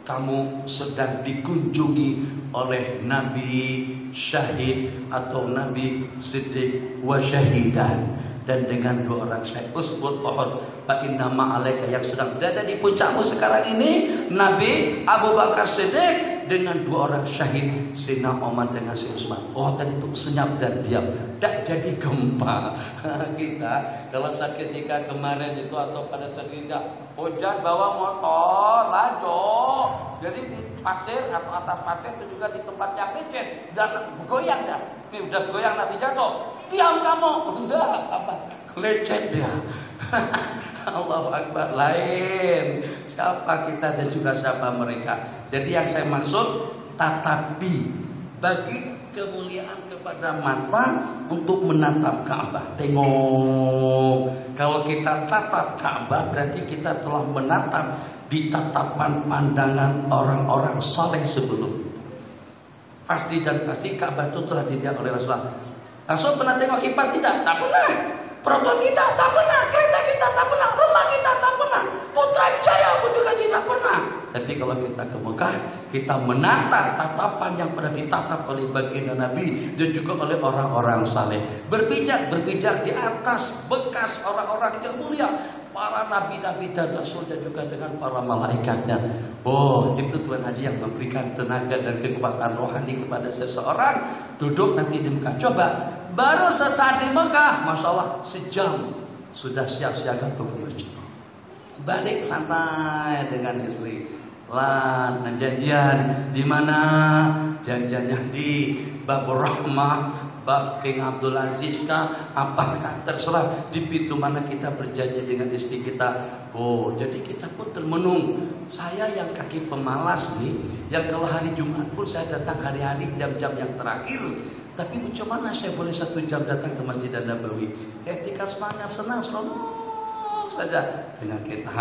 Kamu sedang dikunjungi oleh Nabi syahid atau Nabi siddiq wa syahidan. Dan dengan 2 orang syahid, Uhud, fa inna ma'alaika yang sedang berada di puncakmu sekarang ini Nabi Abu Bakar Siddiq dengan 2 orang syahid, Sayyidina Umar dengan Sayyidina Utsman. Oh tadi itu senyap dan diam, tak jadi gempa. Kita kalau ketika kemarin itu atau pada saat kita hujan bawa motor laju, jadi di pasir atau atas pasir itu juga di tempat yang licin dan goyang dah. Ini udah goyang nanti jatuh. Diam kamu. Enggak apa, lecet dia. Allahu Akbar. Lain siapa kita dan juga siapa mereka. Jadi yang saya maksud tatapi bagi kemuliaan kepada mata untuk menatap Ka'bah. Tengok. Kalau kita tatap Ka'bah berarti kita telah menatap di tatapan pandangan orang-orang saleh sebelum. Pasti dan pasti Ka'bah itu telah dilihat oleh Rasulullah. Rasul pernah tengok kipas tidak? Tak pernah. Proton kita tak pernah. Kereta kita tak pernah. Rumah kita tak pernah. Putrajaya pun juga tidak pernah. Tapi kalau kita ke Mekah, kita menatap tatapan yang pernah ditatap oleh baginda Nabi dan juga oleh orang-orang saleh. Berpijak di atas bekas orang-orang yang mulia, para nabi-nabi dan rasul dan juga dengan para malaikatnya. Oh, itu Tuhan Haji yang memberikan tenaga dan kekuatan rohani kepada seseorang. Duduk nanti di Mekah. Coba, baru sesaat di Mekah, Masya Allah, sejam sudah siap-siaga untuk ke masjid. Balik santai dengan istri. Lan janjian di mana? Janjiannya di Babur Rahmah, Bab King Abdul Aziz kah? Apakah terserah di pintu mana kita berjanji dengan istri kita. Oh, jadi kita pun termenung. Saya yang kaki pemalas nih, yang kalau hari Jumat pun saya datang hari-hari jam-jam yang terakhir. Tapi macam mana saya boleh 1 jam datang ke Masjid Nabawi? Ketika semangat senang selalu saja dengan kita.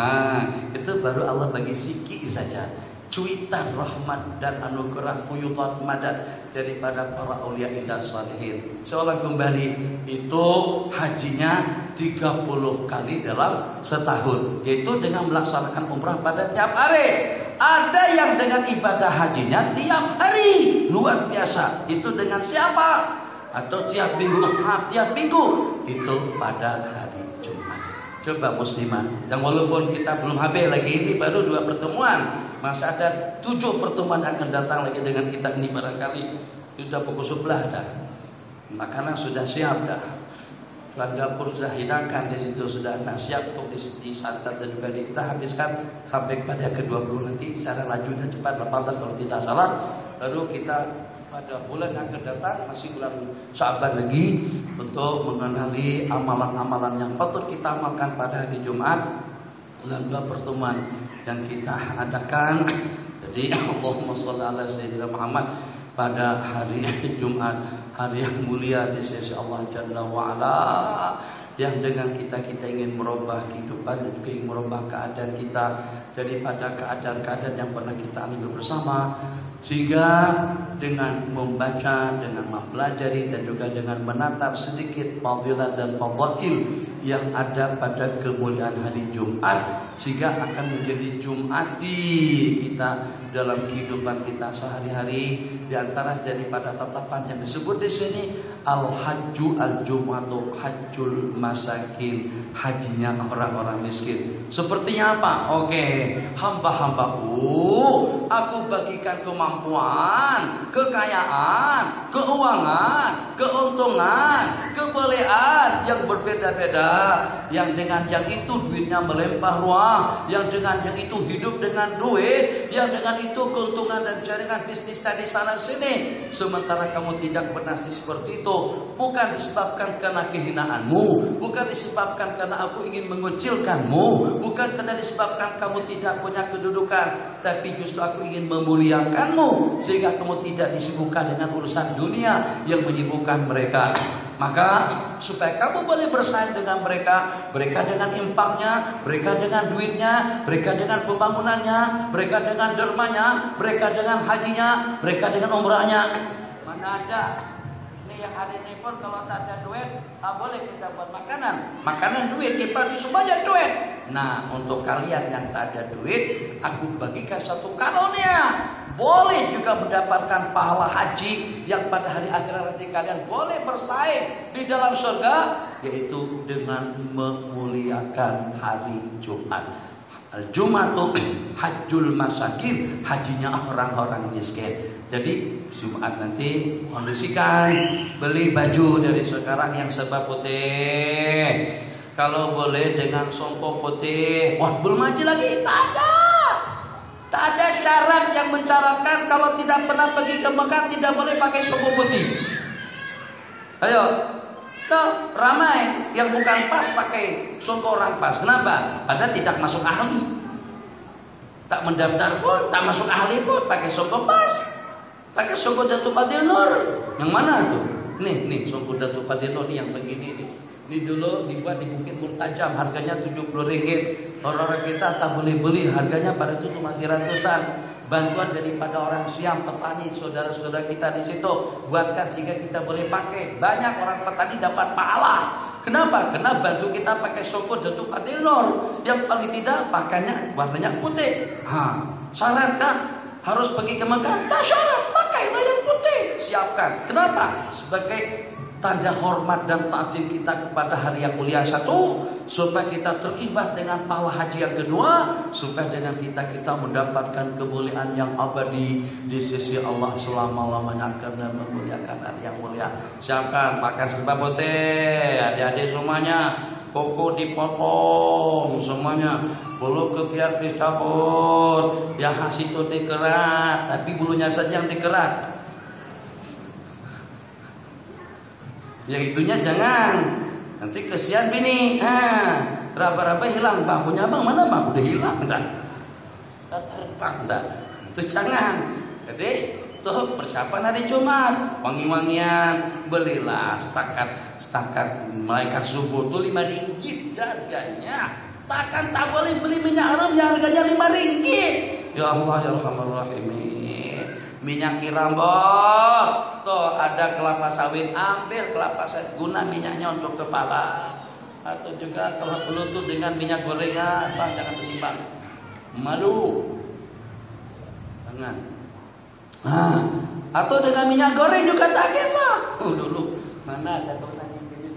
Itu baru Allah bagi siki saja. Cuitan rahmat dan anugerah fuyudat madad daripada para aulia indah salihin. Seolah kembali itu hajinya 30 kali dalam setahun, yaitu dengan melaksanakan umrah pada tiap hari. Ada yang dengan ibadah hajinya tiap hari, luar biasa. Itu dengan siapa? Atau tiap minggu? Tiap minggu itu pada hari Jumat. Coba musliman, dan walaupun kita belum habis lagi, ini baru 2 pertemuan, masih ada 7 pertemuan akan datang lagi dengan kita ini barangkali. Sudah pukul 11 dah, makanan sudah siap dah, tuan dapur sudah hidangkan di situ, sudah siap untuk disantap dan juga kita habiskan sampai pada ke-20 nanti secara laju dan cepat 18 kalau tidak salah. Baru kita pada bulan yang akan datang, masih bulan Sya'ban lagi, untuk mengenali amalan-amalan yang patut kita amalkan pada hari Jumat dalam 2 pertemuan yang kita adakan. Jadi Allahumma sholli ala sayyidina Muhammad pada hari Jumat, hari yang mulia di sisi Allah Jalla wa Ala, yang dengan kita ingin merubah kehidupan dan juga ingin merubah keadaan kita daripada keadaan-keadaan yang pernah kita alami bersama, sehingga dengan membaca, dengan mempelajari dan juga dengan menatap sedikit fadilah dan fadail yang ada pada kemuliaan hari Jumat, sehingga akan menjadi Jumati kita dalam kehidupan kita sehari-hari. Di antara daripada tatapan yang disebut di sini al-hajju al-jum'atu hajjul masakin, hajinya orang-orang miskin. Sepertinya apa? Oke, hamba-hambaku, aku bagikan kemampuan, kekayaan, keuangan, keuntungan, kebolehan yang berbeda-beda, yang dengan yang itu duitnya melimpah ruah, yang dengan yang itu hidup dengan duit, yang dengan itu keuntungan dan jaringan bisnisnya di sana sini. Sementara kamu tidak bernasib seperti itu, bukan disebabkan karena kehinaanmu, bukan disebabkan karena aku ingin mengucilkanmu, bukan karena disebabkan kamu tidak punya kedudukan, tapi justru aku ingin memuliakanmu sehingga kamu tidak disibukkan dengan urusan dunia yang menyibukkan mereka. Maka supaya kamu boleh bersaing dengan mereka, mereka dengan infaknya, mereka dengan duitnya, mereka dengan pembangunannya, mereka dengan dermanya, mereka dengan hajinya, mereka dengan umrahnya. Mana ada? Ini yang hari ini pun kalau tak ada duit, tak boleh kita buat makanan. Makanan duit, kita semuanya duit. Nah, untuk kalian yang tak ada duit, aku bagikan satu karunia. Boleh juga mendapatkan pahala haji yang pada hari akhirat nanti kalian boleh bersaing di dalam surga, yaitu dengan memuliakan hari Jumat. Al-Jumatu hajjul masakin, hajinya orang-orang miskin. Jadi Jumat nanti kondisikan, beli baju dari sekarang yang serba putih. Kalau boleh dengan sompo putih. Wah, belum haji lagi? Tak ada. Tak ada syarat yang mencaratkan kalau tidak pernah pergi ke Mekah tidak boleh pakai sompo putih. Ayo, tuh ramai yang bukan pas pakai sompo orang pas. Kenapa? Padahal tidak masuk ahli. Tak mendaftar pun, tak masuk ahli pun pakai sompo pas. Pakai sompo Datuk Fadil Nur. Yang mana tuh? Nih sompo Datuk Fadil Nur yang begini nih. Ini dulu dibuat di Bukit Murtajam, harganya Rp70. Orang-orang kita tak boleh beli, harganya pada itu masih ratusan. Bantuan daripada orang Siam, petani, saudara-saudara kita di situ, buatkan sehingga kita boleh pakai. Banyak orang petani dapat pahala. Kenapa? Karena bantu kita pakai soko Datuk Fadil Nur. Yang paling tidak pakainya warnanya putih. Syaratkah harus pergi ke Mekah? Tak syarat, pakailah yang putih. Siapkan. Kenapa? Sebagai tanda hormat dan takzim kita kepada hari yang mulia satu, supaya kita terimbas dengan pahala haji yang kedua, supaya dengan kita mendapatkan kemuliaan yang abadi di sisi Allah selama-lamanya karena memuliakan hari yang mulia. Siapkan pakai serba putih, adik-adik semuanya, koko dipotong semuanya, bulu kebiak dicabut, yang khas itu dikerat, tapi bulunya saja yang dikerat. Yang itunya jangan, nanti kesian bini. Raba-raba hilang, bang punya abang mana bang? Udah hilang dah. Terbang dah. Itu jangan. Jadi tuh persiapan hari Jumat, wangi-wangian, belilah setakat malaikat subuh tuh RM5 harganya. Tak boleh beli minyak haram yang harganya RM5. Ya Allah ya Rahmanur Rahim. Minyak kirambot, tuh ada kelapa sawit, ambil kelapa sawit, guna minyaknya untuk kepala. Atau juga kalau perlu tuh dengan minyak gorengan, bang jangan bersimbang, malu, jangan. Atau dengan minyak goreng juga tak kisah. Dulu mana ada kalau tadi jenis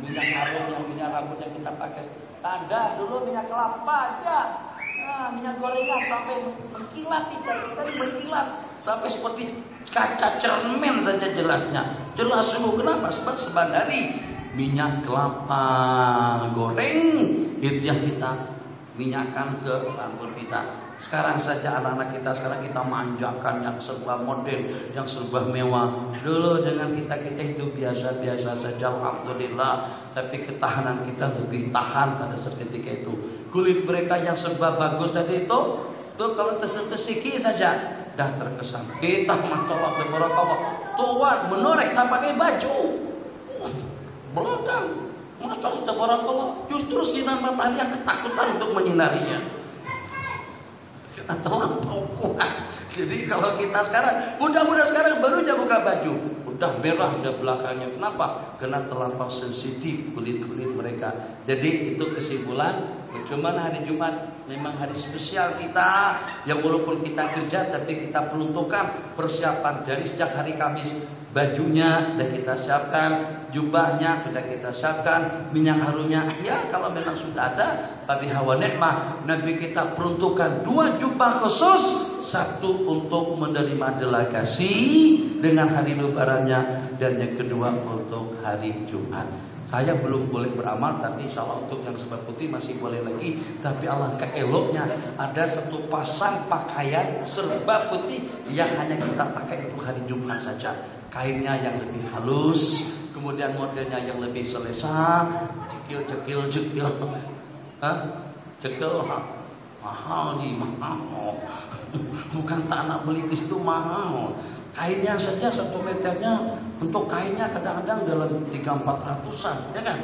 minyak harum yang minyak rambut yang kita pakai, ada dulu minyak kelapa aja. Minyak gorengan sampai mengkilat, kita ini mengkilat sampai seperti kaca cermin saja jelasnya. Jelas semua. Kenapa? Sebab dari minyak kelapa goreng itu yang kita minyakkan ke rambut kita. Sekarang saja anak-anak kita sekarang kita manjakan yang serba modern, yang serba mewah. Dulu dengan kita hidup biasa-biasa saja, alhamdulillah. Tapi ketahanan kita lebih tahan pada saat ketika itu. Kulit mereka yang serba bagus tadi itu, tuh kalau tersentuh sikit saja dah terkesan. Kita masalah tabarakallah, tua menoreh tak pakai baju, belakang. Masalah tabarakallah, justru sinar matahari yang ketakutan untuk menyinarinya. Terlampau kuat. Jadi kalau kita sekarang, mudah-mudahan sekarang baru aja buka baju, udah merah udah belakangnya. Kenapa? Karena terlampau sensitif kulit-kulit mereka. Jadi itu kesimpulan. Cuman hari Jumat memang hari spesial kita, yang walaupun kita kerja tapi kita peruntukkan persiapan dari sejak hari Kamis. Bajunya sudah kita siapkan, jubahnya sudah kita siapkan, minyak harumnya ya kalau memang sudah ada. Tapi hawa nikmah Nabi kita peruntukkan 2 jubah khusus, satu untuk menerima delegasi dengan hari lebarannya, dan yang kedua untuk hari Jumat. Saya belum boleh beramal, tapi insya Allah untuk yang serba putih masih boleh lagi. Tapi alangkah eloknya ada satu pasang pakaian serba putih yang hanya kita pakai untuk hari Jumat saja. Kainnya yang lebih halus, kemudian modelnya yang lebih selesa, cekil. Cekel mahal nih, mahal. Bukan tanah beli di situ mahal. Kainnya saja 1 meternya, untuk kainnya kadang-kadang dalam 300-400an, ya kan?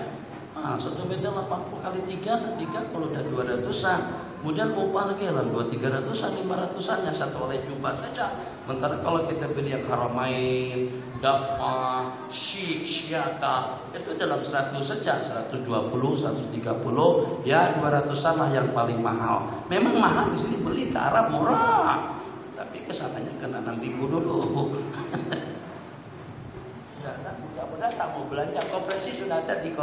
Nah, 1 meter 80 kali 3 kalau udah 200an. Kemudian upah lagi dalam 200-300an, 500an satu oleh jubah saja. Sementara kalau kita beli yang Haramain, Dafa, Syiaka, itu dalam 100 saja, 120, 130, ya 200an lah yang paling mahal. Memang mahal di sini beli ke Arab murah. Tapi kesananya kena 6.000 dulu. Mudah-mudahan tak mau belanja. Koperasi sudah ada di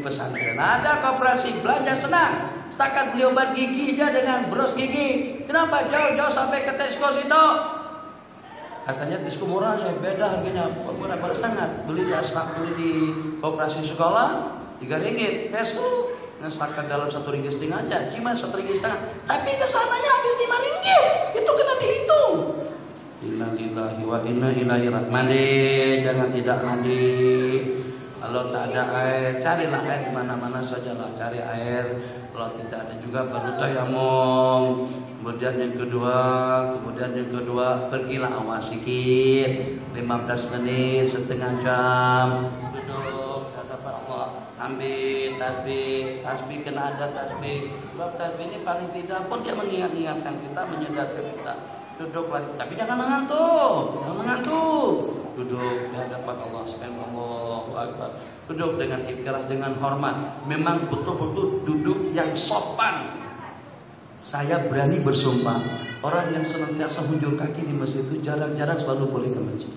pesantren. Ada koperasi, belanja senang. Setakat beli obat gigi aja dengan bros gigi. Kenapa jauh-jauh sampai ke Tesco situ? Katanya Tesco murah, saya beda harganya, murah pada sangat. Beli di Aspak, beli di koperasi sekolah 3 ringgit. Tesco setakat dalam 1,5 ringgit aja, cuma 1,5 ringgit. Tapi kesananya habis 5 ringgit. Itu kena dihitung. Innalillahi wa inna ilaihi raji'un. Mandi, jangan tidak mandi. Kalau tak ada air, carilah air di mana-mana sajalah, cari air. Kalau tidak ada juga baru tayamum. Kemudian yang kedua, pergilah awas sikit, 15 menit, setengah jam, duduk hadapan Allah, ambil tasbih kena ada tasbih. Sebab tasbih ini paling tidak pun dia mengingatkan kita, menyadarkan kita. Duduk lagi, tapi jangan mengantuk, duduk di hadapan Allah Subhanahu wa Ta'ala. Duduk dengan ikhlas, dengan hormat. Memang betul-betul duduk yang sopan. Saya berani bersumpah, orang yang senantiasa hujur kaki di masjid itu jarang-jarang selalu boleh ke masjid.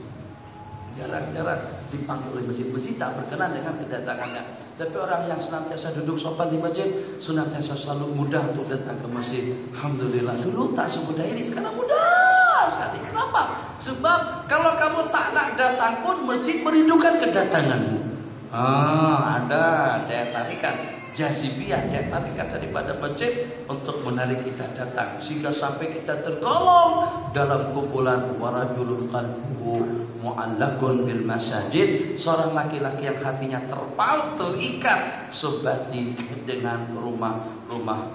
Jarang-jarang dipanggil oleh masjid. Masjid tak berkenan dengan kedatangannya. Tapi orang yang senantiasa duduk sopan di masjid, senantiasa selalu mudah untuk datang ke masjid. Alhamdulillah, dulu tak semudah ini, sekarang mudah sekali. Kenapa? Sebab kalau kamu tak nak datang pun masjid merindukan kedatanganmu. Ada daya tarikan jazibiyah, daya tarikan daripada masjid untuk menarik kita datang, sehingga sampai kita tergolong dalam kumpulan warajulun qalbuhu mu'allaqun bil masajid, seorang laki-laki yang hatinya terpaut, terikat sebati dengan rumah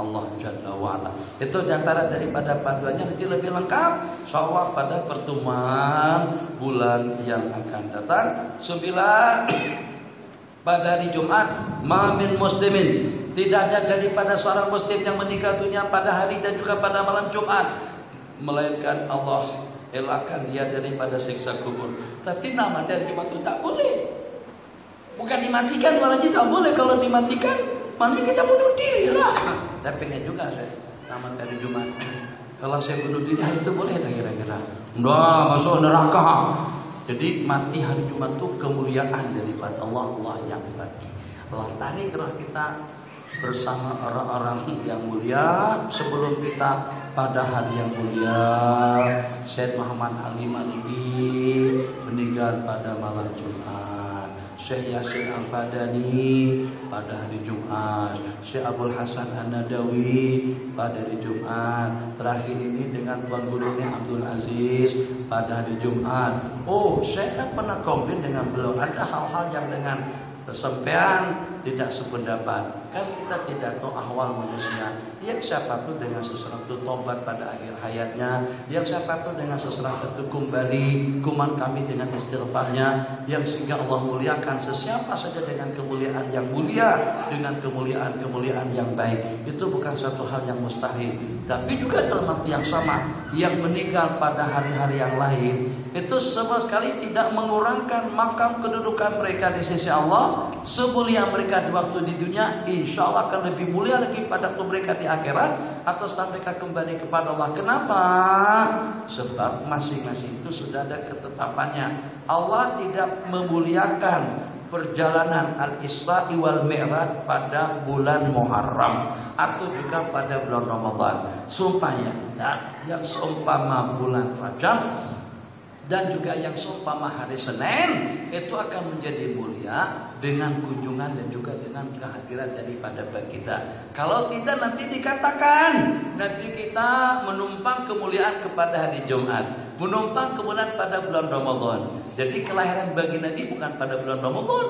Allah Jalla wa'ala. Itu diantara daripada panduannya. Nanti lebih lengkap insyaallah pada pertemuan bulan yang akan datang. 9 pada hari Jumat, mamin muslimin, tidak ada daripada seorang muslim yang meninggal dunia pada hari dan juga pada malam Jumat, melainkan Allah elakkan dia daripada siksa kubur. Tapi nama dari Jumat itu tak boleh. Bukan dimatikan, malah tidak boleh. Kalau dimatikan, malah kita bunuh diri lah. Saya pengen juga saya nama dari Jumat. Kalau saya bunuh diri, itu boleh tak kira-kira? Nggak, masuk neraka. Jadi mati hari Jumat itu kemuliaan daripada Allah yang bagi. Allah tarik roh kita bersama orang-orang yang mulia sebelum kita pada hari yang mulia. Syed Muhammad Ali Maliki meninggal pada malam Jumat. Syekh Yasin Al-Badani pada hari Jumat, Syekh Abdul Hasan An-Nadawi pada hari Jumat. Terakhir ini dengan Tuan Guru ini Abdul Aziz pada hari Jumat. Oh, saya kan pernah komplain dengan beliau, ada hal-hal yang dengan sampean tidak sependapat. Kan kita tidak tahu ahwal manusia. Yang siapa tuh dengan seseorang itu tobat pada akhir hayatnya, yang siapa tuh dengan seseorang itu kembali kuman kami dengan istighfarnya, yang sehingga Allah muliakan sesiapa saja dengan kemuliaan yang mulia, dengan kemuliaan yang baik. Itu bukan satu hal yang mustahil. Tapi juga dalam waktu yang sama, yang meninggal pada hari-hari yang lain itu sama sekali tidak mengurangkan makam kedudukan mereka di sisi Allah. Semulia mereka di waktu di dunia, insya Allah akan lebih mulia lagi pada waktu mereka di akhirat atau setelah mereka kembali kepada Allah. Kenapa? Sebab masing-masing itu sudah ada ketetapannya. Allah tidak memuliakan perjalanan Al-Isra wal Mi'raj pada bulan Muharram atau juga pada bulan Ramadan. Sumpahnya yang seumpama bulan Rajab dan juga yang seumpama hari Senin itu akan menjadi mulia dengan kunjungan dan juga dengan kehadiran daripada bagi kita. Kalau tidak nanti dikatakan Nabi kita menumpang kemuliaan kepada hari Jumat, menumpang kemuliaan pada bulan Ramadan. Jadi kelahiran bagi Nabi bukan pada bulan Ramadan,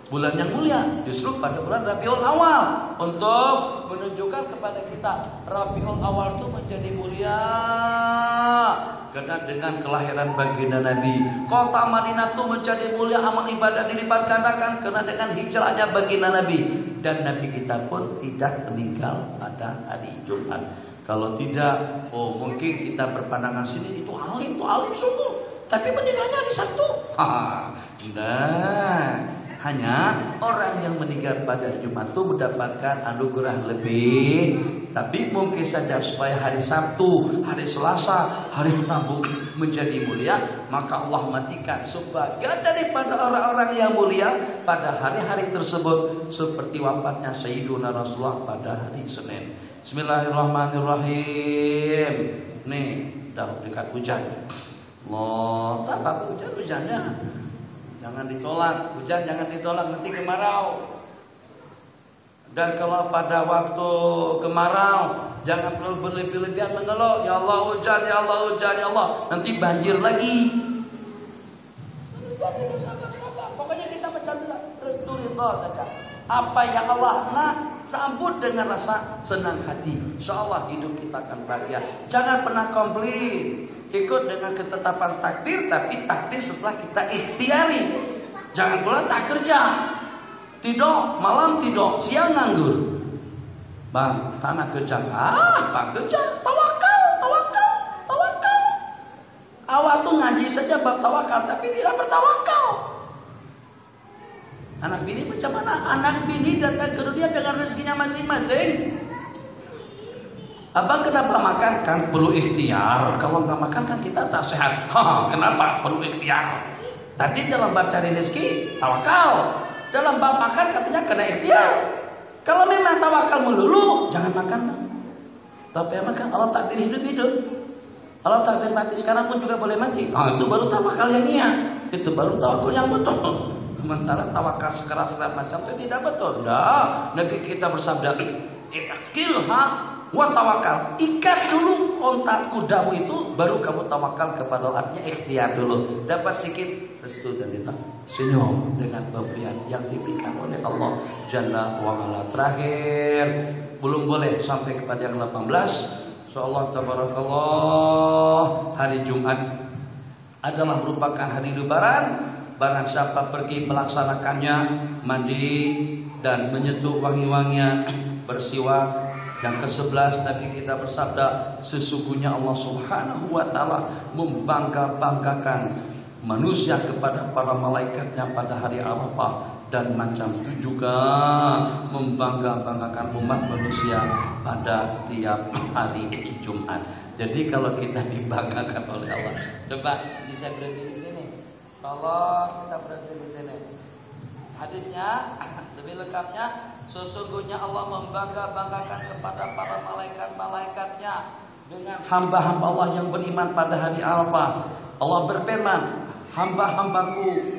bulan yang mulia, justru pada bulan Rabiul Awal, untuk menunjukkan kepada kita Rabiul Awal itu menjadi mulia karena dengan kelahiran baginda Nabi. Kota Madinah itu menjadi mulia, amal ibadah dilipat gandakan karena dengan hijrahnya baginda Nabi. Dan Nabi kita pun tidak meninggal pada hari Jumat. Kalau tidak, oh mungkin kita berpandangan sini itu alim sungguh, tapi meninggalnya hari Sabtu. Nah, hanya orang yang meninggal pada hari Jumat itu mendapatkan anugerah lebih. Tapi mungkin saja supaya hari Sabtu, hari Selasa, hari Rabu menjadi mulia, maka Allah matikan sebagian daripada orang-orang yang mulia pada hari-hari tersebut, seperti wafatnya Sayyiduna Rasulullah pada hari Senin. Bismillahirrahmanirrahim. Nih, dah dekat hujan. Allah, apa hujannya? Jangan ditolak, hujan jangan ditolak, nanti kemarau. Dan kalau pada waktu kemarau, jangan terlalu berlebih-lebihan mengeluh, ya Allah hujan, ya Allah hujan, ya Allah. Nanti banjir lagi. Sabar. Pokoknya kita mencari restu ridha saja. Apa yang Allah nak, sambut dengan rasa senang hati. Insyaallah hidup kita akan bahagia. Jangan pernah komplain. Ikut dengan ketetapan takdir, tapi takdir setelah kita ikhtiari. Jangan pula tak kerja. Tidur, malam tidur, siang nganggur. Bang, tanah kerja. Bang kerja, tawakal. Awak tuh ngaji saja bab tawakal, tapi tidak bertawakal. Anak bini macam mana? Anak bini datang ke dunia dengan rezekinya masing-masing. Abang kenapa makan? Kan perlu ikhtiar. Kalau nggak makan kan kita tak sehat. Kenapa? Perlu ikhtiar. Tadi dalam bab cari rezeki, tawakal. Dalam bab makan katanya kena ikhtiar. Kalau memang tawakal melulu, jangan makan. Tapi makan, Allah takdir hidup. Allah takdir mati sekarang pun juga boleh mati. Itu baru tawakal yang niat. Itu baru tawakal yang betul. Sementara tawakal sekeras macam itu tidak betul. Nah, Nabi kita bersabda, "Iqilha wa tawakal." Ikat dulu ontak kudamu itu, baru kamu tawakal kepada Allah. Artinya ikhtiar dulu. Dapat sedikit restu dan kita senyum dengan pemberian yang diberikan oleh Allah Jalla wa Ala. Terakhir, belum boleh sampai kepada yang 18. Insyaallah tabarakallah, hari Jumat adalah merupakan hari lebaran. Barang siapa pergi melaksanakannya, mandi dan menyentuh wangi-wangian, bersiwak. Yang ke-11 Nabi kita bersabda, sesungguhnya Allah Subhanahu wa taala membangga-banggakan manusia kepada para malaikatnya pada hari Arafah, dan macam itu juga membangga-banggakan umat manusia pada tiap hari Jumat. Jadi kalau kita dibanggakan oleh Allah, coba bisa berhenti di sini. Kalau kita berhenti di sini, hadisnya lebih lengkapnya, sesungguhnya Allah membangga-banggakan kepada para malaikat-malaikatnya dengan hamba-hamba Allah yang beriman pada hari Arafah. Allah berfirman, hamba-hambaku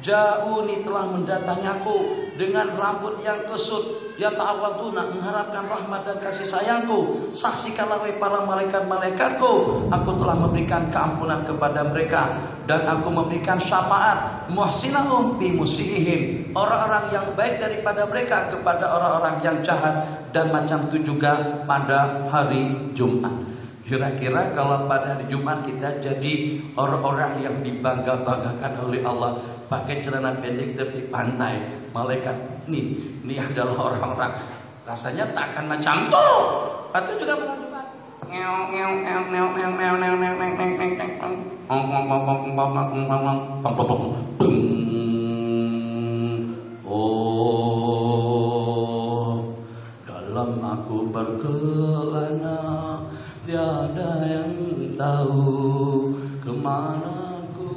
Ja'uni telah mendatangi aku dengan rambut yang kesut, yata'awaduna mengharapkan rahmat dan kasih sayangku. Saksikanlah wahai para malaikat-malaikatku, aku telah memberikan keampunan kepada mereka dan aku memberikan syafaat muhsinahum fi musiihim, orang-orang yang baik daripada mereka kepada orang-orang yang jahat, dan macam itu juga pada hari Jumat. Kira-kira kalau pada hari Jumat kita jadi orang-orang yang dibangga-banggakan oleh Allah, pakai celana pendek tepi pantai, malaikat ini adalah orang-orang, rasanya tak akan macam tuh. Atau juga pada Jumat dalam aku berkelana, tiada yang tahu kemana ku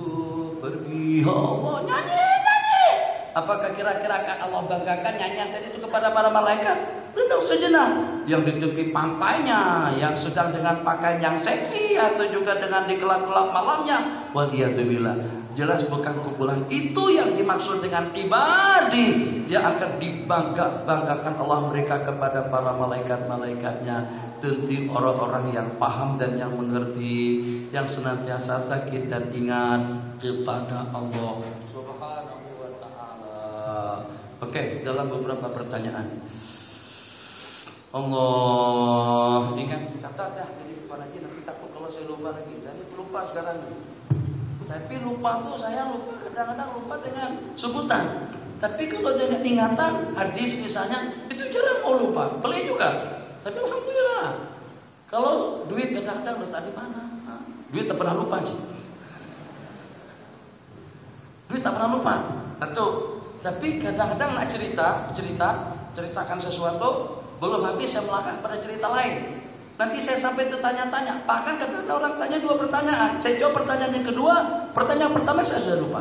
pergi. Oh, nyanyi. Apakah kira-kira Allah banggakan nyanyian tadi itu kepada para malaikat? Renung sejenak. Yang di tepi pantainya, yang sedang dengan pakaian yang seksi, atau juga dengan di gelap-gelap malamnya. Waliyadzubillah. Jelas bukan kumpulan itu yang dimaksud dengan ibadi yang akan dibanggakan Allah mereka kepada para malaikat-malaikatnya. Tentu orang-orang yang paham dan yang mengerti, yang senantiasa sakit dan ingat kepada Allah Subhanahu wa ta'ala. Oke, dalam beberapa pertanyaan. Allah, ingat, catat dah, jadi lupa lagi, nanti takut kalau saya lupa lagi. Jadi lupa sekarang. Tapi lupa tuh saya lupa, kadang-kadang lupa dengan sebutan. Tapi kalau dengan ingatan hadis misalnya, itu jarang mau lupa. Pelik juga. Tapi alhamdulillah. Kalau duit kadang-kadang letak di mana? Duit tak pernah lupa sih. Duit tak pernah lupa. Satu. Tapi kadang-kadang nak ceritakan sesuatu, belum habis saya melangkah pada cerita lain. Nanti saya sampai tertanya-tanya. Bahkan kadang-kadang orang tanya 2 pertanyaan. Saya jawab pertanyaan yang kedua, pertanyaan pertama saya sudah lupa.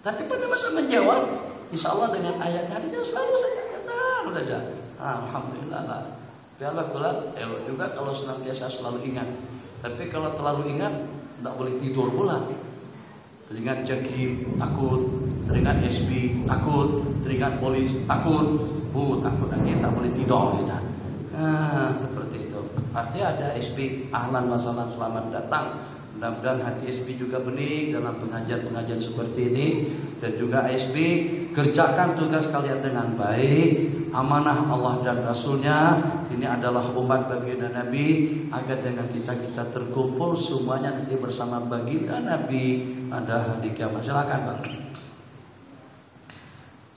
Tapi pada masa menjawab, insya Allah dengan ayat hadisnya selalu saya katakan saja. Alhamdulillah lah. Biarlah elok juga kalau senantiasa selalu ingat. Tapi kalau terlalu ingat, tidak boleh tidur pula. Teringat Jakim, takut. Teringat SB, takut. Teringat polis, takut. Takut lagi, tak boleh tidur kita. Seperti itu. Pasti ada SB, ahlan wasalan, selamat datang. Mudah-mudahan hati SB juga bening dalam pengajian-pengajian seperti ini. Dan juga SB, kerjakan tugas kalian dengan baik. Amanah Allah dan Rasulnya. Ini adalah umat baginda Nabi. Agar dengan kita terkumpul semuanya nanti bersama baginda Nabi pada hari kiamat. Silakan Bang.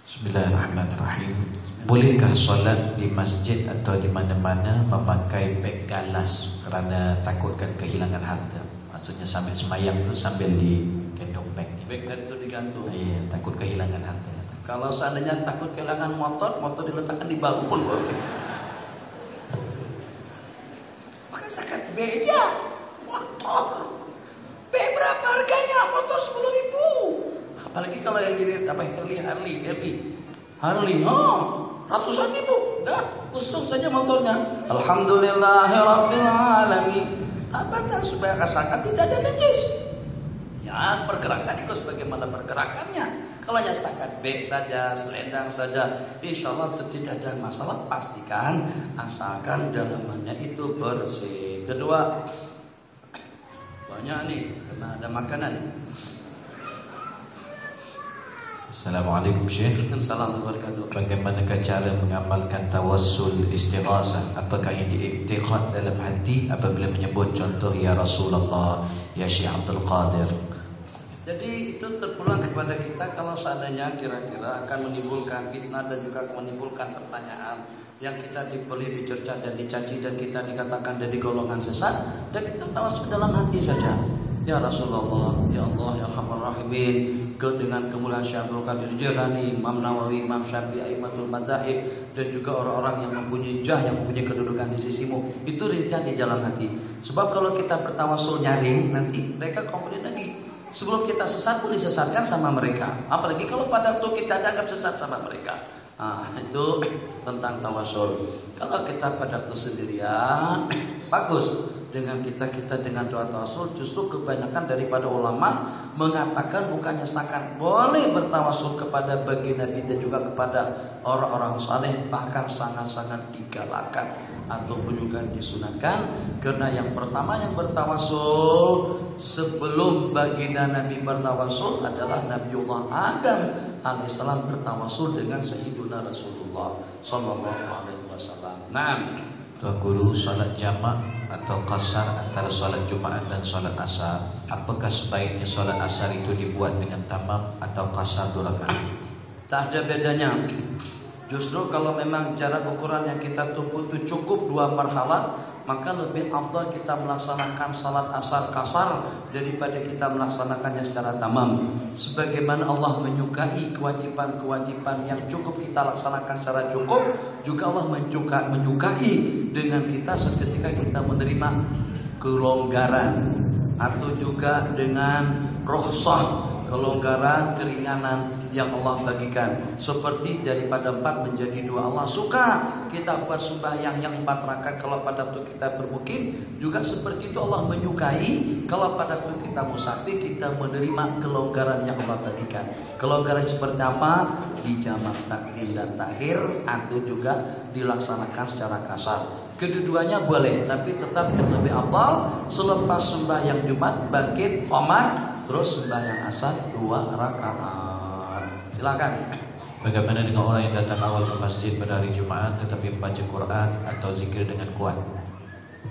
Bismillahirrahmanirrahim. Bolehkah solat di masjid atau di mana-mana memakai beg galas kerana takutkan kehilangan harta? Maksudnya sambil semayang tu sambil digendong beg. Beg itu digantung. Iya, takut kehilangan harta. Kalau seandainya takut kehilangan motor diletakkan di bahu pun boleh. Maka zakat beja motor. Beg berapa harganya? Motor 10.000. Apalagi kalau yang jadi Harley, ratusan ribu. Dah, usung saja motornya. Alhamdulillahirabbil alamin. Tabatan supaya asalkan tidak ada najis. Ya, pergerakan itu sebagaimana pergerakannya. Kalau hanya setakat beg saja, selendang saja, insya Allah itu tidak ada masalah. Pastikan asalkan dalamannya itu bersih. Kedua, banyak nih karena ada makanan. Assalamualaikum Syekh. Waalaikumsalam warahmatullahi wabarakatuh. Bagaimanakah cara mengamalkan tawassul istighasah? Apakah yang diiktiqad dalam hati apabila menyebut contoh ya Rasulullah, ya Syekh Abdul Qadir? Jadi itu terpulang kepada kita kalau seandainya kira-kira akan menimbulkan fitnah dan juga menimbulkan pertanyaan yang kita dibeli, dicerca dan dicaci dan kita dikatakan dari golongan sesat, dan kita tawassul dalam hati saja. Ya Rasulullah, ya Allah, ya Arhamar Rahimin, dengan kemuliaan Syekh Abdul Qadir Jilani, Imam Nawawi, Imam Syafi'i, Aimatul Madzhab, dan juga orang-orang yang mempunyai yang mempunyai kedudukan di sisimu, itu rintihan di dalam hati. Sebab kalau kita bertawassul nyaring, nanti mereka komplain lagi. Sebelum kita sesat pun disesatkan sama mereka. Apalagi kalau pada waktu kita dianggap sesat sama mereka. Itu tentang tawassul. Kalau kita pada waktu sendirian, bagus. dengan kita dengan doa tawasul. Justru kebanyakan daripada ulama mengatakan bukannya setakat boleh bertawasul kepada baginda Nabi dan juga kepada orang-orang saleh, bahkan sangat-sangat digalakkan ataupun juga disunahkan. Karena yang pertama yang bertawasul sebelum baginda Nabi bertawasul adalah Nabiullah Adam alaihissalam bertawasul dengan Sayyiduna Rasulullah sallallahu alaihi wasallam. Nah, Tuan Guru, salat jamak atau qasar antara salat Jumat dan salat Asar, apakah sebaiknya salat Asar itu dibuat dengan tamam atau qasar 2 rakaat? tak ada bedanya. Justru kalau memang jarak ukuran yang kita tempuh itu cukup 2 marhalah, maka lebih afdal kita melaksanakan salat asar kasar daripada kita melaksanakannya secara tamam. Sebagaimana Allah menyukai kewajiban-kewajiban yang cukup kita laksanakan secara cukup, juga Allah menyukai dengan kita seketika kita menerima kelonggaran atau juga dengan rukhsah, kelonggaran, keringanan yang Allah bagikan. Seperti daripada 4 menjadi 2. Allah suka kita buat sembahyang yang 4 rakaat kalau pada waktu kita bermukim. Juga seperti itu Allah menyukai kalau pada waktu kita musafir kita menerima kelonggaran yang Allah bagikan. Kelonggaran seperti apa? Di jamak takdim dan takhir atau juga dilaksanakan secara kasar. Kedua-duanya boleh, tapi tetap yang lebih afdal selepas sembahyang Jumat bangkit qomat terus sembahyang asar 2 rakaat. Silakan. Bagaimana dengan orang yang datang awal ke masjid pada hari Jumat tetapi membaca Quran atau zikir dengan kuat?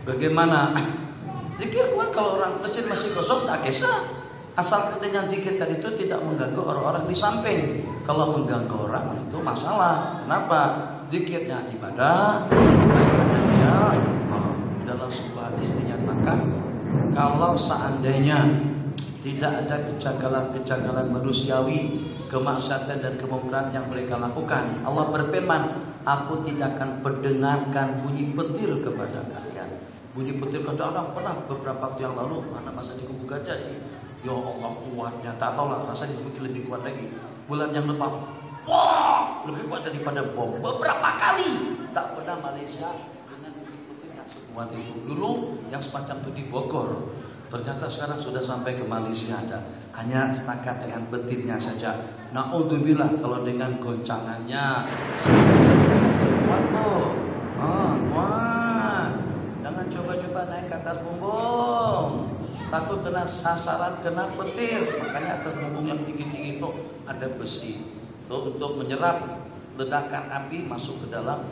Bagaimana? Zikir kuat kalau orang masjid masih kosong tak kisah. Asalkan dengan zikir tadi itu tidak mengganggu orang-orang di samping. Kalau mengganggu orang itu masalah. Kenapa? Zikirnya ibadah, ibadahnya dalam sebuah hadis dinyatakan kalau seandainya tidak ada kejanggalan-kejanggalan manusiawi, kemaksiatan dan kemungkaran yang mereka lakukan, Allah berfirman, aku tidak akan mendengarkan bunyi petir kepada kalian. Bunyi petir kadang-kadang pernah beberapa waktu yang lalu, mana masa di Kubu Gajah sih, ya Allah kuatnya, tak tahu lah, rasa di sini lebih kuat lagi. Bulan yang lepas, wah, lebih kuat daripada bom. Beberapa kali, tak pernah Malaysia dengan bunyi petir yang sekuat itu. Dulu yang semacam itu di Bogor. Ternyata sekarang sudah sampai ke Malaysia ada. Hanya setakat dengan petirnya saja. Na'udzubillah kalau dengan goncangannya. Waduh. Wah. Jangan coba-coba naik ke atas bumbung. Takut kena sasaran, kena petir. Makanya atas bumbung yang tinggi-tinggi itu ada besi. Itu untuk menyerap ledakan api masuk ke dalam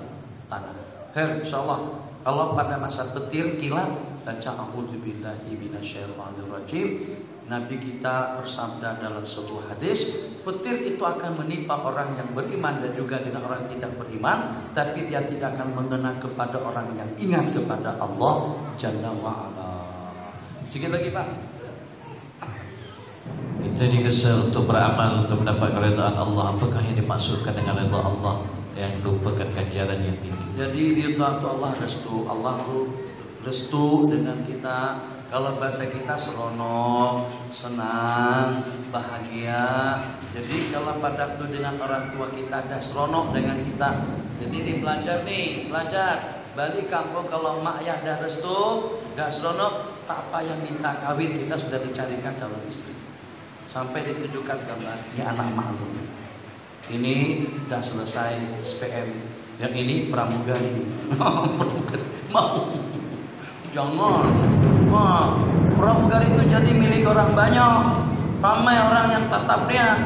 tanah. Insyaallah kalau pada masa petir kilat baca a'udzubillahi minasyaitonirrajim. Nabi kita bersabda dalam sebuah hadis, petir itu akan menimpa orang yang beriman dan juga dengan orang yang tidak beriman, tapi dia tidak akan mengena kepada orang yang ingat kepada Allah Jalla wa'ala. Sikit lagi Pak. Kita digesa untuk beramal untuk mendapat keridhaan Allah. Apakah yang dimaksudkan dengan ridha Allah yang merupakan ganjaran yang tinggi? Jadi ridha itu Allah restu. Allah itu restu dengan kita. Kalau bahasa kita seronok, senang, bahagia. Jadi kalau pada waktu dengan orang tua kita ada seronok dengan kita. Jadi ini belajar. Balik kampung kalau mak ayah dah restu, dah seronok, tak payah minta kawin, kita sudah dicarikan calon istri. Sampai ditunjukkan gambar, ini anak mak lu. Ini dah selesai SPM. Yang ini pramugari. Mau. Jangan. Pramugari itu jadi milik orang banyak. Ramai orang yang tatapnya.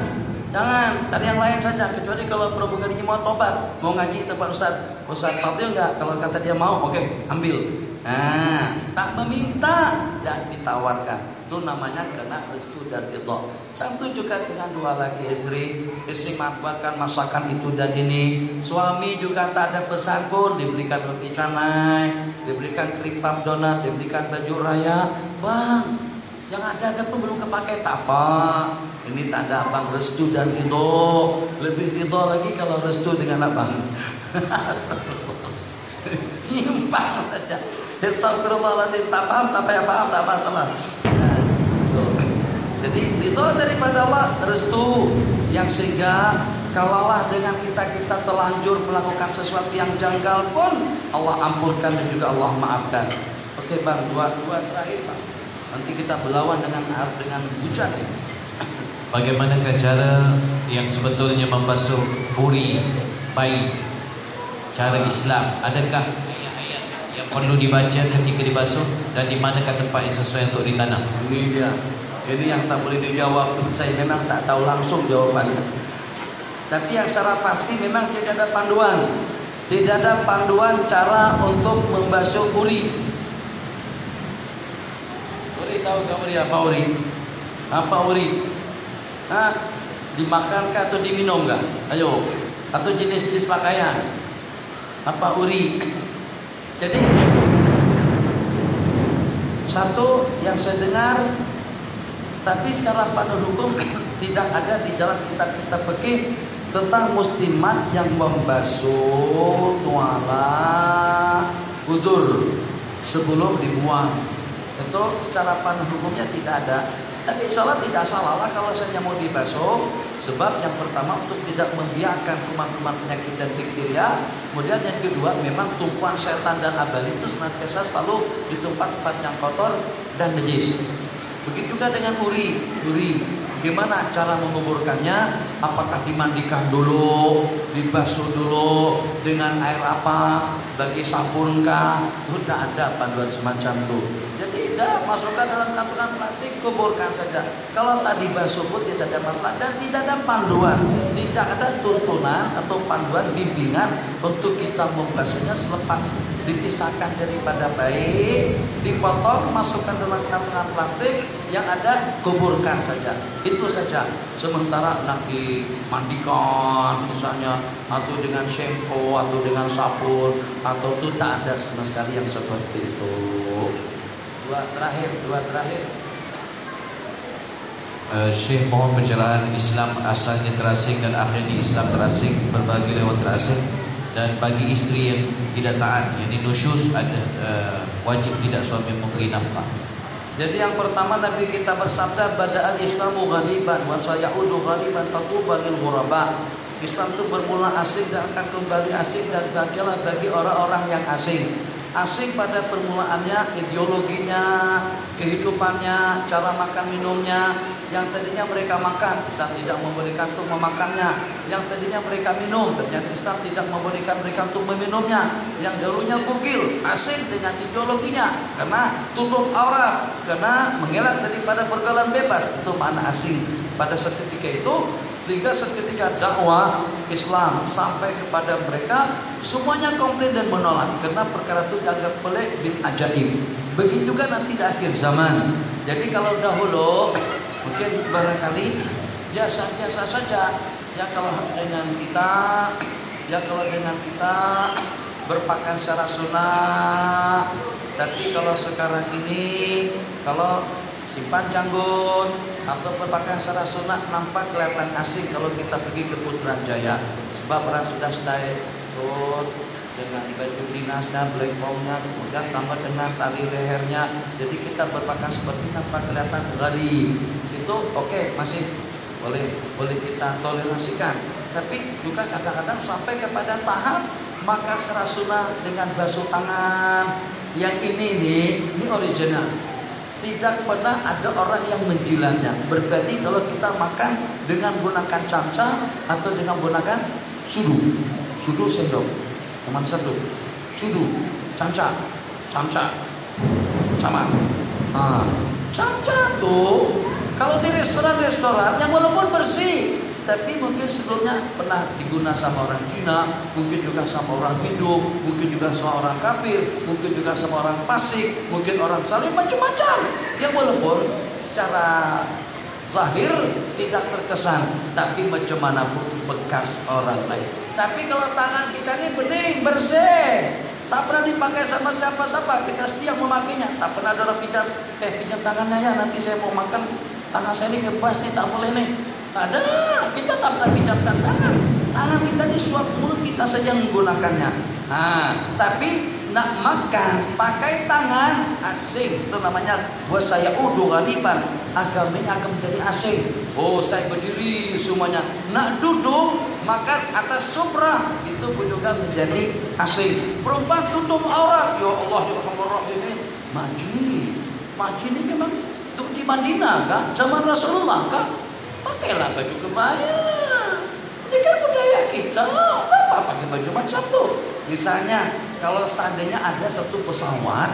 Jangan, cari yang lain saja. Kecuali kalau pramugarinya mau tobat, mau ngaji tempat Ustaz Fadil enggak? Kalau kata dia mau, oke, ambil. Nah, tak meminta dan ditawarkan. Itu namanya kena restu dan ridha. Satu juga dengan 2 laki istri manfaatkan masakan itu dan ini. Suami juga tak ada pesan pun, diberikan roti canai, diberikan keripap donat, diberikan baju raya. Bang, yang ada pun belum kepake, tak apa. Ini tanda abang restu dan ridho. Lebih ridho lagi kalau restu dengan abang. Nyimpang saja. Astagfirullahaladzim, tak paham, tak payah paham, tak masalah. Nah, jadi ridho daripada Allah, restu yang sehingga kalaulah dengan kita terlanjur melakukan sesuatu yang janggal pun Allah ampunkan dan juga Allah maafkan. Oke bang, dua terakhir bang. Nanti kita berlawan dengan hujan nih. Bagaimanakah cara yang sebetulnya membasuh uri bayi? Cara Islam, adakah ayat-ayat yang perlu dibaca ketika dibasuh dan di manakah tempat yang sesuai untuk ditanam? Ini dia. Ini yang tak boleh dijawab. Saya memang tak tahu langsung jawabannya. Tapi yang secara pasti memang tidak ada panduan. Tidak ada panduan cara untuk membasuh uri. Uri tahu kamu uri apa uri? Apa uri? Hah? Dimakankah atau diminum kah? Ayo. Atau jenis-jenis pakaian? Apa uri? Jadi satu yang saya dengar, tapi secara panduan hukum tidak ada di dalam kitab-kitab fikih tentang muslimat yang membasuh tuala udur sebelum dibuang. Itu secara panduan hukumnya tidak ada. Tapi insya Allah tidak salah lah kalau saya mau dibasuh. Sebab yang pertama untuk tidak membiarkan kuman-kuman penyakit dan bakteria. Kemudian yang kedua memang tumpuan setan dan abalis itu senantiasa selalu di tempat-tempat yang kotor dan najis. Begitu juga dengan uri. Gimana cara menguburkannya? Apakah dimandikan dulu, dibasuh dulu dengan air apa? Bagi sabunkah? Tidak ada panduan semacam itu. Jadi tidak masukkan dalam kantongan plastik, kuburkan saja. Kalau tadi basuh pun tidak ada masalah dan tidak ada panduan, tidak ada tuntunan atau panduan bimbingan untuk kita membasuhnya selepas dipisahkan daripada bayi, dipotong, masukkan dalam kantongan plastik, yang ada kuburkan saja. Itu saja. Sementara nak dimandikan misalnya atau dengan shampoo atau dengan sabun atau itu tak ada sama sekali yang seperti itu. Dua terakhir. Syekh mohon pencerahan Islam asalnya terasing dan akhirnya Islam terasing, berbagi lewat terasing. Dan bagi istri yang tidak taat, yang nusyuz, ada wajib tidak suami memberi nafkah. Jadi yang pertama Nabi kita bersabda, bada'al Islamu ghariban wa sayaudu ghariban fatuba lil ghuraba. Islam itu bermula asing dan akan kembali asing, dan bahagialah bagi orang-orang yang asing. Asing pada permulaannya, ideologinya, kehidupannya, cara makan minumnya. Yang tadinya mereka makan, Islam tidak memberikan untuk memakannya. Yang tadinya mereka minum, ternyata Islam tidak memberikan mereka untuk meminumnya. Yang dulunya bugil, asing dengan ideologinya, karena tutup aurat, karena mengelak daripada pergaulan bebas. Itu makna asing pada seketika itu. Sehingga seketika dakwah Islam sampai kepada mereka, semuanya komplain dan menolak karena perkara itu dianggap pelik bin ajaib. Begitu juga nanti di akhir zaman. Jadi kalau dahulu mungkin barangkali biasa-biasa saja ya kalau dengan kita berpakaian secara sunnah. Tapi kalau sekarang ini kalau simpan janggut atau berpakaian secara sunnah nampak kelihatan asing kalau kita pergi ke Putrajaya. Sebab orang sudah style dengan baju dinasnya, black bownya, kemudian tambah dengan tali lehernya. Jadi kita berpakaian seperti nampak kelihatan gharib. Itu oke, masih boleh kita toleransikan. Tapi juga kadang-kadang sampai kepada tahap makan secara sunnah dengan basuh tangan. Yang ini original. Tidak pernah ada orang yang menjilatnya. Berbanding kalau kita makan dengan gunakan camca atau dengan gunakan sudu sendok, teman satu, sudu, camca, sama. Camca tuh kalau di restoran yang walaupun bersih, tapi mungkin sebelumnya pernah digunakan sama orang Cina, mungkin juga sama orang Hindu, mungkin juga sama orang kafir, mungkin juga sama orang fasik, mungkin orang salim, macam-macam. Yang walaupun secara zahir tidak terkesan, tapi macam mana pun bekas orang lain. Tapi kalau tangan kita ini bening, bersih, tak pernah dipakai sama siapa-siapa, kita setiap memakainya. Tak pernah ada orang pinjam tangannya ya, nanti saya mau makan, tangan saya ini kebas nih, tak boleh nih. Ada, kita tak pernah pinjamkan tangan kita disuap mulut kita saja menggunakannya. Tapi nak makan pakai tangan asing, itu namanya wasaya udu ghariban, agamanya akan menjadi asing. Oh, saya berdiri semuanya, nak duduk makan atas supra, itu juga menjadi asing. Perempuan tutup aurat, ya Allah ya Rahman Rahim, Maji ini memang untuk di Madinah kan, zaman Rasulullah kan, pakailah baju kebaya. Ini kan budaya kita, apa pakai baju macam tuh? Misalnya kalau seandainya ada satu pesawat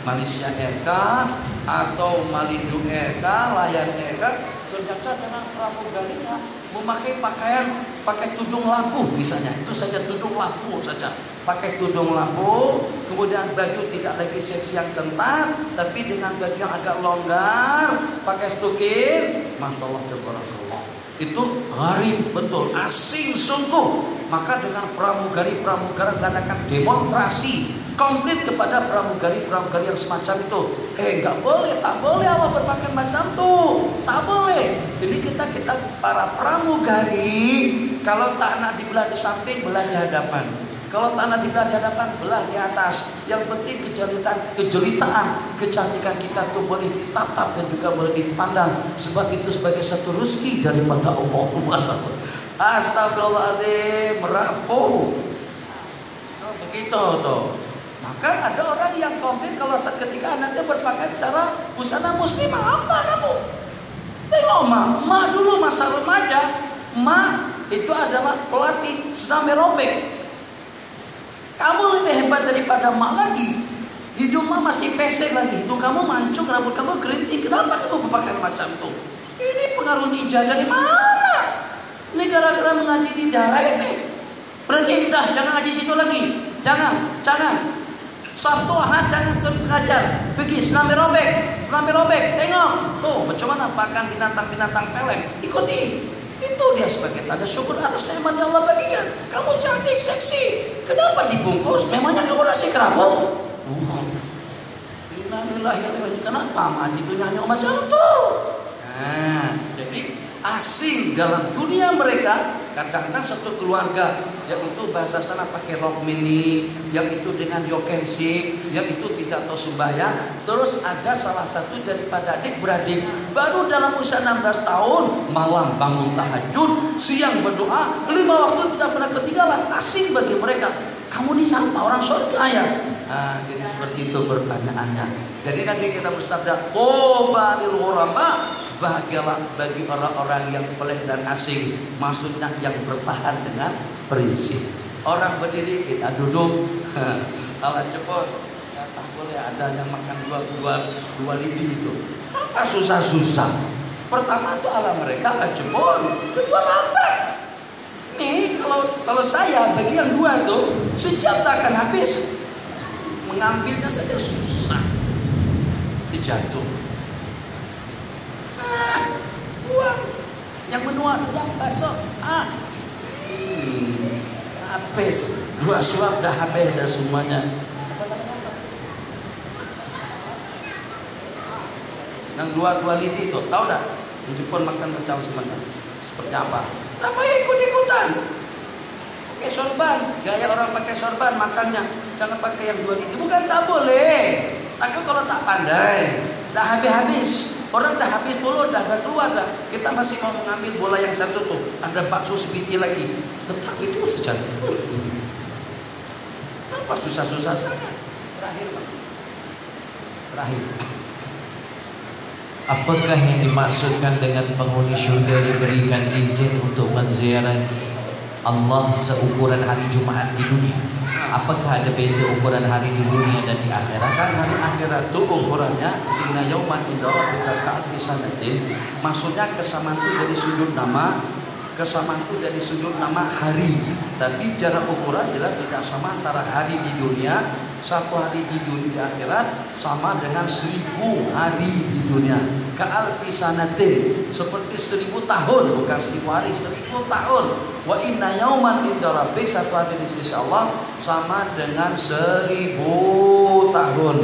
Malaysia Aircraft atau Malindo Aircraft, Lion Aircraft, ternyata dengan pramugarinya memakai pakai tudung lampu misalnya, itu saja tudung lampu saja, pakai tudung lampu, kemudian baju tidak lagi seksi yang ketat, tapi dengan baju yang agak longgar, pakai stukir, Masya Allah, tabarakallah. Itu gharib betul, asing sungguh. Maka dengan pramugara mengadakan demonstrasi komplit kepada pramugari yang semacam itu. Tak boleh awak berpakaian macam tuh, tak boleh. Jadi kita para pramugari, kalau tak nak dibelah di samping, belah di hadapan. Kalau tak nak dibelah di hadapan, belah di atas. Yang penting kejelitaan, kecantikan kita itu boleh ditatap dan juga boleh dipandang. Sebab itu sebagai satu rezeki daripada Allah. Astagfirullahaladzim, merapuh. Begitu tuh. Maka ada orang yang komplain kalau ketika anaknya berpakaian secara busana muslimah, apa kamu? Tengok mak dulu masa remaja, mak itu adalah pelatih senam aerobik. Kamu lebih hebat daripada mak lagi. Hidung mak masih pesek lagi. Hidung kamu mancung, rambut kamu keriting. Kenapa kamu berpakaian macam itu? Ini pengaruh ninja dari mana? Ini gara-gara mengaji di daerah ini. Berarti udah jangan ngaji situ lagi. Jangan. Sabtu Ahad jangan belajar. Pergi senam aerobik. Tengok tuh bagaimana pakan binatang-binatang pelem. Ikuti. Itu dia sebagai tanda syukur atas nikmat yang Allah bagikan. Kamu cantik, seksi. Kenapa dibungkus? Memangnya kamu nasi kerabu? Kenapa mandi itu nyanyi macam itu? Nah, jadi asing dalam dunia mereka. Kadang-kadang satu keluarga yang itu bahasa sana pakai rok mini, yang itu dengan yokensi, yang itu tidak tahu sembahyang. Terus ada salah satu daripada adik-beradik baru dalam usia 16 tahun, malam bangun tahajud, siang berdoa, 5 waktu tidak pernah ketinggalan. Asing bagi mereka. Kamu ini siapa? Orang surga ya? Jadi seperti itu pertanyaannya. Jadi nanti kita bersabda, Tobalil ghuraba, bahagialah bagi orang-orang yang pelik dan asing. Maksudnya yang bertahan dengan prinsip. Orang berdiri, kita duduk. Kalau cepot, tak boleh ada yang makan dua lidi itu. Apa susah-susah? Pertama itu ala mereka ala cepot, kedua lambat. Nih kalau saya bagi yang dua tuh sejam tak akan habis. Mengambilnya saja susah. Jatuh. Buang. Yang menua saja besok. Habis. 2 suap dah habis dah semuanya. Yang dua lidi tuh tahu dah. Di Jepun makan macam semuanya. Seperti apa? Apa yang ikut-ikutan? Pakai sorban, gaya orang pakai sorban makannya. Jangan pakai yang 2 lidi. Bukan tak boleh. Tapi kalau tak pandai, dah habis. Orang dah habis dulu, dah keluar dah. Kita masih mau mengambil bola yang satu tuh. Ada bakso sebiji lagi. Letak itu saja. Apa susah-susah sangat? Terakhir. Apakah yang dimaksudkan dengan penghuni syurga diberikan izin untuk menziarahi Allah seukuran hari Jumaat di dunia? Apakah ada beza ukuran hari di dunia dan di akhirat? Kan hari akhirat itu ukurannya inna yauman inda rabbika ka'alfi sanatin. Maksudnya kesamaan itu dari sudut nama hari. Tapi jarak ukuran jelas tidak sama antara hari di dunia. Satu hari di dunia di akhirat sama dengan 1000 hari di dunia. Ka'alfi sanatin, seperti 1000 tahun, bukan 1000 hari, 1000 tahun. Wa inna yauman inda rabbik, satu hari di sisi Allah sama dengan 1000 tahun.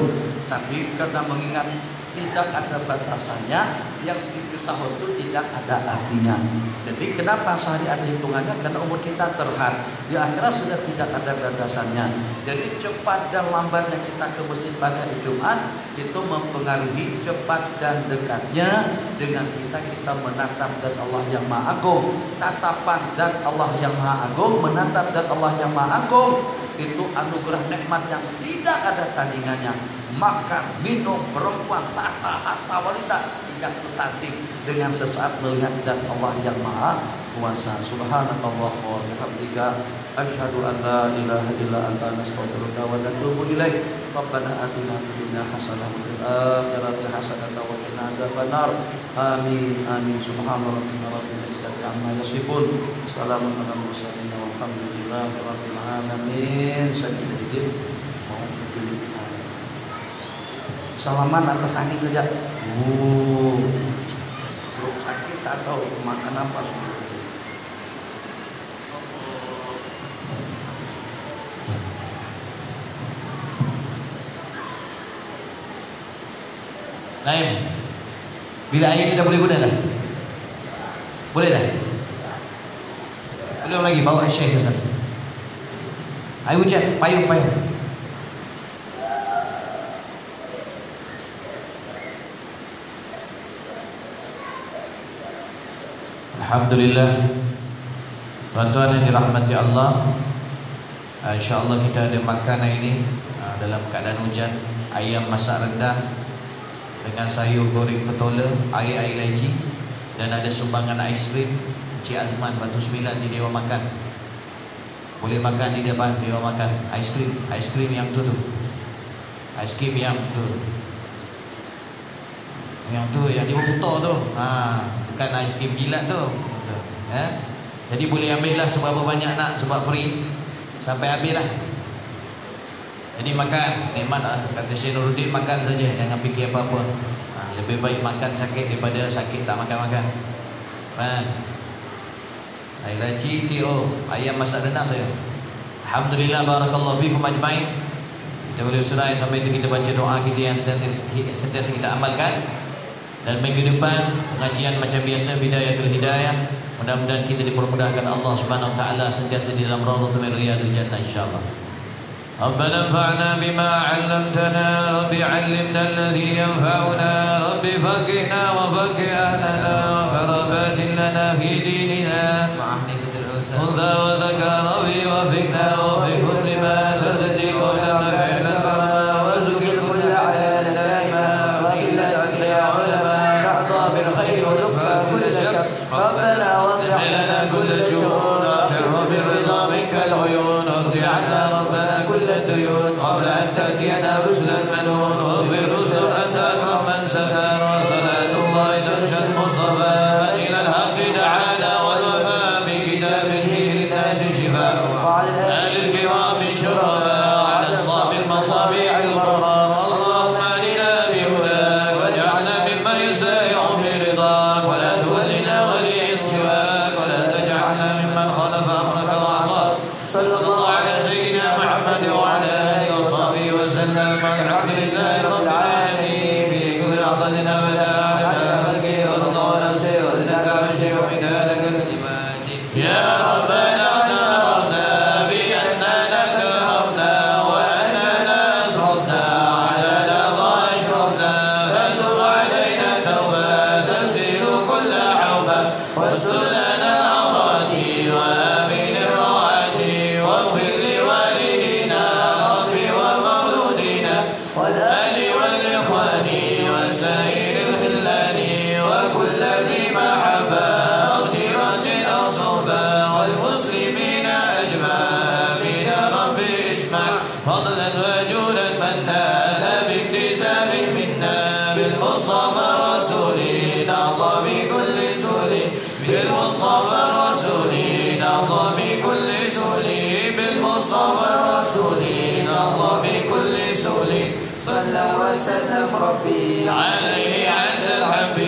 Tapi karena mengingat tidak ada batasannya, yang 1000 tahun itu tidak ada artinya. Jadi kenapa sehari ada hitungannya? Karena umur kita terhad. Di akhirat sudah tidak ada batasannya. Jadi cepat dan lambatnya kita ke masjid pada hari Jumat itu mempengaruhi cepat dan dekatnya dengan kita menatap zat Allah yang Maha Agung. Tatapan zat Allah yang Maha Agung, menatap zat Allah yang Maha Agung itu anugerah nikmat yang tidak ada tandingannya. Makan, minum, perempuan, tahta, harta, wanita tidak setanding dengan sesaat melihat zat Allah yang Maha Kuasa. Subhanallah wa bihamdika asyhadu an la ilaha illa anta nastaghfiruka wa natubu ilaik. Rabbana atina fid dunya hasanah wa fil akhirati hasanah wa qina adzabannar. Amin amin. Subhana rabbika rabbil izzati amma yasifun. Salamun alal mursalin walhamdulillahi rabbil alamin. Sayyidil mu'minin. Salaman atas sakit saja. Perut sakit atau makan apa sudah. Naim, bila air kita boleh guna dah? Boleh dah? Belum lagi, bawa Syekh ke sana. Air hujan, payung. Alhamdulillah, tuan-tuan yang dirahmati Allah, insyaAllah kita ada makan ini dalam keadaan hujan. Ayam masak rendang dengan sayur goreng petola, air leci, dan ada sumbangan aiskrim Cik Azman Batu 9 di Dewan Makan. Boleh makan di depan Dewan Makan. Aiskrim yang tu. Aiskrim yang tu. Yang tu yang di motor tu. Bukan aiskrim gila tu. Jadi boleh ambil lah seberapa banyak nak, sebab free. Sampai habis lah. Jadi makan, nikmat lah. Kata Syekh Nuruddin, makan saja, jangan fikir apa-apa. Lebih baik makan sakit daripada sakit tak makan-makan. Air laci, ayam masak rendang saya. Alhamdulillah, barakallahu fikum ajmain. Kita boleh surai sampai itu kita baca doa kita yang sentiasa kita amalkan. Dan minggu depan pengajian macam biasa, Bidayatul Hidayah. Mudah-mudahan kita dipermudahkan Allah Subhanahu wa taala sentiasa di dalam Raudhatul min Riyadil Jannah insyaallah. ربنا انفعنا بما علمتنا رب علمنا الذي ينفعنا رب فقهنا وفقه أهلنا وقربات لنا في ديننا أنثى وذكر ربي وفقنا وفق كل ما ترتدي قولا فعلا كرما وارزق الكل حياة دائما وإلا تجعل يا علماء نحظى بالخير ونكفى كل شر ربنا واصلح لنا كل شؤون واكره بالرضا منك العيون وارضي عنا ربنا كل الديون قبل أن تأتينا رسل المنون واغفر رسل أتاك من ستر وصلاة الله تنشى المصطفى من إلى الحق دعانا والوفاء بكتابه للناس شفاء وعلى آل الكرام الشرفاء وعلى الصاب المصابيح الغرار اللهم آلنا بهداك واجعلنا ممن يسارع في رضاك ولا تولنا ولي سواك ولا تجعلنا ممن خالف أمرك وعصاك صلى الله على سيدنا محمد وعلى آله وصحبه وسلم الحمد لله رب العالمين في كل لحظة أبدا على خلقه ورضا ونفسه ورزقك وشيء ومداد كلماته يا ربنا اعترفنا بأننا كرفنا وأننا أسرفنا على لظى أشرفنا فتب علينا توبة تغسل كل حوبة واستر لنا العورات وآمن الروعات واغفر لوالدينا ربي ومولودينا والآل والإخوان وسائر الخلان وكل ذي محبة اغتراد أو صحبة والمسلمين أجمع آمين ربي اسمع فضلا وجودا من نال باكتساب منا بالمصطفى الرسول نهضى بكل سهول بالمصطفى الرسول نهضى بكل سهول بالمصطفى الرسول نهضى بكل سهول صلى وسلم ربي عليه عند الحب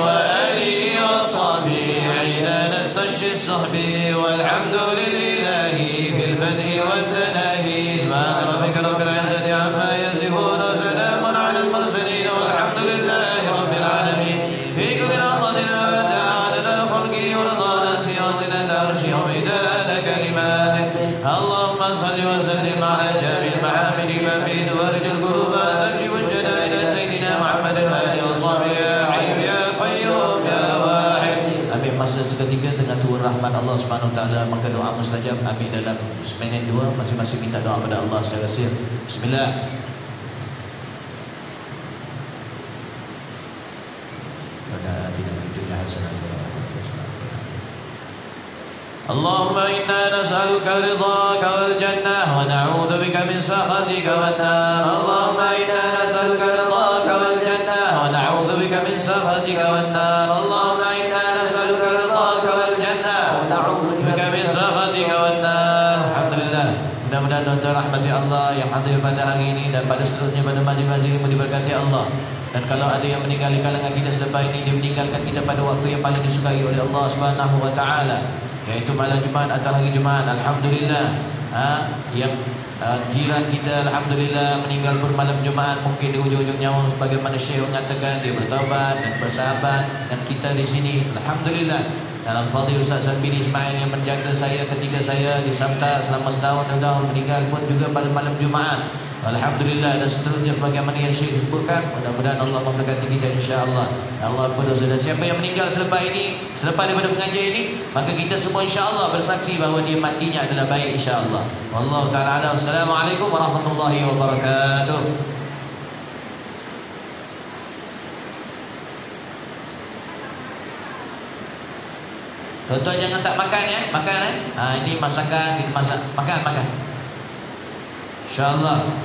وآله وصحبه عيدان الطش الصحب والحمد لله في البدء والثناء سبحان ربك رب العزة عما يصفون وسلام على المرسلين والحمد لله رب العالمين في كل لحظة أبدا عدد خلقه ورضا نفسه وزنة عرشه ومداد كلماته اللهم صل وسلم على جامع المحامد من في درج القلوب تكشف الشدائد سيدنا محمد وآله seketika tengah turun rahmat Allah Subhanahu Wa Taala, maka doa mustajab. Ambil dalam seminit 2, masing-masing minta doa pada Allah secara sir. Bismillah. اللهم إنا نسألك رضاك والجنة ونعوذ بك من سخطك والنار. اللهم إنا نسألك رضاك والجنة ونعوذ بك من سخطك والنار. اللهم إنا نسألك رضاك والجنة ونعوذ بك من سخطك والنار. Alhamdulillah. Mudah-mudahan tuan-tuan rahmati Allah yang hadir pada hari ini dan pada seterusnya pada majlis-majlis yang diberkati Allah. Dan kalau ada yang meninggal di kalangan kita selepas ini, dia meninggalkan kita pada waktu yang paling disukai oleh Allah Subhanahu Wa Taala, yaitu malam Jumaat atau hari Jumaat. Alhamdulillah. Yang jiran kita alhamdulillah meninggal pun malam Jumaat, mungkin di hujung-hujung nyawa sebagaimana Syekh mengatakan dia bertaubat dan bersahabat dan kita di sini. Alhamdulillah. Dalam fadil Ustaz Sabini Ismail yang menjaga saya ketika saya di Sabta selama setahun dan tahun, meninggal pun juga pada malam Jumaat. Alhamdulillah. Dan seterusnya bagaimana yang Syekh sebutkan. Mudah-mudahan Allah memberkati kita insya-Allah. Allah berdoa. Dan siapa yang meninggal selepas daripada pengajian ini, maka kita semua insya-Allah bersaksi bahawa dia matinya adalah baik insya-Allah. Wallahu taala alam. Assalamualaikum warahmatullahi wabarakatuh. Tuan-tuan jangan tak makan ya. Makan ini masakan kita masak. Makan. InsyaAllah.